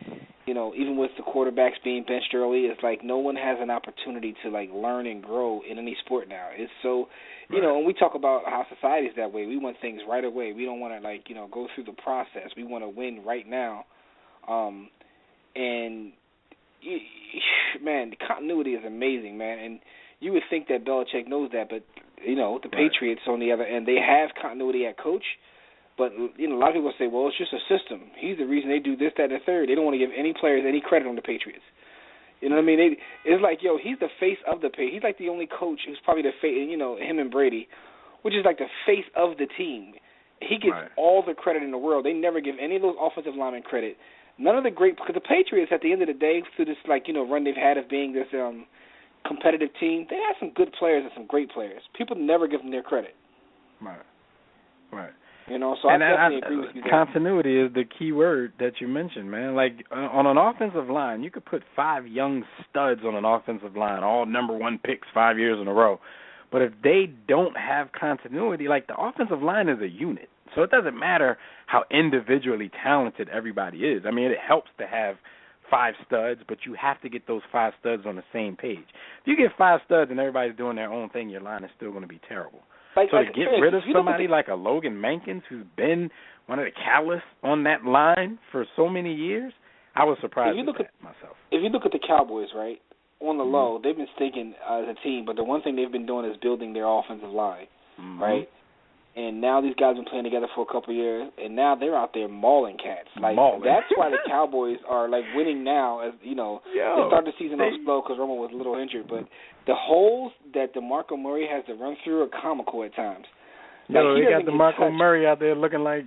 even with the quarterbacks being benched early, it's like no one has an opportunity to like learn and grow in any sport now. It's so when we talk about how society is that way, we want things right away. We don't want to go through the process. We want to win right now. And man, the continuity is amazing, man. And you would think that Belichick knows that, but the Patriots on the other end, they have continuity at coach. But a lot of people say, well, it's just a system. He's the reason they do this, that, and the third. They don't want to give any players any credit on the Patriots. You know what I mean? It's like, he's the face of the Patriots. He's like the only coach who's probably the face, him and Brady, which is like the face of the team. He gets all the credit in the world. They never give any of those offensive linemen credit. None of the because the Patriots, at the end of the day, through this run they've had of being this competitive team, they have some good players and some great players. People never give them their credit. Right. You know, so I definitely agree with you there. Continuity is the key word that you mentioned, man. Like, on an offensive line, you could put 5 young studs on an offensive line, all number 1 picks 5 years in a row. But if they don't have continuity, like, the offensive line is a unit. So it doesn't matter how individually talented everybody is. I mean, it helps to have 5 studs, but you have to get those 5 studs on the same page. If you get 5 studs and everybody's doing their own thing, your line is still going to be terrible. So to get rid of somebody like a Logan Mankins, who's been one of the catalysts on that line for so many years, I was surprised with that myself. If you look at the Cowboys, right, on the low, they've been stinking as a team, but the one thing they've been doing is building their offensive line, right? And now these guys have been playing together for a couple of years, and now they're out there mauling cats. Like, that's why the Cowboys are, like, winning now. As you know, they started the season off slow because Romo was a little injured, but the holes that DeMarco Murray has to run through are comical at times. Like, they got DeMarco Murray out there looking like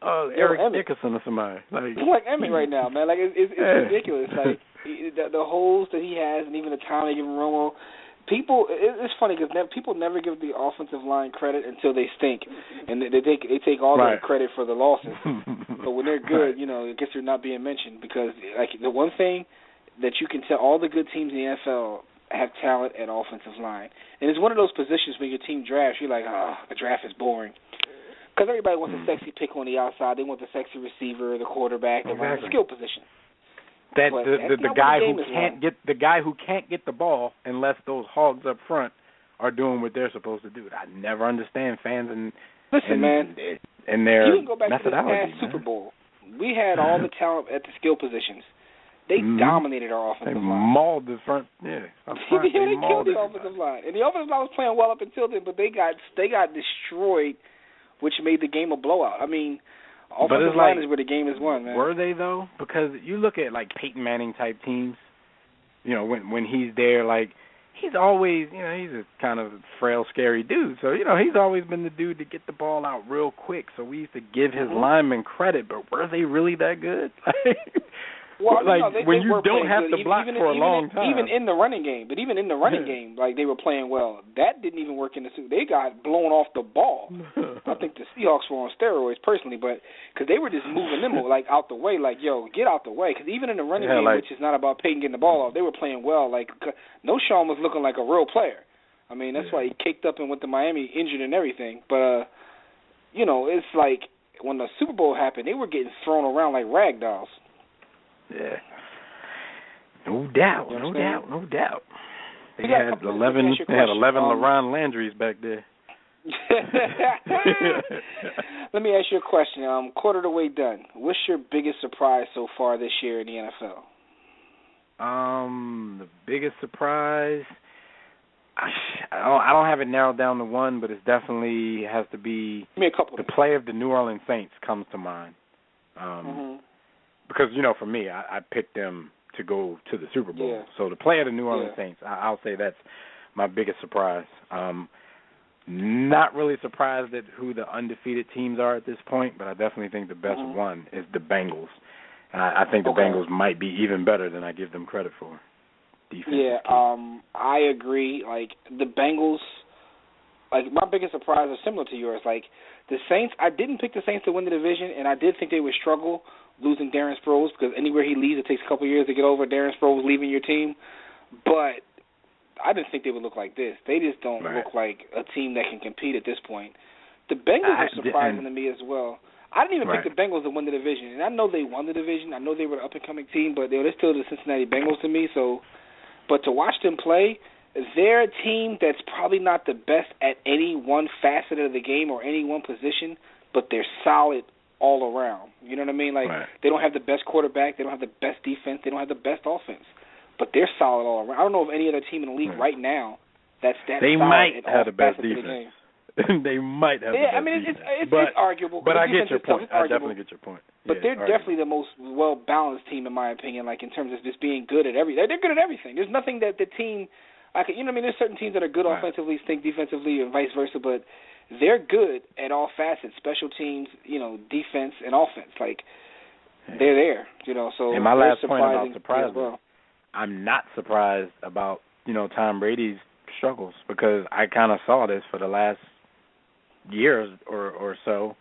Eric Dickerson or somebody. Like Emmett right now, man. Like, it's ridiculous. Like, the holes that he has, and even the time they give Romo. It's funny because people never give the offensive line credit until they stink, and they take all the credit for the losses. But when they're good, you know, I guess they're not being mentioned because, like, the one thing that you can tell, all the good teams in the NFL have talent at offensive line, and it's one of those positions when your team drafts, you're like, the draft is boring. Because everybody wants a sexy pick on the outside. They want the sexy receiver, the quarterback, the skill position. That the guy who can't get the ball unless those hogs up front are doing what they're supposed to do. I never understand fans and their you can go back methodology. To the past Super Bowl. We had all the talent at the skill positions. They dominated our offensive line. They mauled the front. They killed the offensive line, and the offensive line was playing well up until then, but they got destroyed, which made the game a blowout. I mean. Offensive line is where the game is won, man. Were they, though? Because you look at, like, Peyton Manning-type teams, you know, when he's there, like, he's always, you know, he's a kind of frail, scary dude. So, you know, he's always been the dude to get the ball out real quick. So we used to give his linemen credit, but were they really that good? Well, like, when you don't have to block for a long time. Even in the running game, game, like, they were playing well. That didn't even work in the Super. They got blown off the ball. I think the Seahawks were on steroids personally, but because they were just moving them like out the way, like, yo, get out the way. Because even in the running game, which is not about Peyton getting the ball off, they were playing well. Like, No Sean was looking like a real player. I mean, that's why he kicked up and went to Miami injured and everything. But, you know, it's like when the Super Bowl happened, they were getting thrown around like rag dolls. Yeah, no doubt. They had 11 LeBron Landrys back there. Let me ask you a question. Quarter of the way done. What's your biggest surprise so far this year in the NFL? The biggest surprise, I don't have it narrowed down to one, but it definitely has to be Give me a couple. The play of the New Orleans Saints comes to mind. Because, you know, for me, I picked them to go to the Super Bowl. Yeah. So the play of the New Orleans Saints, I'll say that's my biggest surprise. Not really surprised at who the undefeated teams are at this point, but I definitely think the best one is the Bengals. And I think the Bengals might be even better than I give them credit for. I agree. Like, the Bengals, like, my biggest surprise is similar to yours. Like, the Saints, I didn't pick the Saints to win the division, and I did think they would struggle losing Darren Sproles, because anywhere he leaves, it takes a couple of years to get over Darren Sproles leaving your team. But I didn't think they would look like this. They just don't look like a team that can compete at this point. The Bengals are surprising to me as well. I didn't even pick the Bengals to win the division, and I know they won the division. I know they were an up-and-coming team, but they're still the Cincinnati Bengals to me. So, but to watch them play, they're a team that's probably not the best at any one facet of the game or any one position, but they're solid all around. You know what I mean? Like, they don't have the best quarterback, they don't have the best defense, they don't have the best offense, but they're solid all around. I don't know of any other team in the league right now that's that they solid. Might at have all the best facets defense. Of the game. They might have. Yeah, I mean, it's arguable. But I get your point. I definitely get your point. But they're definitely the most well-balanced team, in my opinion, like, in terms of just being good at everything. They're good at everything. There's nothing that the team, like, you know what I mean? There's certain teams that are good offensively, stink defensively, and vice versa, but they're good at all facets, special teams, you know, defense and offense. Like, they're there, you know. So, and my last point about surprise, I'm not surprised about, you know, Tom Brady's struggles, because I kind of saw this for the last year or so,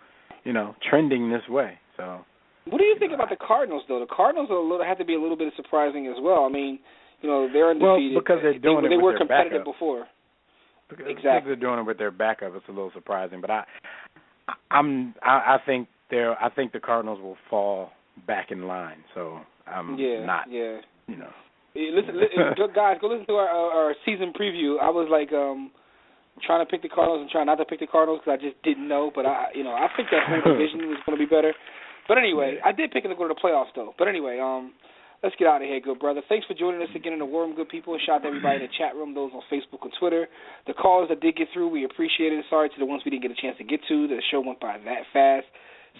trending this way. So. What do you think about the Cardinals, though? The Cardinals have to be a little bit surprising as well. I mean, they're undefeated. Well, because they're doing it with their backup. They were competitive before. Because they're doing it with their backup, it's a little surprising. But I think the Cardinals will fall back in line. So I'm not. Yeah. Listen, guys, go listen to our season preview. I was like trying to pick the Cardinals and trying not to pick the Cardinals because I just didn't know. But I think that whole division was going to be better. But anyway, I did pick them to go to the playoffs, though. But anyway, let's get out of here, good brother. Thanks for joining us again in the War Room, good people. And shout out to everybody in the chat room, those on Facebook and Twitter. The callers that did get through, we appreciate it. Sorry to the ones we didn't get a chance to get to. The show went by that fast.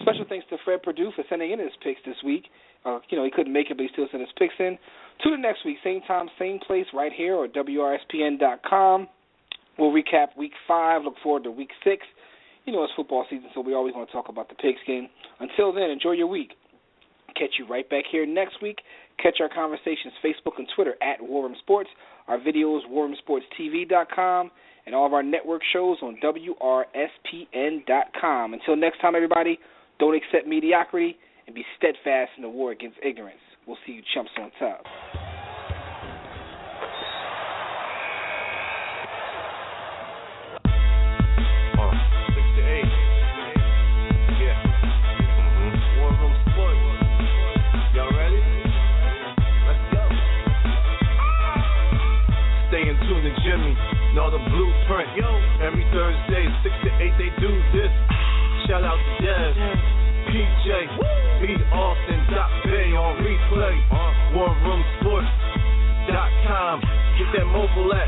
Special thanks to Fred Perdue for sending in his picks this week. He couldn't make it, but he still sent his picks in. Tune in next week, same time, same place, right here, or WRSPN.com. We'll recap Week 5. Look forward to Week 6. It's football season, so we always want to talk about the pigskin. Until then, enjoy your week. Catch you right back here next week. Catch our conversations Facebook and Twitter at War Room Sports. Our videos, warroomsportstv.com, and all of our network shows on WRSPN.com. Until next time, everybody, don't accept mediocrity and be steadfast in the war against ignorance. We'll see you chumps on top. Know the blueprint. Every Thursday, 6 to 8, they do this. Shout out to Dev, PJ, B. Austin, Bay on replay. WarRoomSports.com. Get that mobile app.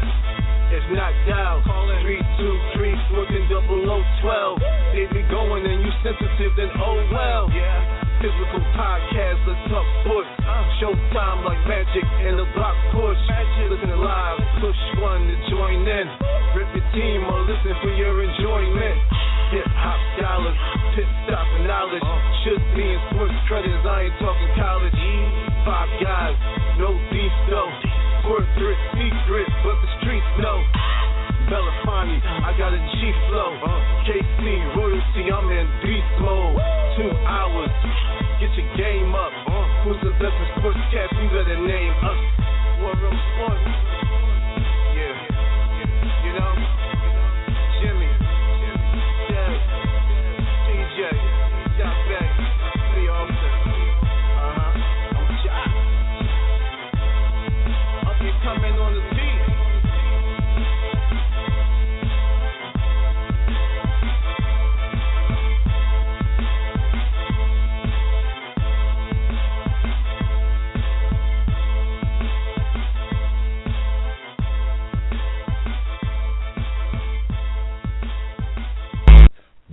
If not, dial 323-140012. They be going and you sensitive, then oh well. Physical podcast, let's talk sports. Showtime like magic in the block push. Listen live, push one to join in. Rip your team or listen for your enjoyment. Hip hop dollars, pit stop and knowledge. Should be in sports credits, I ain't talking college. 5 guys, no beef though. Corporate secret, but the streets know. Belafonte, I got a G flow. KC royalty, I'm in beast mode. 2 hours, get your game up. Who's the best in sportscast? You better name us. War Room Sports. Yeah. Jimmy, Dev, TJ, Stop Back, B. Austin. I'm shot. Up and coming on the beat.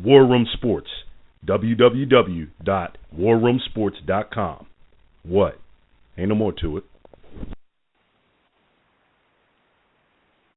War Room Sports, www.warroomsports.com. What? Ain't no more to it.